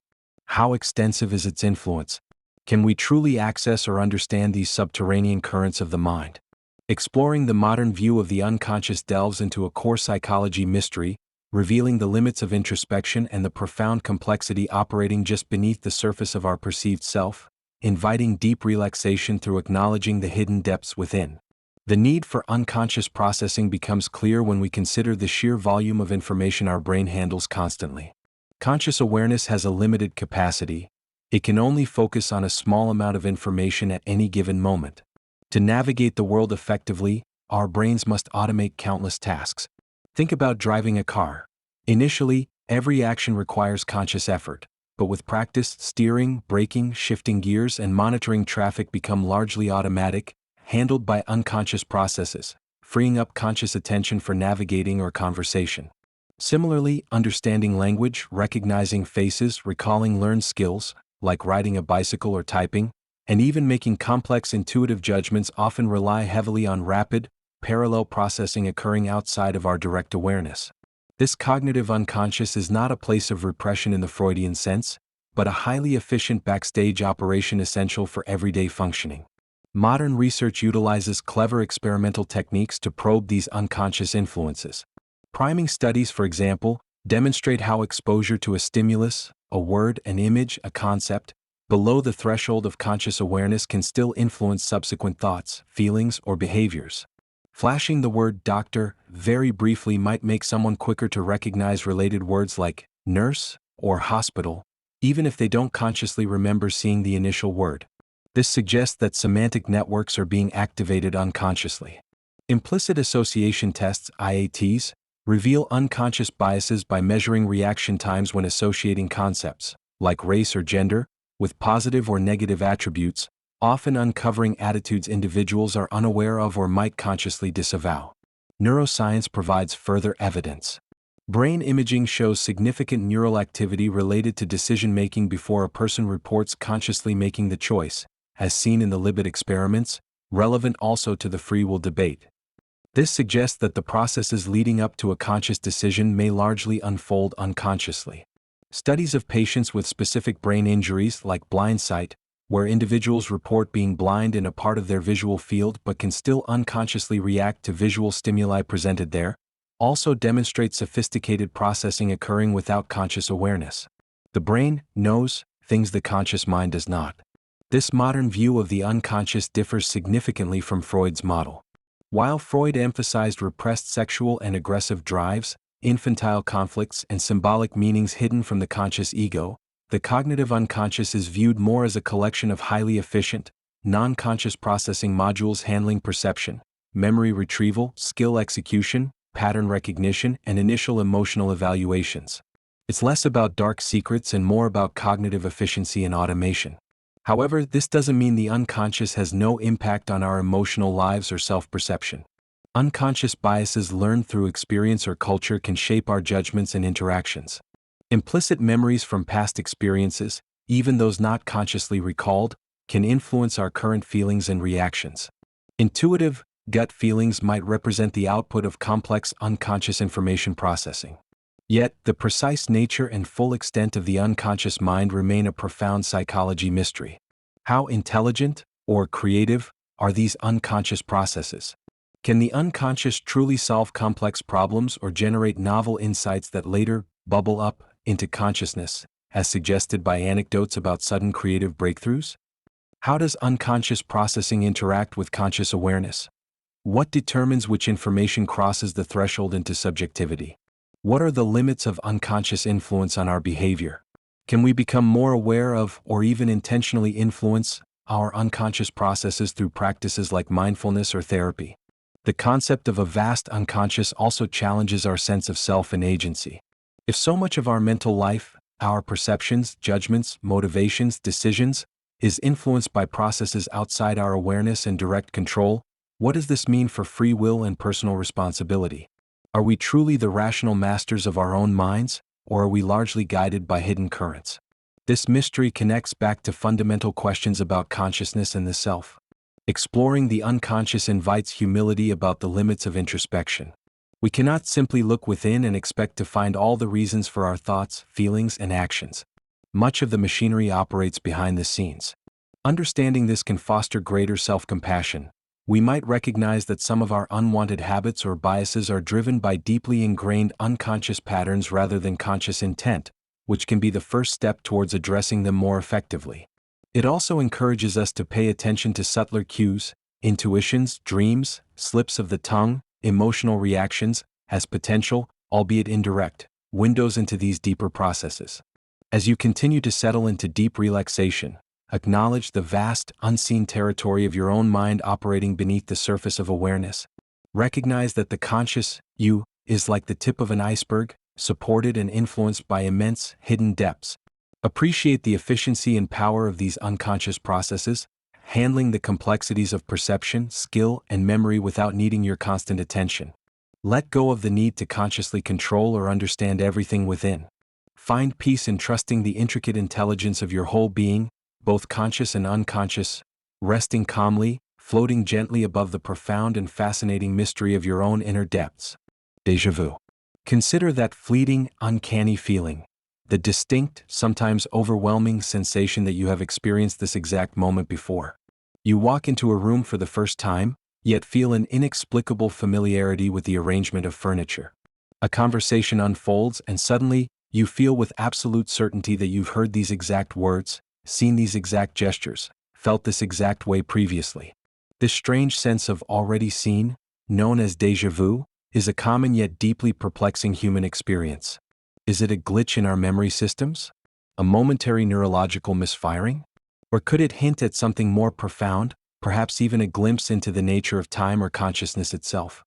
How extensive is its influence? Can we truly access or understand these subterranean currents of the mind? Exploring the modern view of the unconscious delves into a core psychology mystery, revealing the limits of introspection and the profound complexity operating just beneath the surface of our perceived self, inviting deep relaxation through acknowledging the hidden depths within. The need for unconscious processing becomes clear when we consider the sheer volume of information our brain handles constantly. Conscious awareness has a limited capacity. It can only focus on a small amount of information at any given moment. To navigate the world effectively, our brains must automate countless tasks. Think about driving a car. Initially, every action requires conscious effort, but with practice, steering, braking, shifting gears, and monitoring traffic become largely automatic, handled by unconscious processes, freeing up conscious attention for navigating or conversation. Similarly, understanding language, recognizing faces, recalling learned skills, like riding a bicycle or typing, and even making complex intuitive judgments often rely heavily on rapid, parallel processing occurring outside of our direct awareness. This cognitive unconscious is not a place of repression in the Freudian sense, but a highly efficient backstage operation essential for everyday functioning. Modern research utilizes clever experimental techniques to probe these unconscious influences. Priming studies, for example, demonstrate how exposure to a stimulus, a word, an image, a concept, below the threshold of conscious awareness can still influence subsequent thoughts, feelings, or behaviors. Flashing the word doctor very briefly might make someone quicker to recognize related words like nurse or hospital, even if they don't consciously remember seeing the initial word. This suggests that semantic networks are being activated unconsciously. Implicit association tests, IATs, reveal unconscious biases by measuring reaction times when associating concepts, like race or gender, with positive or negative attributes, often uncovering attitudes individuals are unaware of or might consciously disavow. Neuroscience provides further evidence. Brain imaging shows significant neural activity related to decision-making before a person reports consciously making the choice, as seen in the Libet experiments, relevant also to the free will debate. This suggests that the processes leading up to a conscious decision may largely unfold unconsciously. Studies of patients with specific brain injuries like blind sight, where individuals report being blind in a part of their visual field but can still unconsciously react to visual stimuli presented there, also demonstrate sophisticated processing occurring without conscious awareness. The brain knows things the conscious mind does not. This modern view of the unconscious differs significantly from Freud's model. While Freud emphasized repressed sexual and aggressive drives, infantile conflicts, and symbolic meanings hidden from the conscious ego, the cognitive unconscious is viewed more as a collection of highly efficient, non-conscious processing modules handling perception, memory retrieval, skill execution, pattern recognition, and initial emotional evaluations. It's less about dark secrets and more about cognitive efficiency and automation. However, this doesn't mean the unconscious has no impact on our emotional lives or self-perception. Unconscious biases learned through experience or culture can shape our judgments and interactions. Implicit memories from past experiences, even those not consciously recalled, can influence our current feelings and reactions. Intuitive, gut feelings might represent the output of complex unconscious information processing. Yet, the precise nature and full extent of the unconscious mind remain a profound psychology mystery. How intelligent, or creative, are these unconscious processes? Can the unconscious truly solve complex problems or generate novel insights that later bubble up into consciousness, as suggested by anecdotes about sudden creative breakthroughs? How does unconscious processing interact with conscious awareness? What determines which information crosses the threshold into subjectivity? What are the limits of unconscious influence on our behavior? Can we become more aware of, or even intentionally influence, our unconscious processes through practices like mindfulness or therapy? The concept of a vast unconscious also challenges our sense of self and agency. If so much of our mental life, our perceptions, judgments, motivations, decisions, is influenced by processes outside our awareness and direct control, what does this mean for free will and personal responsibility? Are we truly the rational masters of our own minds, or are we largely guided by hidden currents? This mystery connects back to fundamental questions about consciousness and the self. Exploring the unconscious invites humility about the limits of introspection. We cannot simply look within and expect to find all the reasons for our thoughts, feelings, and actions. Much of the machinery operates behind the scenes. Understanding this can foster greater self-compassion. We might recognize that some of our unwanted habits or biases are driven by deeply ingrained unconscious patterns rather than conscious intent, which can be the first step towards addressing them more effectively. It also encourages us to pay attention to subtler cues, intuitions, dreams, slips of the tongue, emotional reactions, as potential, albeit indirect, windows into these deeper processes. As you continue to settle into deep relaxation, acknowledge the vast, unseen territory of your own mind operating beneath the surface of awareness. Recognize that the conscious you is like the tip of an iceberg, supported and influenced by immense, hidden depths. Appreciate the efficiency and power of these unconscious processes, handling the complexities of perception, skill, and memory without needing your constant attention. Let go of the need to consciously control or understand everything within. Find peace in trusting the intricate intelligence of your whole being, both conscious and unconscious, resting calmly, floating gently above the profound and fascinating mystery of your own inner depths. Deja vu. Consider that fleeting, uncanny feeling, the distinct, sometimes overwhelming sensation that you have experienced this exact moment before. You walk into a room for the first time, yet feel an inexplicable familiarity with the arrangement of furniture. A conversation unfolds and suddenly, you feel with absolute certainty that you've heard these exact words, seen these exact gestures, felt this exact way previously. This strange sense of already seen, known as déjà vu, is a common yet deeply perplexing human experience. Is it a glitch in our memory systems? A momentary neurological misfiring? Or could it hint at something more profound, perhaps even a glimpse into the nature of time or consciousness itself?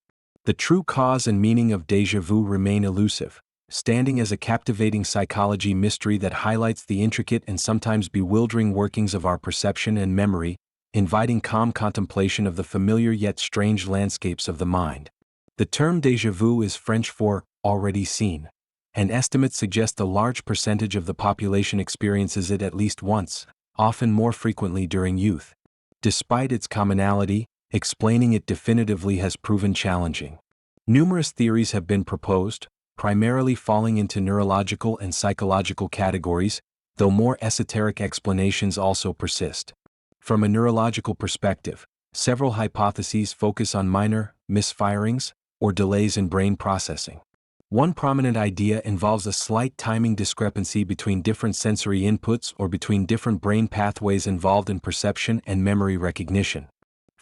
The true cause and meaning of déjà vu remain elusive, standing as a captivating psychology mystery that highlights the intricate and sometimes bewildering workings of our perception and memory, inviting calm contemplation of the familiar yet strange landscapes of the mind. The term déjà vu is French for already seen, and estimates suggest a large percentage of the population experiences it at least once, often more frequently during youth. Despite its commonality, explaining it definitively has proven challenging. Numerous theories have been proposed, primarily falling into neurological and psychological categories, though more esoteric explanations also persist. From a neurological perspective, several hypotheses focus on minor misfirings or delays in brain processing. One prominent idea involves a slight timing discrepancy between different sensory inputs or between different brain pathways involved in perception and memory recognition.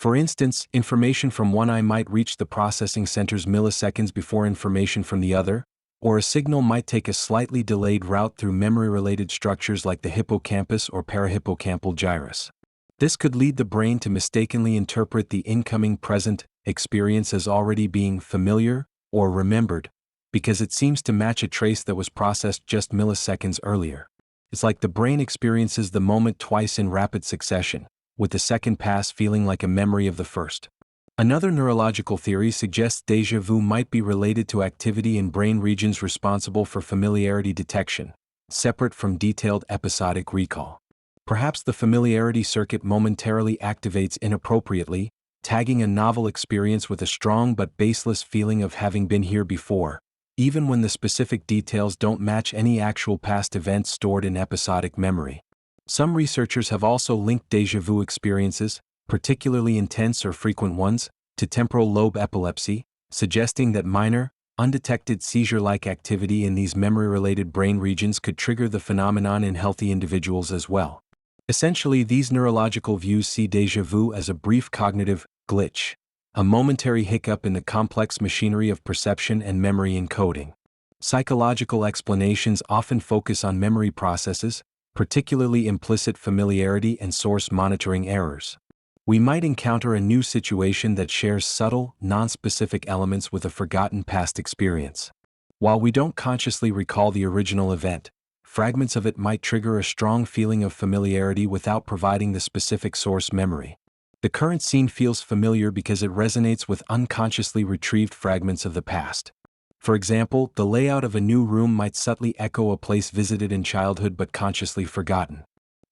For instance, information from one eye might reach the processing centers milliseconds before information from the other, or a signal might take a slightly delayed route through memory-related structures like the hippocampus or parahippocampal gyrus. This could lead the brain to mistakenly interpret the incoming present experience as already being familiar or remembered, because it seems to match a trace that was processed just milliseconds earlier. It's like the brain experiences the moment twice in rapid succession, with the second pass feeling like a memory of the first. Another neurological theory suggests déjà vu might be related to activity in brain regions responsible for familiarity detection, separate from detailed episodic recall. Perhaps the familiarity circuit momentarily activates inappropriately, tagging a novel experience with a strong but baseless feeling of having been here before, even when the specific details don't match any actual past events stored in episodic memory. Some researchers have also linked déjà vu experiences, particularly intense or frequent ones, to temporal lobe epilepsy, suggesting that minor, undetected seizure-like activity in these memory-related brain regions could trigger the phenomenon in healthy individuals as well. Essentially, these neurological views see déjà vu as a brief cognitive glitch, a momentary hiccup in the complex machinery of perception and memory encoding. Psychological explanations often focus on memory processes, particularly implicit familiarity and source monitoring errors. We might encounter a new situation that shares subtle, non-specific elements with a forgotten past experience. While we don't consciously recall the original event, fragments of it might trigger a strong feeling of familiarity without providing the specific source memory. The current scene feels familiar because it resonates with unconsciously retrieved fragments of the past. For example, the layout of a new room might subtly echo a place visited in childhood but consciously forgotten.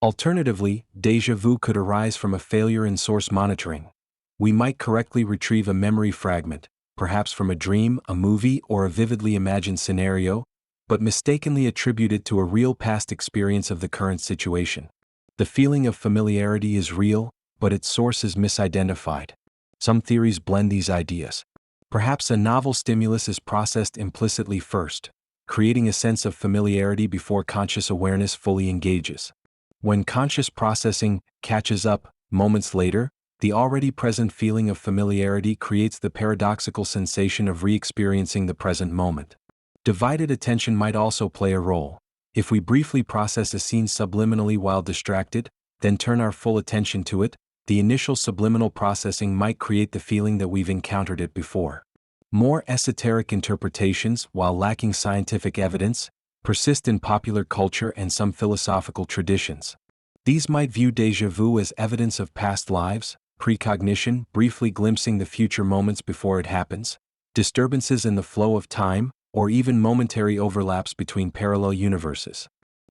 Alternatively, déjà vu could arise from a failure in source monitoring. We might correctly retrieve a memory fragment, perhaps from a dream, a movie, or a vividly imagined scenario, but mistakenly attribute it to a real past experience of the current situation. The feeling of familiarity is real, but its source is misidentified. Some theories blend these ideas. Perhaps a novel stimulus is processed implicitly first, creating a sense of familiarity before conscious awareness fully engages. When conscious processing catches up, moments later, the already present feeling of familiarity creates the paradoxical sensation of re-experiencing the present moment. Divided attention might also play a role. If we briefly process a scene subliminally while distracted, then turn our full attention to it, the initial subliminal processing might create the feeling that we've encountered it before. More esoteric interpretations, while lacking scientific evidence, persist in popular culture and some philosophical traditions. These might view déjà vu as evidence of past lives, precognition, briefly glimpsing the future moments before it happens, disturbances in the flow of time, or even momentary overlaps between parallel universes.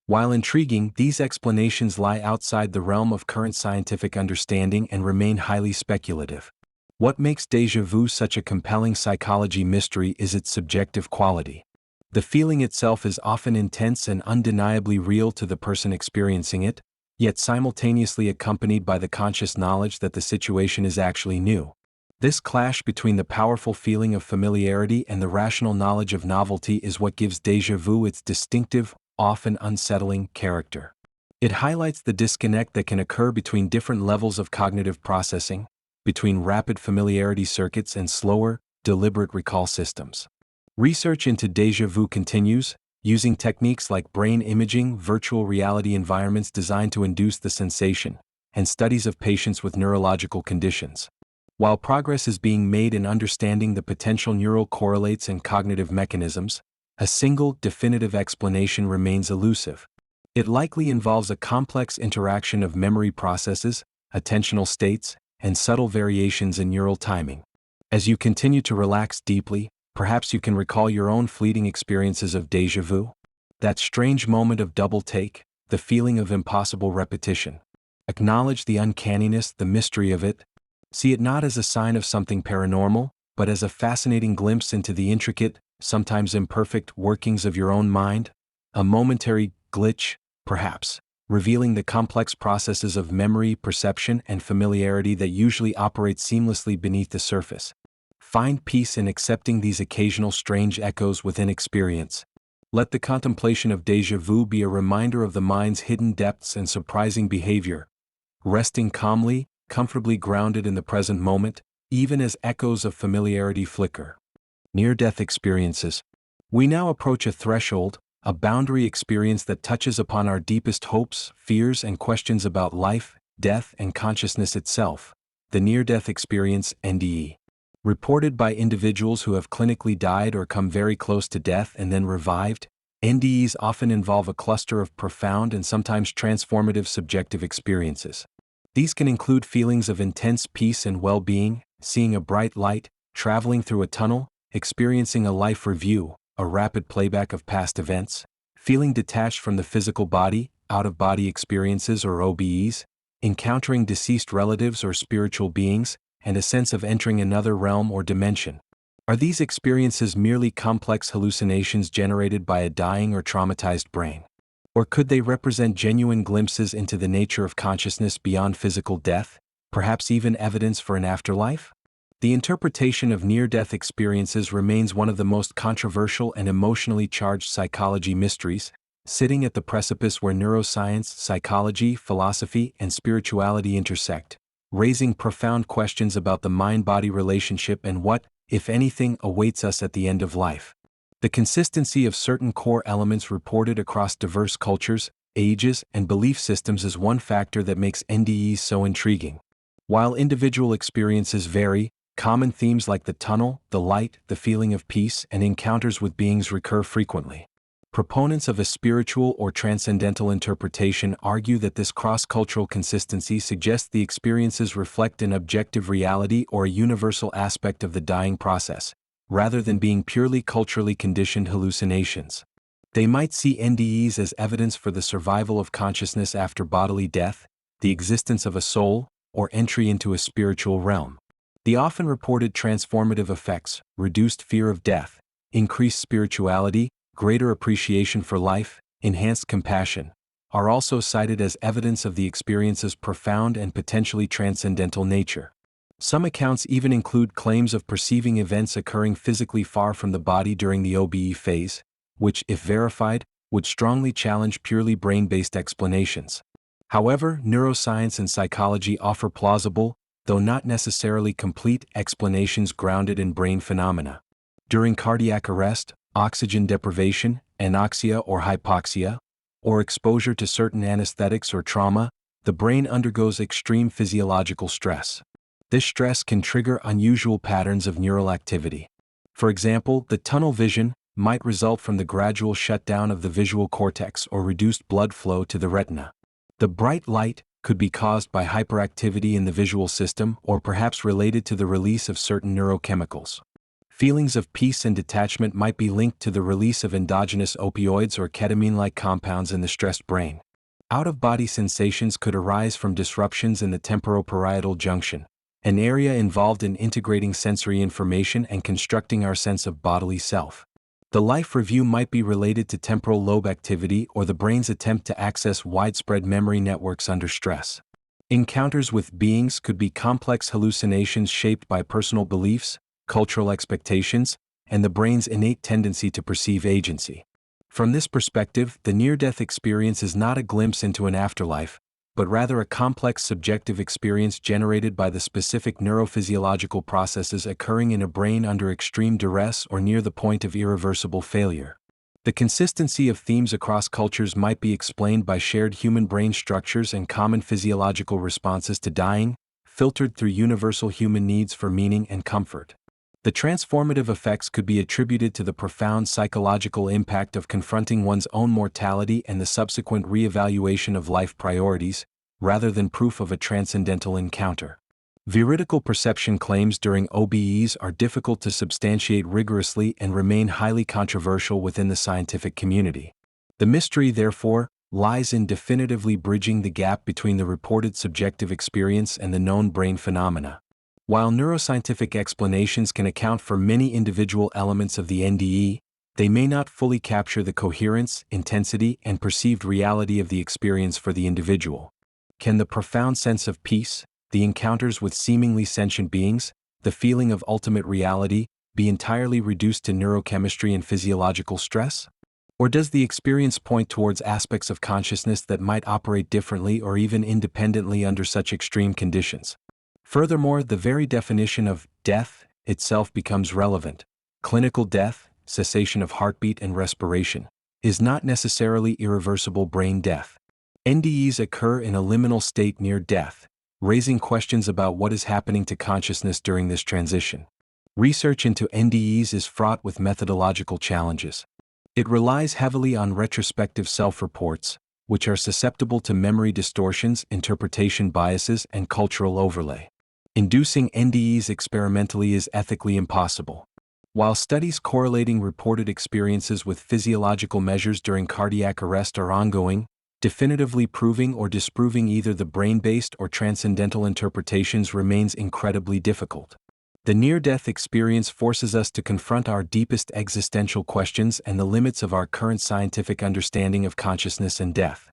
While intriguing, these explanations lie outside the realm of current scientific understanding and remain highly speculative. What makes déjà vu such a compelling psychology mystery is its subjective quality. The feeling itself is often intense and undeniably real to the person experiencing it, yet simultaneously accompanied by the conscious knowledge that the situation is actually new. This clash between the powerful feeling of familiarity and the rational knowledge of novelty is what gives déjà vu its distinctive, often unsettling character. It highlights the disconnect that can occur between different levels of cognitive processing, between rapid familiarity circuits and slower, deliberate recall systems. Research into déjà vu continues, using techniques like brain imaging, virtual reality environments designed to induce the sensation, and studies of patients with neurological conditions. While progress is being made in understanding the potential neural correlates and cognitive mechanisms, a single, definitive explanation remains elusive. It likely involves a complex interaction of memory processes, attentional states, and subtle variations in neural timing. As you continue to relax deeply, perhaps you can recall your own fleeting experiences of déjà vu. That strange moment of double take, the feeling of impossible repetition. Acknowledge the uncanniness, the mystery of it. See it not as a sign of something paranormal, but as a fascinating glimpse into the intricate, sometimes imperfect workings of your own mind. A momentary glitch, perhaps, revealing the complex processes of memory, perception, and familiarity that usually operate seamlessly beneath the surface. Find peace in accepting these occasional strange echoes within experience. Let the contemplation of déjà vu be a reminder of the mind's hidden depths and surprising behavior. Resting calmly, comfortably grounded in the present moment, even as echoes of familiarity flicker. Near-death experiences. We now approach a threshold, a boundary experience that touches upon our deepest hopes, fears, and questions about life, death, and consciousness itself. The near-death experience, NDE. Reported by individuals who have clinically died or come very close to death and then revived, NDEs often involve a cluster of profound and sometimes transformative subjective experiences. These can include feelings of intense peace and well-being, seeing a bright light, traveling through a tunnel, experiencing a life review, a rapid playback of past events, feeling detached from the physical body, out-of-body experiences or OBEs, encountering deceased relatives or spiritual beings, and a sense of entering another realm or dimension. Are these experiences merely complex hallucinations generated by a dying or traumatized brain? Or could they represent genuine glimpses into the nature of consciousness beyond physical death, perhaps even evidence for an afterlife? The interpretation of near-death experiences remains one of the most controversial and emotionally charged psychology mysteries, sitting at the precipice where neuroscience, psychology, philosophy, and spirituality intersect, raising profound questions about the mind-body relationship and what, if anything, awaits us at the end of life. The consistency of certain core elements reported across diverse cultures, ages, and belief systems is one factor that makes NDEs so intriguing. While individual experiences vary, common themes like the tunnel, the light, the feeling of peace, and encounters with beings recur frequently. Proponents of a spiritual or transcendental interpretation argue that this cross-cultural consistency suggests the experiences reflect an objective reality or a universal aspect of the dying process, rather than being purely culturally conditioned hallucinations. They might see NDEs as evidence for the survival of consciousness after bodily death, the existence of a soul, or entry into a spiritual realm. The often reported transformative effects, reduced fear of death, increased spirituality, greater appreciation for life, enhanced compassion, are also cited as evidence of the experience's profound and potentially transcendental nature. Some accounts even include claims of perceiving events occurring physically far from the body during the OBE phase, which, if verified, would strongly challenge purely brain-based explanations. However, neuroscience and psychology offer plausible, though not necessarily complete, explanations grounded in brain phenomena. During cardiac arrest, oxygen deprivation, anoxia or hypoxia, or exposure to certain anesthetics or trauma, the brain undergoes extreme physiological stress. This stress can trigger unusual patterns of neural activity. For example, the tunnel vision might result from the gradual shutdown of the visual cortex or reduced blood flow to the retina. The bright light could be caused by hyperactivity in the visual system or perhaps related to the release of certain neurochemicals. Feelings of peace and detachment might be linked to the release of endogenous opioids or ketamine-like compounds in the stressed brain. Out-of-body sensations could arise from disruptions in the temporoparietal junction, an area involved in integrating sensory information and constructing our sense of bodily self. The life review might be related to temporal lobe activity or the brain's attempt to access widespread memory networks under stress. Encounters with beings could be complex hallucinations shaped by personal beliefs, cultural expectations, and the brain's innate tendency to perceive agency. From this perspective, the near-death experience is not a glimpse into an afterlife, but rather a complex subjective experience generated by the specific neurophysiological processes occurring in a brain under extreme duress or near the point of irreversible failure. The consistency of themes across cultures might be explained by shared human brain structures and common physiological responses to dying, filtered through universal human needs for meaning and comfort. The transformative effects could be attributed to the profound psychological impact of confronting one's own mortality and the subsequent re-evaluation of life priorities, rather than proof of a transcendental encounter. Veridical perception claims during OBEs are difficult to substantiate rigorously and remain highly controversial within the scientific community. The mystery, therefore, lies in definitively bridging the gap between the reported subjective experience and the known brain phenomena. While neuroscientific explanations can account for many individual elements of the NDE, they may not fully capture the coherence, intensity, and perceived reality of the experience for the individual. Can the profound sense of peace, the encounters with seemingly sentient beings, the feeling of ultimate reality, be entirely reduced to neurochemistry and physiological stress? Or does the experience point towards aspects of consciousness that might operate differently or even independently under such extreme conditions? Furthermore, the very definition of death itself becomes relevant. Clinical death, cessation of heartbeat and respiration, is not necessarily irreversible brain death. NDEs occur in a liminal state near death, raising questions about what is happening to consciousness during this transition. Research into NDEs is fraught with methodological challenges. It relies heavily on retrospective self-reports, which are susceptible to memory distortions, interpretation biases, and cultural overlay. Inducing NDEs experimentally is ethically impossible. While studies correlating reported experiences with physiological measures during cardiac arrest are ongoing, definitively proving or disproving either the brain-based or transcendental interpretations remains incredibly difficult. The near-death experience forces us to confront our deepest existential questions and the limits of our current scientific understanding of consciousness and death.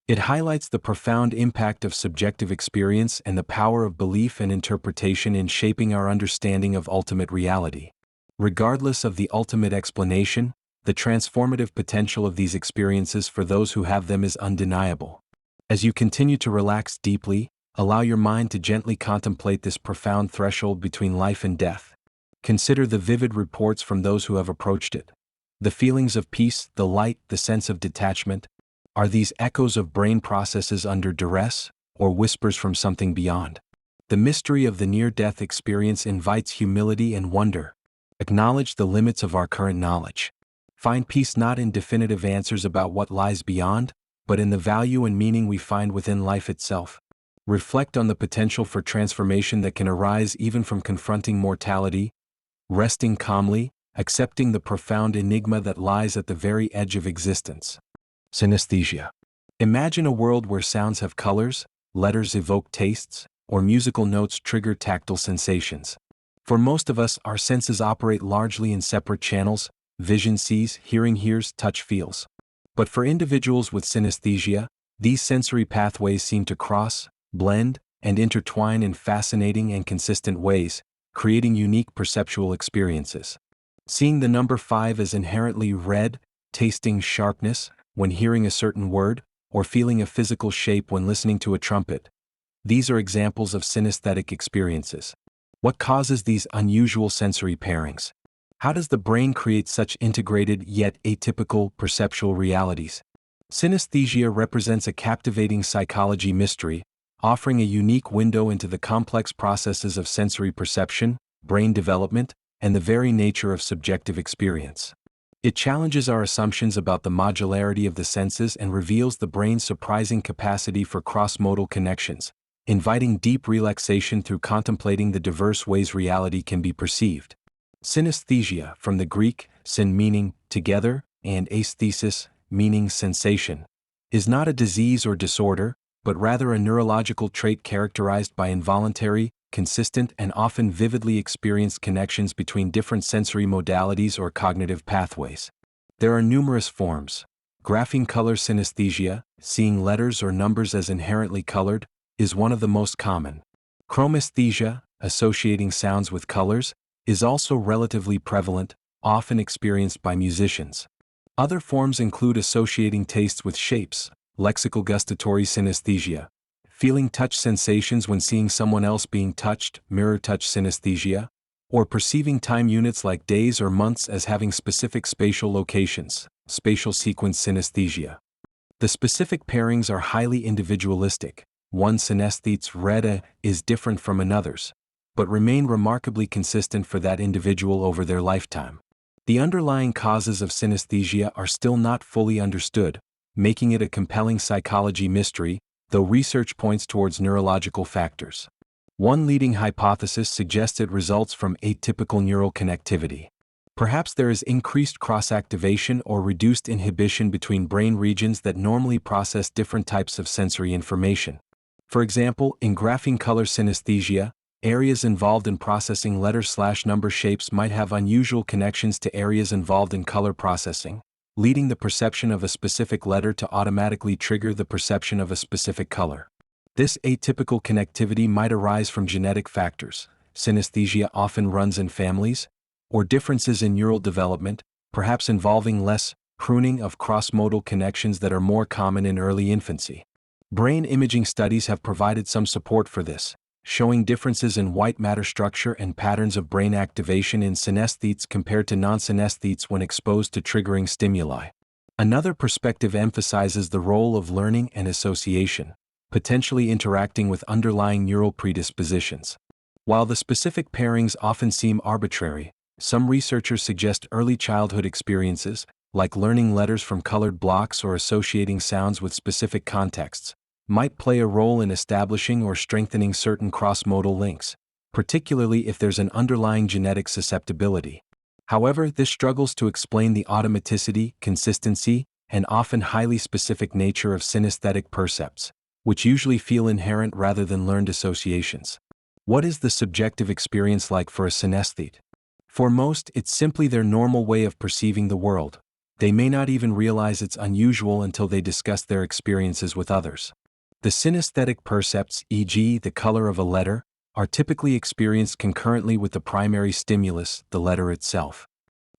It highlights the profound impact of subjective experience and the power of belief and interpretation in shaping our understanding of ultimate reality. Regardless of the ultimate explanation, the transformative potential of these experiences for those who have them is undeniable. As you continue to relax deeply, allow your mind to gently contemplate this profound threshold between life and death. Consider the vivid reports from those who have approached it. The feelings of peace, the light, the sense of detachment. Are these echoes of brain processes under duress, or whispers from something beyond? The mystery of the near-death experience invites humility and wonder. Acknowledge the limits of our current knowledge. Find peace not in definitive answers about what lies beyond, but in the value and meaning we find within life itself. Reflect on the potential for transformation that can arise even from confronting mortality, resting calmly, accepting the profound enigma that lies at the very edge of existence. Synesthesia. Imagine a world where sounds have colors, letters evoke tastes, or musical notes trigger tactile sensations. For most of us, our senses operate largely in separate channels: vision sees, hearing hears, touch feels. But for individuals with synesthesia, these sensory pathways seem to cross, blend, and intertwine in fascinating and consistent ways, creating unique perceptual experiences. Seeing the number 5 as inherently red, tasting sharpness when hearing a certain word, or feeling a physical shape when listening to a trumpet. These are examples of synesthetic experiences. What causes these unusual sensory pairings? How does the brain create such integrated yet atypical perceptual realities? Synesthesia represents a captivating psychology mystery, offering a unique window into the complex processes of sensory perception, brain development, and the very nature of subjective experience. It challenges our assumptions about the modularity of the senses and reveals the brain's surprising capacity for cross-modal connections, inviting deep relaxation through contemplating the diverse ways reality can be perceived. Synesthesia, from the Greek, syn meaning together, and aesthesis, meaning sensation, is not a disease or disorder, but rather a neurological trait characterized by involuntary, consistent, and often vividly experienced connections between different sensory modalities or cognitive pathways. There are numerous forms. Grapheme color synesthesia, seeing letters or numbers as inherently colored, is one of the most common. Chromesthesia, associating sounds with colors, is also relatively prevalent, often experienced by musicians. Other forms include associating tastes with shapes, lexical gustatory synesthesia, feeling touch sensations when seeing someone else being touched, mirror touch synesthesia, or perceiving time units like days or months as having specific spatial locations, spatial sequence synesthesia. The specific pairings are highly individualistic. One synesthete's reda is different from another's, but remain remarkably consistent for that individual over their lifetime. The underlying causes of synesthesia are still not fully understood, making it a compelling psychology mystery, though research points towards neurological factors. One leading hypothesis suggests it results from atypical neural connectivity. Perhaps there is increased cross-activation or reduced inhibition between brain regions that normally process different types of sensory information. For example, in grapheme color synesthesia, areas involved in processing letter/number shapes might have unusual connections to areas involved in color processing, leading the perception of a specific letter to automatically trigger the perception of a specific color. This atypical connectivity might arise from genetic factors. Synesthesia often runs in families, or differences in neural development, perhaps involving less pruning of cross-modal connections that are more common in early infancy. Brain imaging studies have provided some support for this, showing differences in white matter structure and patterns of brain activation in synesthetes compared to non-synesthetes when exposed to triggering stimuli. Another perspective emphasizes the role of learning and association, potentially interacting with underlying neural predispositions. While the specific pairings often seem arbitrary, some researchers suggest early childhood experiences, like learning letters from colored blocks or associating sounds with specific contexts, might play a role in establishing or strengthening certain cross-modal links, particularly if there's an underlying genetic susceptibility. However, this struggles to explain the automaticity, consistency, and often highly specific nature of synesthetic percepts, which usually feel inherent rather than learned associations. What is the subjective experience like for a synesthete? For most, it's simply their normal way of perceiving the world. They may not even realize it's unusual until they discuss their experiences with others. The synesthetic percepts, e.g., the color of a letter, are typically experienced concurrently with the primary stimulus, the letter itself.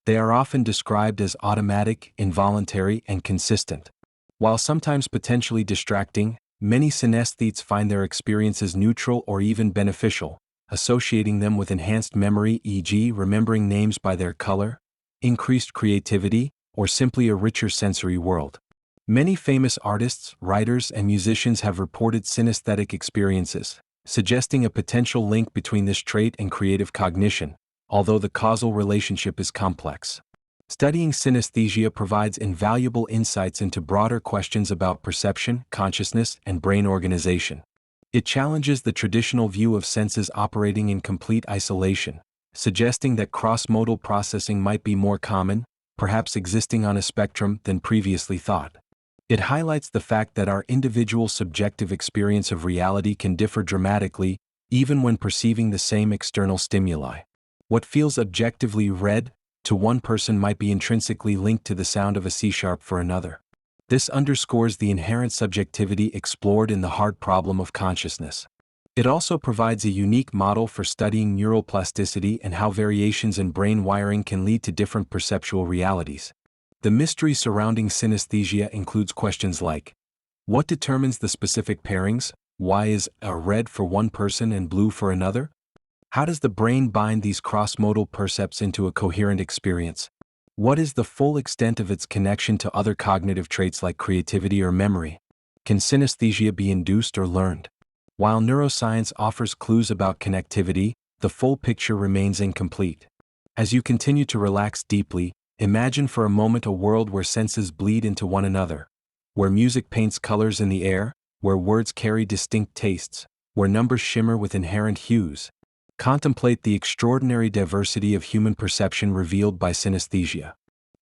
They are often described as automatic, involuntary, and consistent. While sometimes potentially distracting, many synesthetes find their experiences neutral or even beneficial, associating them with enhanced memory, e.g., remembering names by their color, increased creativity, or simply a richer sensory world. Many famous artists, writers, and musicians have reported synesthetic experiences, suggesting a potential link between this trait and creative cognition, although the causal relationship is complex. Studying synesthesia provides invaluable insights into broader questions about perception, consciousness, and brain organization. It challenges the traditional view of senses operating in complete isolation, suggesting that cross-modal processing might be more common, perhaps existing on a spectrum, than previously thought. It highlights the fact that our individual subjective experience of reality can differ dramatically, even when perceiving the same external stimuli. What feels objectively red to one person might be intrinsically linked to the sound of a C-sharp for another. This underscores the inherent subjectivity explored in the hard problem of consciousness. It also provides a unique model for studying neuroplasticity and how variations in brain wiring can lead to different perceptual realities. The mystery surrounding synesthesia includes questions like, what determines the specific pairings? Why is a red for one person and blue for another? How does the brain bind these cross-modal percepts into a coherent experience? What is the full extent of its connection to other cognitive traits like creativity or memory? Can synesthesia be induced or learned? While neuroscience offers clues about connectivity, the full picture remains incomplete. As you continue to relax deeply, imagine for a moment a world where senses bleed into one another, where music paints colors in the air, where words carry distinct tastes, where numbers shimmer with inherent hues. Contemplate the extraordinary diversity of human perception revealed by synesthesia.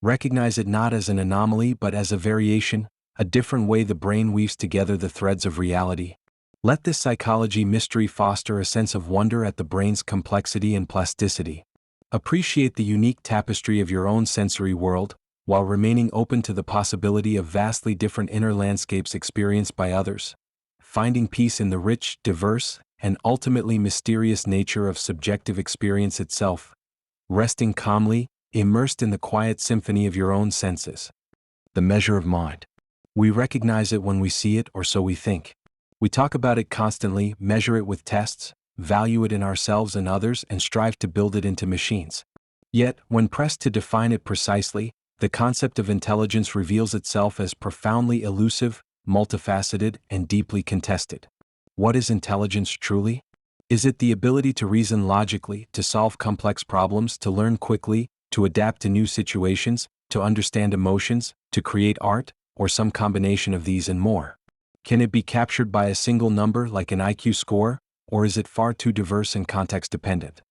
Recognize it not as an anomaly but as a variation, a different way the brain weaves together the threads of reality. Let this psychology mystery foster a sense of wonder at the brain's complexity and plasticity. Appreciate the unique tapestry of your own sensory world, while remaining open to the possibility of vastly different inner landscapes experienced by others. Finding peace in the rich, diverse, and ultimately mysterious nature of subjective experience itself. Resting calmly, immersed in the quiet symphony of your own senses. The measure of mind. We recognize it when we see it, or so we think. We talk about it constantly, measure it with tests, value it in ourselves and others, and strive to build it into machines. Yet, when pressed to define it precisely, the concept of intelligence reveals itself as profoundly elusive, multifaceted, and deeply contested. What is intelligence truly? Is it the ability to reason logically, to solve complex problems, to learn quickly, to adapt to new situations, to understand emotions, to create art, or some combination of these and more? Can it be captured by a single number like an IQ score, or is it far too diverse and context-dependent?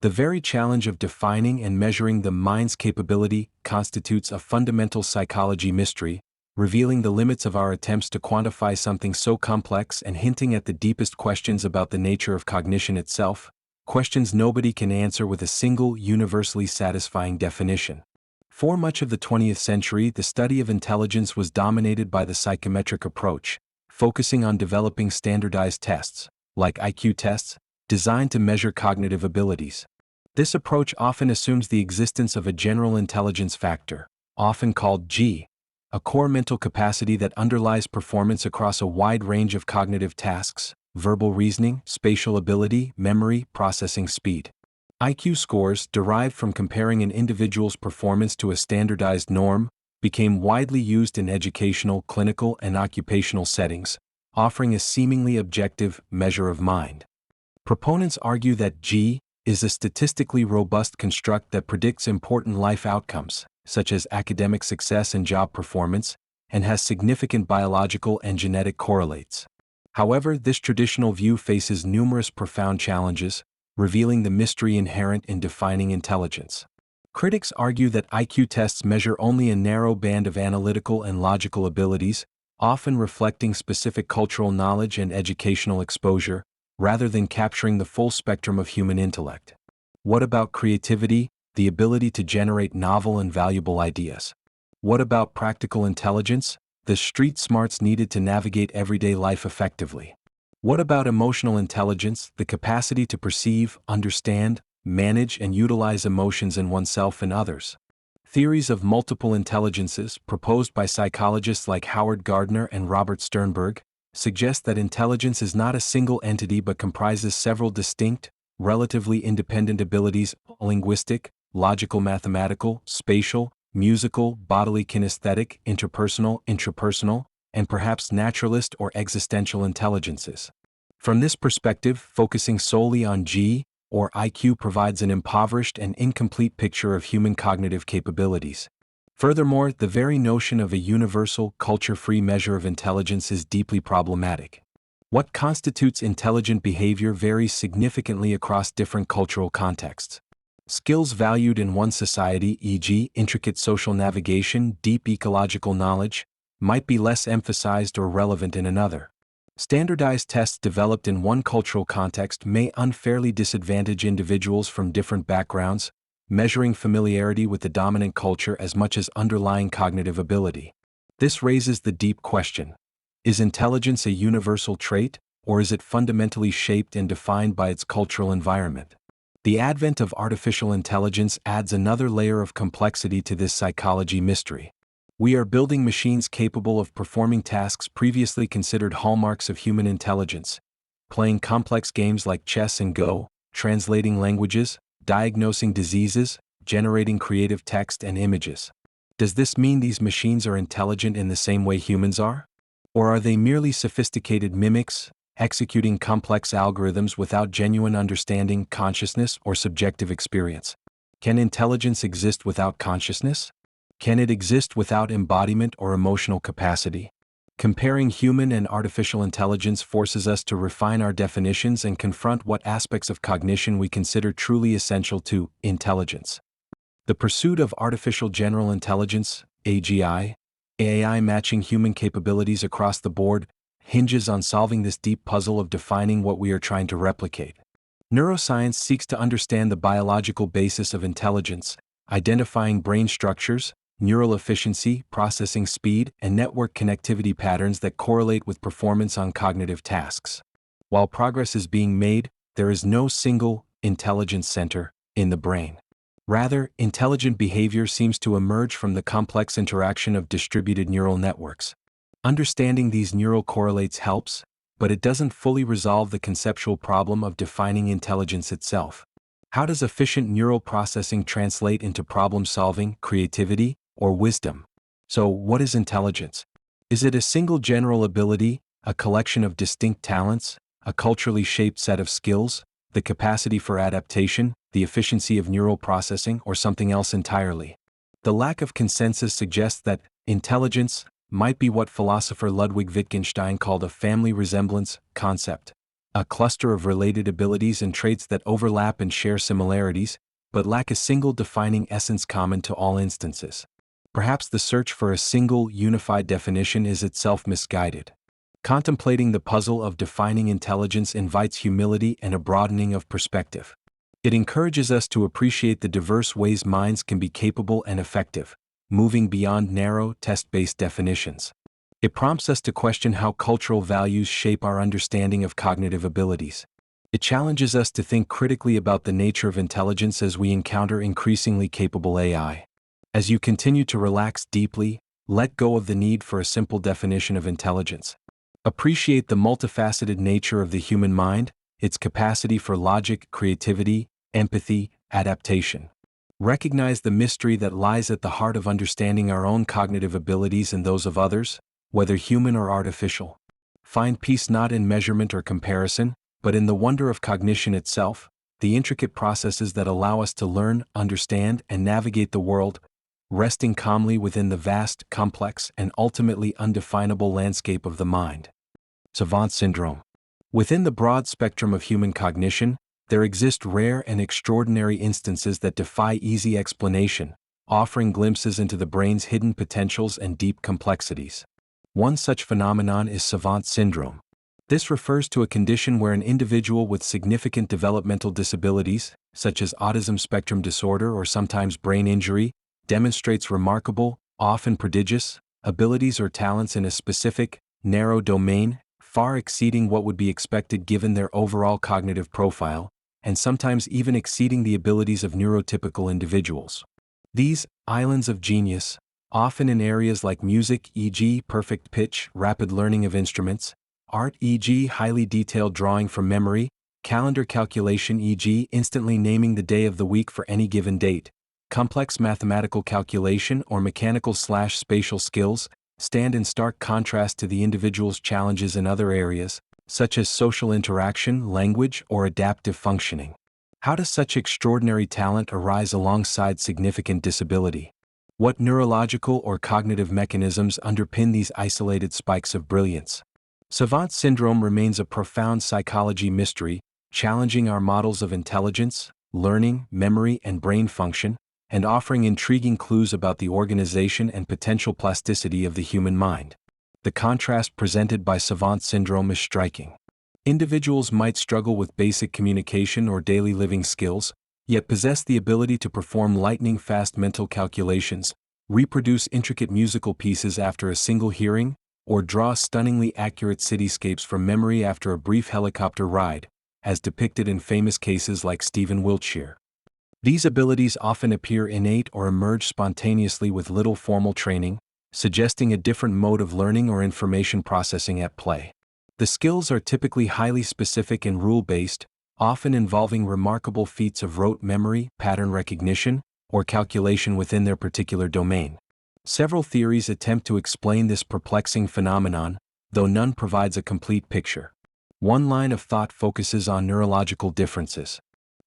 The very challenge of defining and measuring the mind's capability constitutes a fundamental psychology mystery, revealing the limits of our attempts to quantify something so complex and hinting at the deepest questions about the nature of cognition itself, questions nobody can answer with a single, universally satisfying definition. For much of the 20th century, the study of intelligence was dominated by the psychometric approach, focusing on developing standardized tests, like IQ tests, designed to measure cognitive abilities. This approach often assumes the existence of a general intelligence factor, often called G, a core mental capacity that underlies performance across a wide range of cognitive tasks: verbal reasoning, spatial ability, memory, processing speed. IQ scores, derived from comparing an individual's performance to a standardized norm, became widely used in educational, clinical, and occupational settings, offering a seemingly objective measure of mind. Proponents argue that G is a statistically robust construct that predicts important life outcomes, such as academic success and job performance, and has significant biological and genetic correlates. However, this traditional view faces numerous profound challenges, revealing the mystery inherent in defining intelligence. Critics argue that IQ tests measure only a narrow band of analytical and logical abilities, often reflecting specific cultural knowledge and educational exposure, rather than capturing the full spectrum of human intellect. What about creativity, the ability to generate novel and valuable ideas? What about practical intelligence, the street smarts needed to navigate everyday life effectively? What about emotional intelligence, the capacity to perceive, understand, manage, and utilize emotions in oneself and others? Theories of multiple intelligences, proposed by psychologists like Howard Gardner and Robert Sternberg, suggest that intelligence is not a single entity but comprises several distinct, relatively independent abilities: linguistic, logical, mathematical, spatial, musical, bodily, kinesthetic, interpersonal, intrapersonal, and perhaps naturalist or existential intelligences. From this perspective, focusing solely on G, or IQ, provides an impoverished and incomplete picture of human cognitive capabilities. Furthermore, the very notion of a universal, culture-free measure of intelligence is deeply problematic. What constitutes intelligent behavior varies significantly across different cultural contexts. Skills valued in one society, e.g., intricate social navigation, deep ecological knowledge, might be less emphasized or relevant in another. Standardized tests developed in one cultural context may unfairly disadvantage individuals from different backgrounds, measuring familiarity with the dominant culture as much as underlying cognitive ability. This raises the deep question: is intelligence a universal trait, or is it fundamentally shaped and defined by its cultural environment? The advent of artificial intelligence adds another layer of complexity to this psychology mystery. We are building machines capable of performing tasks previously considered hallmarks of human intelligence, playing complex games like chess and Go, translating languages, diagnosing diseases, generating creative text and images. Does this mean these machines are intelligent in the same way humans are? Or are they merely sophisticated mimics, executing complex algorithms without genuine understanding, consciousness, or subjective experience? Can intelligence exist without consciousness? Can it exist without embodiment or emotional capacity? Comparing human and artificial intelligence forces us to refine our definitions and confront what aspects of cognition we consider truly essential to intelligence. The pursuit of artificial general intelligence, AGI, AI matching human capabilities across the board, hinges on solving this deep puzzle of defining what we are trying to replicate. Neuroscience seeks to understand the biological basis of intelligence, identifying brain structures, neural efficiency, processing speed, and network connectivity patterns that correlate with performance on cognitive tasks. While progress is being made, there is no single intelligence center in the brain. Rather, intelligent behavior seems to emerge from the complex interaction of distributed neural networks. Understanding these neural correlates helps, but it doesn't fully resolve the conceptual problem of defining intelligence itself. How does efficient neural processing translate into problem-solving, creativity, or wisdom? So, what is intelligence? Is it a single general ability, a collection of distinct talents, a culturally shaped set of skills, the capacity for adaptation, the efficiency of neural processing, or something else entirely? The lack of consensus suggests that intelligence might be what philosopher Ludwig Wittgenstein called a family resemblance concept, a cluster of related abilities and traits that overlap and share similarities, but lack a single defining essence common to all instances. Perhaps the search for a single, unified definition is itself misguided. Contemplating the puzzle of defining intelligence invites humility and a broadening of perspective. It encourages us to appreciate the diverse ways minds can be capable and effective, moving beyond narrow, test-based definitions. It prompts us to question how cultural values shape our understanding of cognitive abilities. It challenges us to think critically about the nature of intelligence as we encounter increasingly capable AI. As you continue to relax deeply, let go of the need for a simple definition of intelligence. Appreciate the multifaceted nature of the human mind, its capacity for logic, creativity, empathy, adaptation. Recognize the mystery that lies at the heart of understanding our own cognitive abilities and those of others, whether human or artificial. Find peace not in measurement or comparison, but in the wonder of cognition itself, the intricate processes that allow us to learn, understand, and navigate the world, resting calmly within the vast, complex, and ultimately undefinable landscape of the mind. Savant Syndrome. Within the broad spectrum of human cognition, there exist rare and extraordinary instances that defy easy explanation, offering glimpses into the brain's hidden potentials and deep complexities. One such phenomenon is Savant Syndrome. This refers to a condition where an individual with significant developmental disabilities, such as autism spectrum disorder or sometimes brain injury, demonstrates remarkable, often prodigious, abilities or talents in a specific, narrow domain, far exceeding what would be expected given their overall cognitive profile, and sometimes even exceeding the abilities of neurotypical individuals. These islands of genius, often in areas like music, e.g., perfect pitch, rapid learning of instruments, art, e.g., highly detailed drawing from memory, calendar calculation, e.g., instantly naming the day of the week for any given date, complex mathematical calculation or mechanical/spatial skills, stand in stark contrast to the individual's challenges in other areas, such as social interaction, language, or adaptive functioning. How does such extraordinary talent arise alongside significant disability? What neurological or cognitive mechanisms underpin these isolated spikes of brilliance? Savant syndrome remains a profound psychology mystery, challenging our models of intelligence, learning, memory, and brain function, and offering intriguing clues about the organization and potential plasticity of the human mind. The contrast presented by Savant syndrome is striking. Individuals might struggle with basic communication or daily living skills, yet possess the ability to perform lightning-fast mental calculations, reproduce intricate musical pieces after a single hearing, or draw stunningly accurate cityscapes from memory after a brief helicopter ride, as depicted in famous cases like Stephen Wiltshire. These abilities often appear innate or emerge spontaneously with little formal training, suggesting a different mode of learning or information processing at play. The skills are typically highly specific and rule-based, often involving remarkable feats of rote memory, pattern recognition, or calculation within their particular domain. Several theories attempt to explain this perplexing phenomenon, though none provides a complete picture. One line of thought focuses on neurological differences.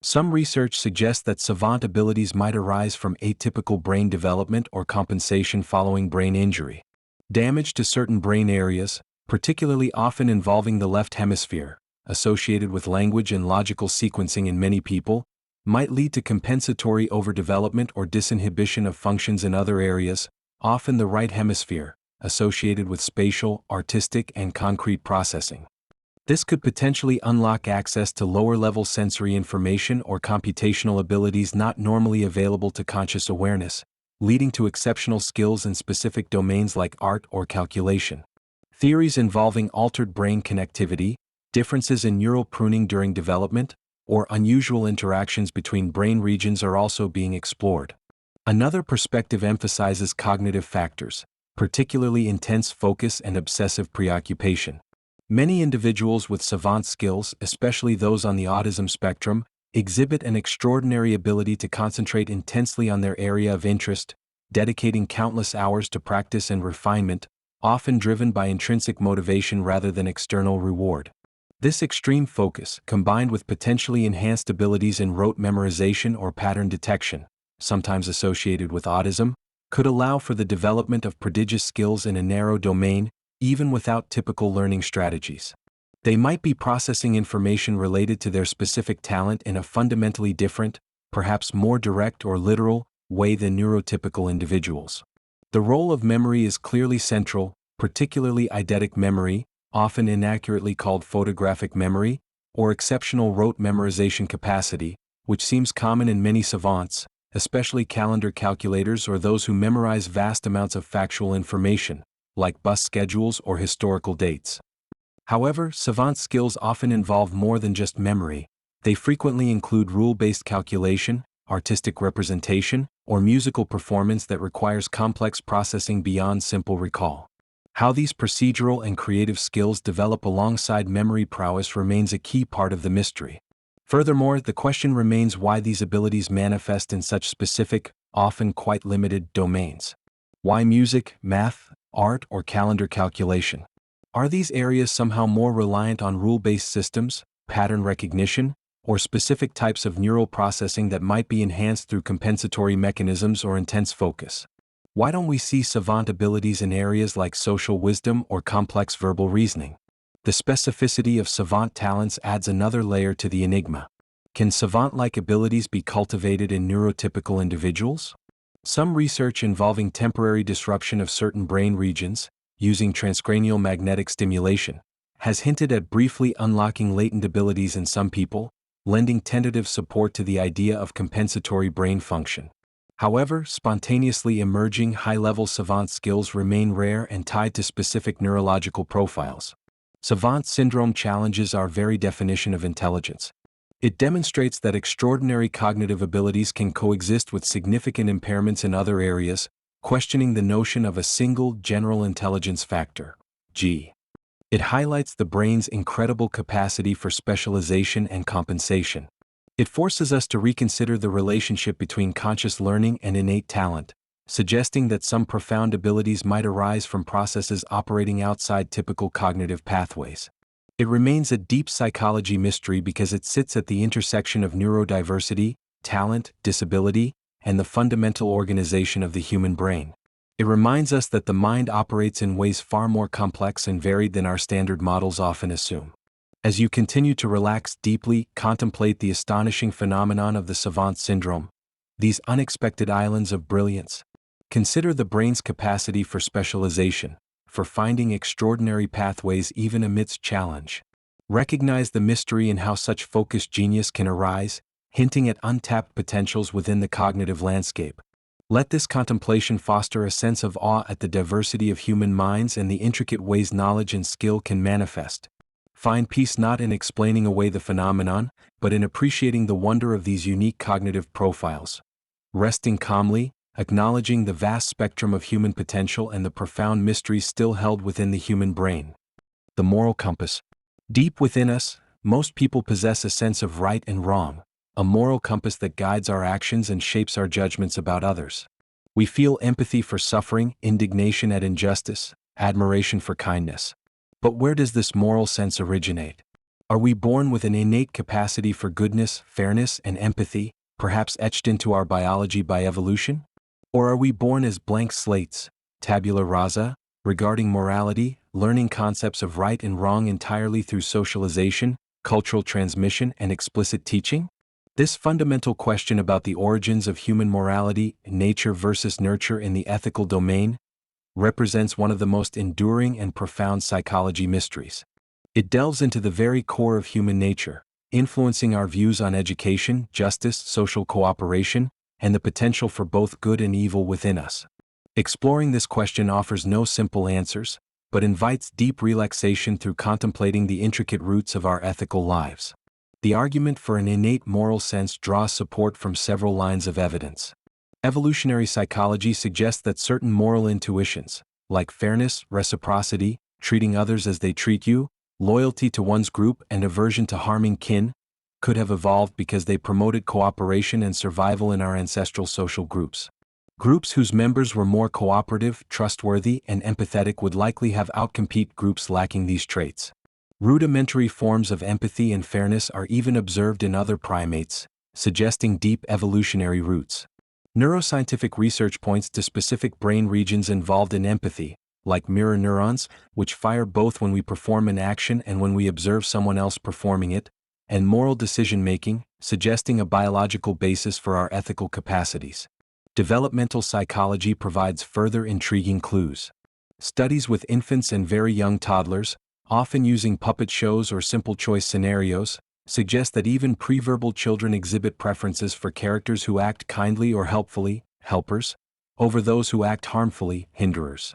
Some research suggests that savant abilities might arise from atypical brain development or compensation following brain injury. Damage to certain brain areas, particularly often involving the left hemisphere, associated with language and logical sequencing in many people, might lead to compensatory overdevelopment or disinhibition of functions in other areas, often the right hemisphere, associated with spatial, artistic, and concrete processing. This could potentially unlock access to lower-level sensory information or computational abilities not normally available to conscious awareness, leading to exceptional skills in specific domains like art or calculation. Theories involving altered brain connectivity, differences in neural pruning during development, or unusual interactions between brain regions are also being explored. Another perspective emphasizes cognitive factors, particularly intense focus and obsessive preoccupation. Many individuals with savant skills, especially those on the autism spectrum, exhibit an extraordinary ability to concentrate intensely on their area of interest, dedicating countless hours to practice and refinement, often driven by intrinsic motivation rather than external reward. This extreme focus, combined with potentially enhanced abilities in rote memorization or pattern detection, sometimes associated with autism, could allow for the development of prodigious skills in a narrow domain, even without typical learning strategies. They might be processing information related to their specific talent in a fundamentally different, perhaps more direct or literal, way than neurotypical individuals. The role of memory is clearly central, particularly eidetic memory, often inaccurately called photographic memory, or exceptional rote memorization capacity, which seems common in many savants, especially calendar calculators or those who memorize vast amounts of factual information, like bus schedules or historical dates. However, savant skills often involve more than just memory. They frequently include rule-based calculation, artistic representation, or musical performance that requires complex processing beyond simple recall. How these procedural and creative skills develop alongside memory prowess remains a key part of the mystery. Furthermore, the question remains why these abilities manifest in such specific, often quite limited, domains. Why music, math, art, or calendar calculation? Are these areas somehow more reliant on rule-based systems, pattern recognition, or specific types of neural processing that might be enhanced through compensatory mechanisms or intense focus? Why don't we see savant abilities in areas like social wisdom or complex verbal reasoning? The specificity of savant talents adds another layer to the enigma. Can savant-like abilities be cultivated in neurotypical individuals? Some research involving temporary disruption of certain brain regions, using transcranial magnetic stimulation, has hinted at briefly unlocking latent abilities in some people, lending tentative support to the idea of compensatory brain function. However, spontaneously emerging high-level savant skills remain rare and tied to specific neurological profiles. Savant syndrome challenges our very definition of intelligence. It demonstrates that extraordinary cognitive abilities can coexist with significant impairments in other areas, questioning the notion of a single general intelligence factor, G. It highlights the brain's incredible capacity for specialization and compensation. It forces us to reconsider the relationship between conscious learning and innate talent, suggesting that some profound abilities might arise from processes operating outside typical cognitive pathways. It remains a deep psychology mystery because it sits at the intersection of neurodiversity, talent, disability, and the fundamental organization of the human brain. It reminds us that the mind operates in ways far more complex and varied than our standard models often assume. As you continue to relax deeply, contemplate the astonishing phenomenon of the Savant Syndrome, these unexpected islands of brilliance. Consider the brain's capacity for specialization, for finding extraordinary pathways even amidst challenge. Recognize the mystery in how such focused genius can arise, hinting at untapped potentials within the cognitive landscape. Let this contemplation foster a sense of awe at the diversity of human minds and the intricate ways knowledge and skill can manifest. Find peace not in explaining away the phenomenon, but in appreciating the wonder of these unique cognitive profiles. Resting calmly, acknowledging the vast spectrum of human potential and the profound mysteries still held within the human brain. The moral compass. Deep within us, most people possess a sense of right and wrong, a moral compass that guides our actions and shapes our judgments about others. We feel empathy for suffering, indignation at injustice, admiration for kindness. But where does this moral sense originate? Are we born with an innate capacity for goodness, fairness, and empathy, perhaps etched into our biology by evolution? Or are we born as blank slates, tabula rasa, regarding morality, learning concepts of right and wrong entirely through socialization, cultural transmission, and explicit teaching? This fundamental question about the origins of human morality, nature versus nurture in the ethical domain, represents one of the most enduring and profound psychology mysteries. It delves into the very core of human nature, influencing our views on education, justice, social cooperation, and the potential for both good and evil within us. Exploring this question offers no simple answers, but invites deep relaxation through contemplating the intricate roots of our ethical lives. The argument for an innate moral sense draws support from several lines of evidence. Evolutionary psychology suggests that certain moral intuitions, like fairness, reciprocity, treating others as they treat you, loyalty to one's group, and aversion to harming kin, could have evolved because they promoted cooperation and survival in our ancestral social groups. Groups whose members were more cooperative, trustworthy, and empathetic would likely have outcompete groups lacking these traits. Rudimentary forms of empathy and fairness are even observed in other primates, suggesting deep evolutionary roots. Neuroscientific research points to specific brain regions involved in empathy, like mirror neurons, which fire both when we perform an action and when we observe someone else performing it, and moral decision-making, suggesting a biological basis for our ethical capacities. Developmental psychology provides further intriguing clues. Studies with infants and very young toddlers, often using puppet shows or simple choice scenarios, suggest that even preverbal children exhibit preferences for characters who act kindly or helpfully, helpers, over those who act harmfully, hinderers.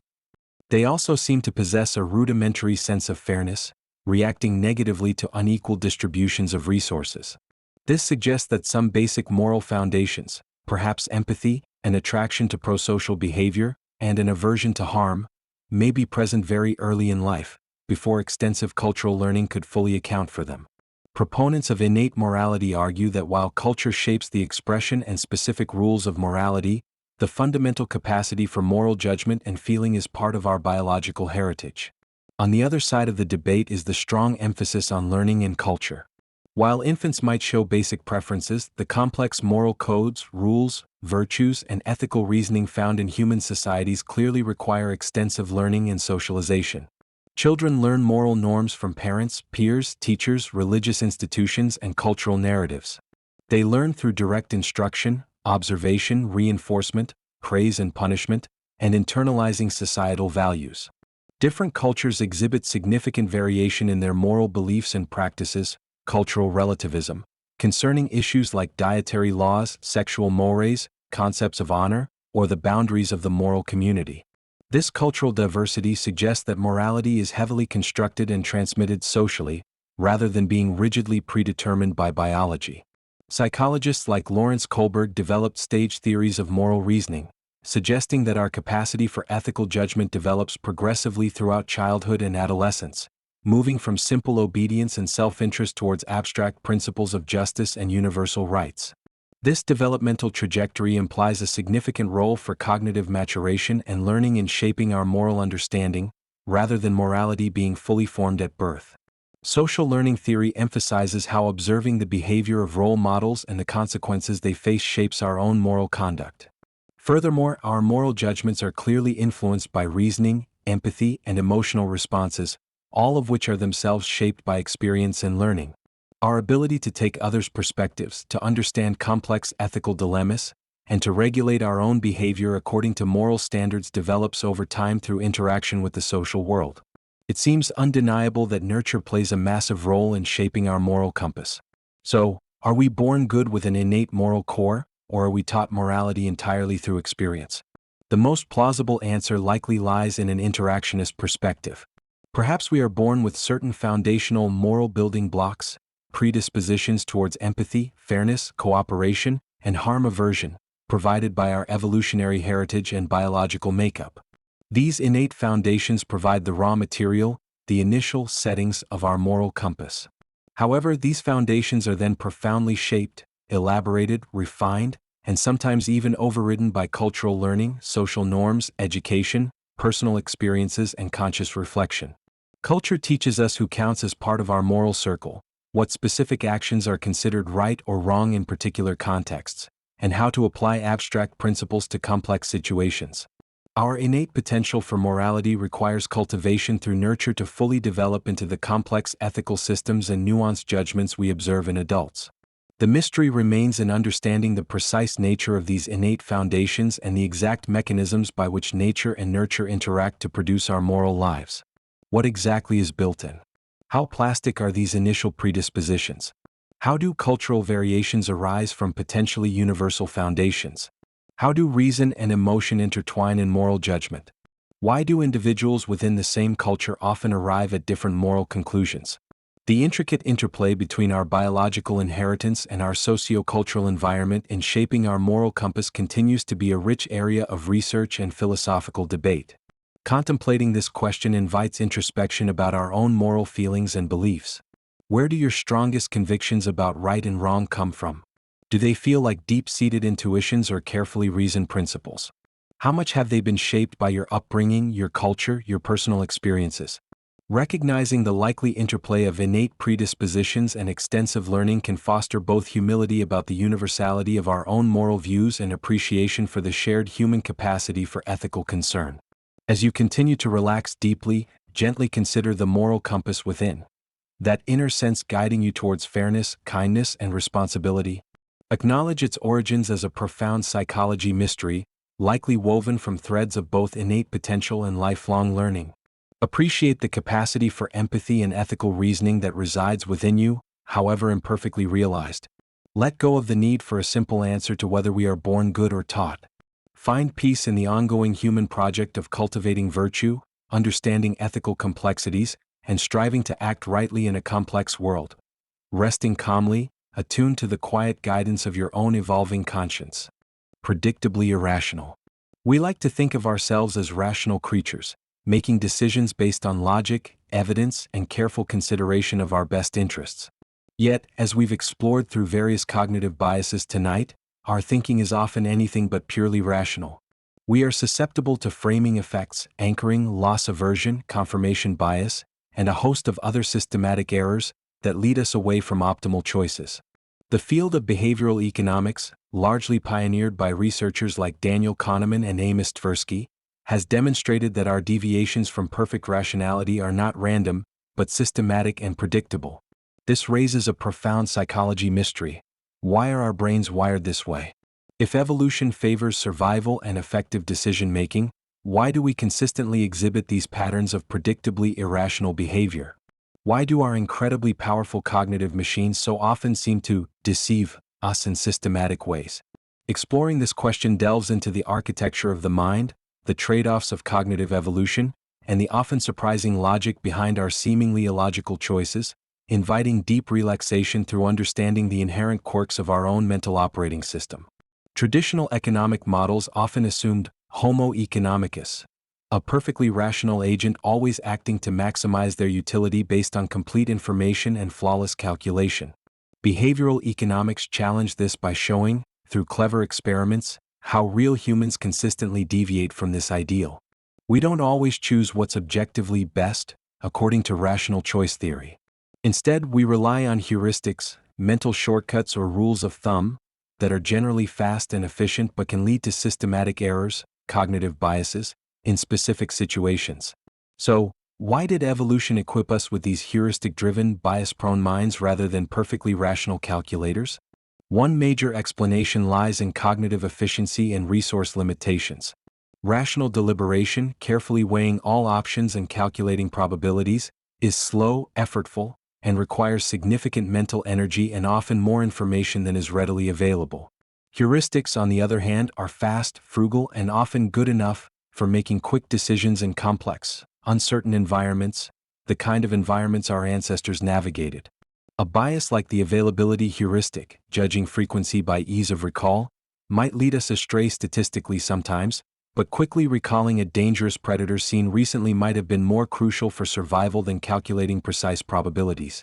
They also seem to possess a rudimentary sense of fairness, reacting negatively to unequal distributions of resources. This suggests that some basic moral foundations, perhaps empathy, an attraction to prosocial behavior, and an aversion to harm, may be present very early in life, before extensive cultural learning could fully account for them. Proponents of innate morality argue that while culture shapes the expression and specific rules of morality, the fundamental capacity for moral judgment and feeling is part of our biological heritage. On the other side of the debate is the strong emphasis on learning and culture. While infants might show basic preferences, the complex moral codes, rules, virtues, and ethical reasoning found in human societies clearly require extensive learning and socialization. Children learn moral norms from parents, peers, teachers, religious institutions, and cultural narratives. They learn through direct instruction, observation, reinforcement, praise and punishment, and internalizing societal values. Different cultures exhibit significant variation in their moral beliefs and practices, cultural relativism, concerning issues like dietary laws, sexual mores, concepts of honor, or the boundaries of the moral community. This cultural diversity suggests that morality is heavily constructed and transmitted socially, rather than being rigidly predetermined by biology. Psychologists like Lawrence Kohlberg developed stage theories of moral reasoning, suggesting that our capacity for ethical judgment develops progressively throughout childhood and adolescence, moving from simple obedience and self-interest towards abstract principles of justice and universal rights. This developmental trajectory implies a significant role for cognitive maturation and learning in shaping our moral understanding, rather than morality being fully formed at birth. Social learning theory emphasizes how observing the behavior of role models and the consequences they face shapes our own moral conduct. Furthermore, our moral judgments are clearly influenced by reasoning, empathy, and emotional responses, all of which are themselves shaped by experience and learning. Our ability to take others' perspectives, to understand complex ethical dilemmas, and to regulate our own behavior according to moral standards develops over time through interaction with the social world. It seems undeniable that nurture plays a massive role in shaping our moral compass. So, are we born good with an innate moral core, or are we taught morality entirely through experience? The most plausible answer likely lies in an interactionist perspective. Perhaps we are born with certain foundational moral building blocks, predispositions towards empathy, fairness, cooperation, and harm aversion, provided by our evolutionary heritage and biological makeup. These innate foundations provide the raw material, the initial settings of our moral compass. However, these foundations are then profoundly shaped, elaborated, refined, and sometimes even overridden by cultural learning, social norms, education, personal experiences, and conscious reflection. Culture teaches us who counts as part of our moral circle, what specific actions are considered right or wrong in particular contexts, and how to apply abstract principles to complex situations. Our innate potential for morality requires cultivation through nurture to fully develop into the complex ethical systems and nuanced judgments we observe in adults. The mystery remains in understanding the precise nature of these innate foundations and the exact mechanisms by which nature and nurture interact to produce our moral lives. What exactly is built in? How plastic are these initial predispositions? How do cultural variations arise from potentially universal foundations? How do reason and emotion intertwine in moral judgment? Why do individuals within the same culture often arrive at different moral conclusions? The intricate interplay between our biological inheritance and our socio-cultural environment in shaping our moral compass continues to be a rich area of research and philosophical debate. Contemplating this question invites introspection about our own moral feelings and beliefs. Where do your strongest convictions about right and wrong come from? Do they feel like deep-seated intuitions or carefully reasoned principles? How much have they been shaped by your upbringing, your culture, your personal experiences? Recognizing the likely interplay of innate predispositions and extensive learning can foster both humility about the universality of our own moral views and appreciation for the shared human capacity for ethical concern. As you continue to relax deeply, gently consider the moral compass within. That inner sense guiding you towards fairness, kindness, and responsibility. Acknowledge its origins as a profound psychology mystery, likely woven from threads of both innate potential and lifelong learning. Appreciate the capacity for empathy and ethical reasoning that resides within you, however imperfectly realized. Let go of the need for a simple answer to whether we are born good or taught. Find peace in the ongoing human project of cultivating virtue, understanding ethical complexities, and striving to act rightly in a complex world. Resting calmly, attuned to the quiet guidance of your own evolving conscience. Predictably irrational. We like to think of ourselves as rational creatures, making decisions based on logic, evidence, and careful consideration of our best interests. Yet, as we've explored through various cognitive biases tonight, our thinking is often anything but purely rational. We are susceptible to framing effects, anchoring, loss aversion, confirmation bias, and a host of other systematic errors that lead us away from optimal choices. The field of behavioral economics, largely pioneered by researchers like Daniel Kahneman and Amos Tversky, has demonstrated that our deviations from perfect rationality are not random, but systematic and predictable. This raises a profound psychology mystery. Why are our brains wired this way? If evolution favors survival and effective decision-making, why do we consistently exhibit these patterns of predictably irrational behavior? Why do our incredibly powerful cognitive machines so often seem to deceive us in systematic ways? Exploring this question delves into the architecture of the mind, the trade-offs of cognitive evolution, and the often surprising logic behind our seemingly illogical choices, inviting deep relaxation through understanding the inherent quirks of our own mental operating system. Traditional economic models often assumed homo economicus, a perfectly rational agent always acting to maximize their utility based on complete information and flawless calculation. Behavioral economics challenge this by showing, through clever experiments, how real humans consistently deviate from this ideal. We don't always choose what's objectively best, according to rational choice theory. Instead, we rely on heuristics, mental shortcuts or rules of thumb, that are generally fast and efficient but can lead to systematic errors, cognitive biases, in specific situations. So, why did evolution equip us with these heuristic-driven, bias-prone minds rather than perfectly rational calculators? One major explanation lies in cognitive efficiency and resource limitations. Rational deliberation, carefully weighing all options and calculating probabilities, is slow, effortful, and requires significant mental energy and often more information than is readily available. Heuristics, on the other hand, are fast, frugal, and often good enough for making quick decisions in complex, uncertain environments, the kind of environments our ancestors navigated. A bias like the availability heuristic, judging frequency by ease of recall, might lead us astray statistically sometimes, but quickly recalling a dangerous predator seen recently might have been more crucial for survival than calculating precise probabilities.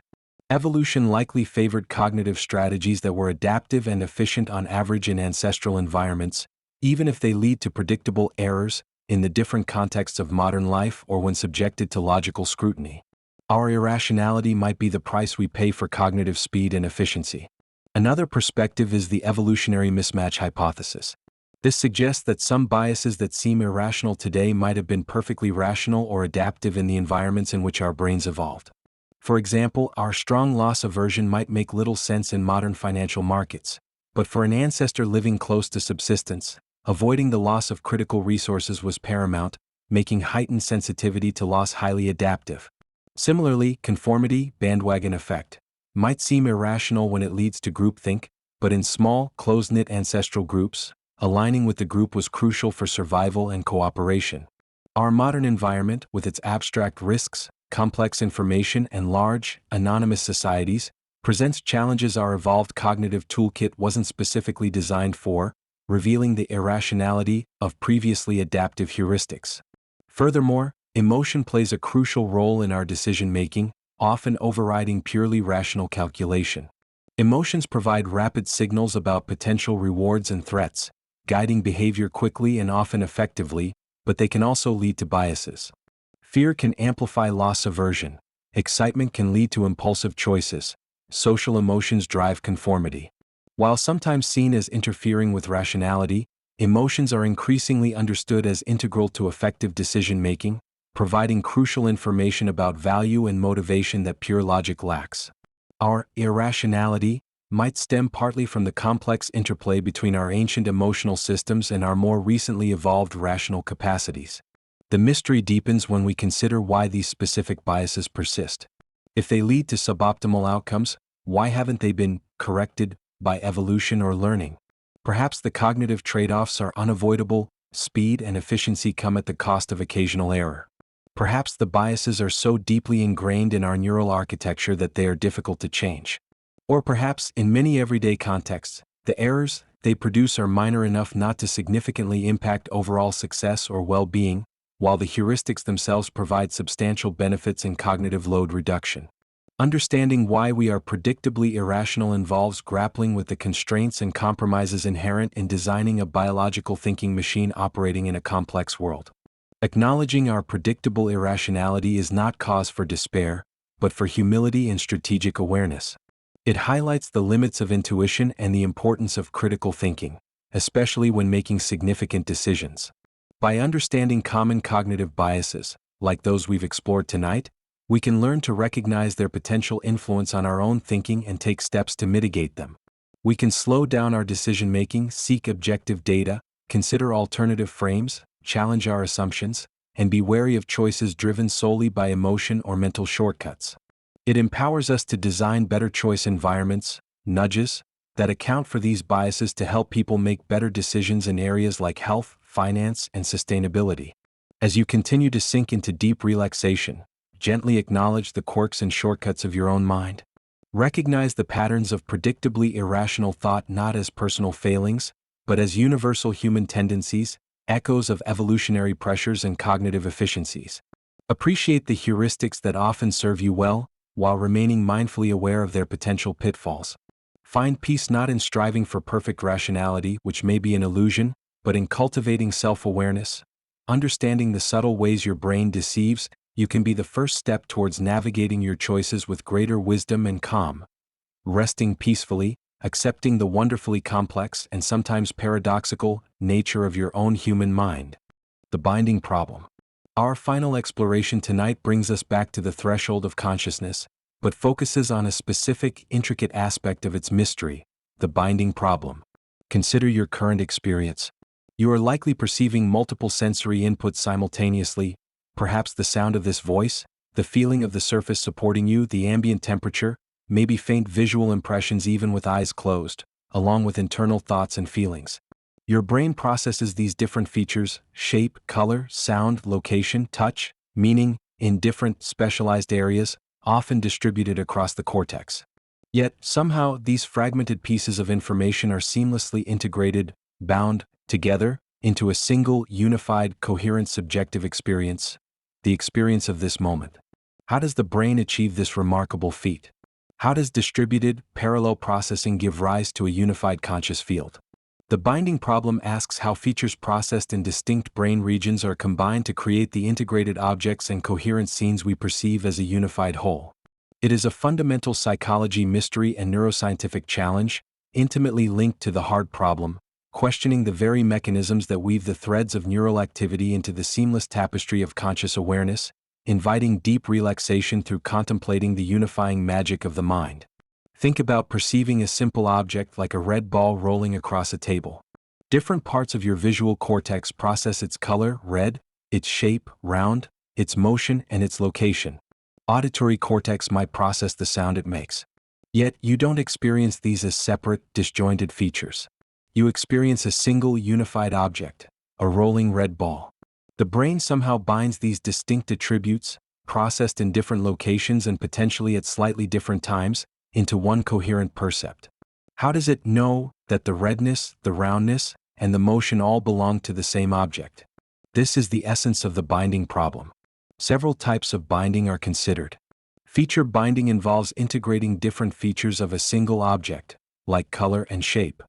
Evolution likely favored cognitive strategies that were adaptive and efficient on average in ancestral environments, even if they lead to predictable errors in the different contexts of modern life or when subjected to logical scrutiny. Our irrationality might be the price we pay for cognitive speed and efficiency. Another perspective is the evolutionary mismatch hypothesis. This suggests that some biases that seem irrational today might have been perfectly rational or adaptive in the environments in which our brains evolved. For example, our strong loss aversion might make little sense in modern financial markets, but for an ancestor living close to subsistence, avoiding the loss of critical resources was paramount, making heightened sensitivity to loss highly adaptive. Similarly, conformity, bandwagon effect, might seem irrational when it leads to groupthink, but in small, close-knit ancestral groups, aligning with the group was crucial for survival and cooperation. Our modern environment, with its abstract risks, complex information, and large, anonymous societies, presents challenges our evolved cognitive toolkit wasn't specifically designed for, revealing the irrationality of previously adaptive heuristics. Furthermore, emotion plays a crucial role in our decision-making, often overriding purely rational calculation. Emotions provide rapid signals about potential rewards and threats, guiding behavior quickly and often effectively, but they can also lead to biases. Fear can amplify loss aversion. Excitement can lead to impulsive choices. Social emotions drive conformity. While sometimes seen as interfering with rationality, emotions are increasingly understood as integral to effective decision-making, providing crucial information about value and motivation that pure logic lacks. Our irrationality might stem partly from the complex interplay between our ancient emotional systems and our more recently evolved rational capacities. The mystery deepens when we consider why these specific biases persist. If they lead to suboptimal outcomes, why haven't they been corrected by evolution or learning? Perhaps the cognitive trade-offs are unavoidable. Speed and efficiency come at the cost of occasional error. Perhaps the biases are so deeply ingrained in our neural architecture that they are difficult to change. Or perhaps, in many everyday contexts, the errors they produce are minor enough not to significantly impact overall success or well-being, while the heuristics themselves provide substantial benefits in cognitive load reduction. Understanding why we are predictably irrational involves grappling with the constraints and compromises inherent in designing a biological thinking machine operating in a complex world. Acknowledging our predictable irrationality is not cause for despair, but for humility and strategic awareness. It highlights the limits of intuition and the importance of critical thinking, especially when making significant decisions. By understanding common cognitive biases, like those we've explored tonight, we can learn to recognize their potential influence on our own thinking and take steps to mitigate them. We can slow down our decision-making, seek objective data, consider alternative frames, challenge our assumptions, and be wary of choices driven solely by emotion or mental shortcuts. It empowers us to design better choice environments, nudges, that account for these biases to help people make better decisions in areas like health, finance, and sustainability. As you continue to sink into deep relaxation, gently acknowledge the quirks and shortcuts of your own mind. Recognize the patterns of predictably irrational thought not as personal failings, but as universal human tendencies, echoes of evolutionary pressures and cognitive efficiencies. Appreciate the heuristics that often serve you well, while remaining mindfully aware of their potential pitfalls. Find peace not in striving for perfect rationality, which may be an illusion, but in cultivating self-awareness. Understanding the subtle ways your brain deceives you can be the first step towards navigating your choices with greater wisdom and calm. Resting peacefully, accepting the wonderfully complex and sometimes paradoxical nature of your own human mind. The binding problem. Our final exploration tonight brings us back to the threshold of consciousness, but focuses on a specific, intricate aspect of its mystery, the binding problem. Consider your current experience. You are likely perceiving multiple sensory inputs simultaneously, perhaps the sound of this voice, the feeling of the surface supporting you, the ambient temperature, maybe faint visual impressions even with eyes closed, along with internal thoughts and feelings. Your brain processes these different features, shape, color, sound, location, touch, meaning, in different, specialized areas, often distributed across the cortex. Yet, somehow, these fragmented pieces of information are seamlessly integrated, bound together, into a single, unified, coherent subjective experience, the experience of this moment. How does the brain achieve this remarkable feat? How does distributed, parallel processing give rise to a unified conscious field? The binding problem asks how features processed in distinct brain regions are combined to create the integrated objects and coherent scenes we perceive as a unified whole. It is a fundamental psychology mystery and neuroscientific challenge, intimately linked to the hard problem, questioning the very mechanisms that weave the threads of neural activity into the seamless tapestry of conscious awareness, inviting deep relaxation through contemplating the unifying magic of the mind. Think about perceiving a simple object like a red ball rolling across a table. Different parts of your visual cortex process its color, red, its shape, round, its motion, and its location. Auditory cortex might process the sound it makes. Yet, you don't experience these as separate, disjointed features. You experience a single, unified object, a rolling red ball. The brain somehow binds these distinct attributes, processed in different locations and potentially at slightly different times, into one coherent percept. How does it know that the redness, the roundness, and the motion all belong to the same object? This is the essence of the binding problem. Several types of binding are considered. Feature binding involves integrating different features of a single object, like color and shape.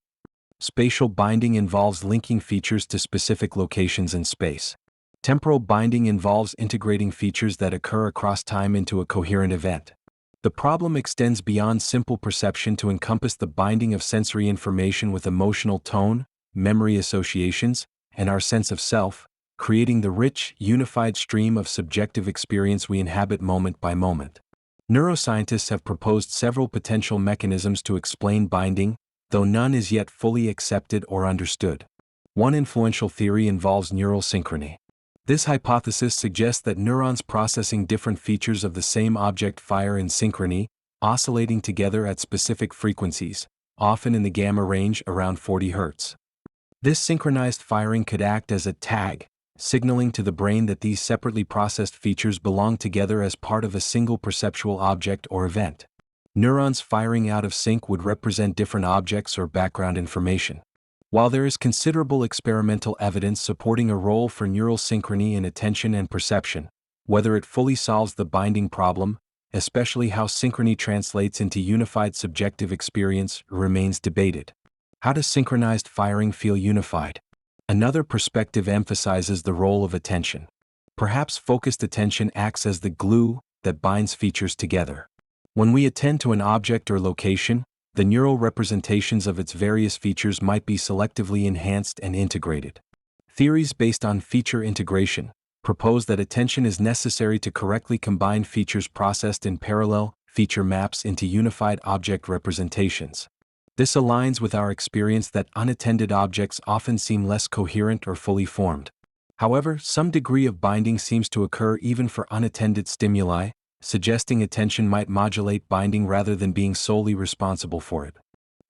Spatial binding involves linking features to specific locations in space. Temporal binding involves integrating features that occur across time into a coherent event. The problem extends beyond simple perception to encompass the binding of sensory information with emotional tone, memory associations, and our sense of self, creating the rich, unified stream of subjective experience we inhabit moment by moment. Neuroscientists have proposed several potential mechanisms to explain binding, though none is yet fully accepted or understood. One influential theory involves neural synchrony. This hypothesis suggests that neurons processing different features of the same object fire in synchrony, oscillating together at specific frequencies, often in the gamma range around 40 Hz. This synchronized firing could act as a tag, signaling to the brain that these separately processed features belong together as part of a single perceptual object or event. Neurons firing out of sync would represent different objects or background information. While there is considerable experimental evidence supporting a role for neural synchrony in attention and perception, whether it fully solves the binding problem, especially how synchrony translates into unified subjective experience, remains debated. How does synchronized firing feel unified? Another perspective emphasizes the role of attention. Perhaps focused attention acts as the glue that binds features together. When we attend to an object or location, the neural representations of its various features might be selectively enhanced and integrated. Theories based on feature integration propose that attention is necessary to correctly combine features processed in parallel feature maps into unified object representations. This aligns with our experience that unattended objects often seem less coherent or fully formed. However, some degree of binding seems to occur even for unattended stimuli, suggesting attention might modulate binding rather than being solely responsible for it.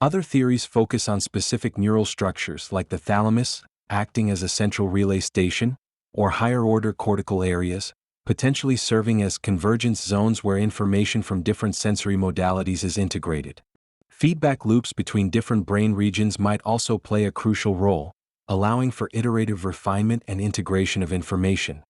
Other theories focus on specific neural structures like the thalamus, acting as a central relay station, or higher-order cortical areas, potentially serving as convergence zones where information from different sensory modalities is integrated. Feedback loops between different brain regions might also play a crucial role, allowing for iterative refinement and integration of information.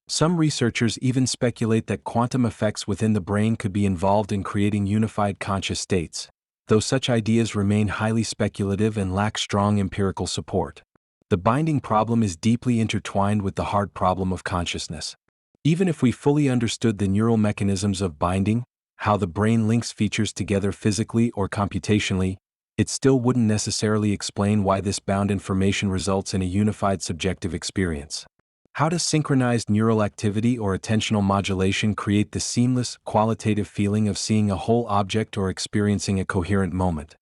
Some researchers even speculate that quantum effects within the brain could be involved in creating unified conscious states, though such ideas remain highly speculative and lack strong empirical support. The binding problem is deeply intertwined with the hard problem of consciousness. Even if we fully understood the neural mechanisms of binding, how the brain links features together physically or computationally, it still wouldn't necessarily explain why this bound information results in a unified subjective experience. How does synchronized neural activity or attentional modulation create the seamless, qualitative feeling of seeing a whole object or experiencing a coherent moment?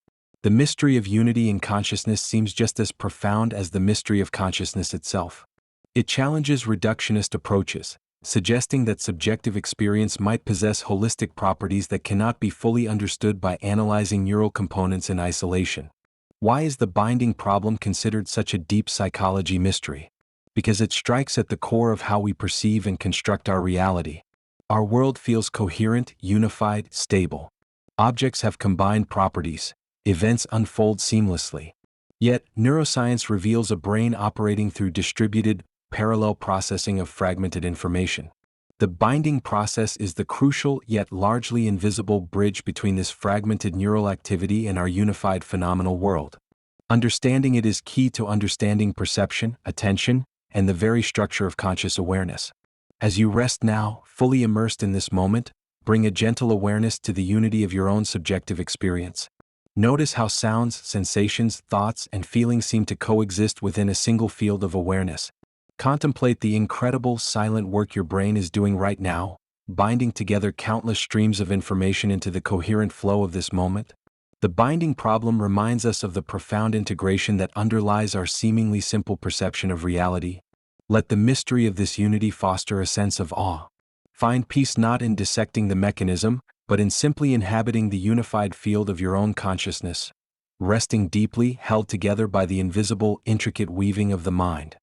The mystery of unity in consciousness seems just as profound as the mystery of consciousness itself. It challenges reductionist approaches, suggesting that subjective experience might possess holistic properties that cannot be fully understood by analyzing neural components in isolation. Why is the binding problem considered such a deep psychology mystery? Because it strikes at the core of how we perceive and construct our reality. Our world feels coherent, unified, stable. Objects have combined properties. Events unfold seamlessly. Yet, neuroscience reveals a brain operating through distributed, parallel processing of fragmented information. The binding process is the crucial yet largely invisible bridge between this fragmented neural activity and our unified phenomenal world. Understanding it is key to understanding perception, attention, and the very structure of conscious awareness. As you rest now, fully immersed in this moment, bring a gentle awareness to the unity of your own subjective experience. Notice how sounds, sensations, thoughts, and feelings seem to coexist within a single field of awareness. Contemplate the incredible silent work your brain is doing right now, binding together countless streams of information into the coherent flow of this moment. The binding problem reminds us of the profound integration that underlies our seemingly simple perception of reality. Let the mystery of this unity foster a sense of awe. Find peace not in dissecting the mechanism, but in simply inhabiting the unified field of your own consciousness, resting deeply, held together by the invisible, intricate weaving of the mind.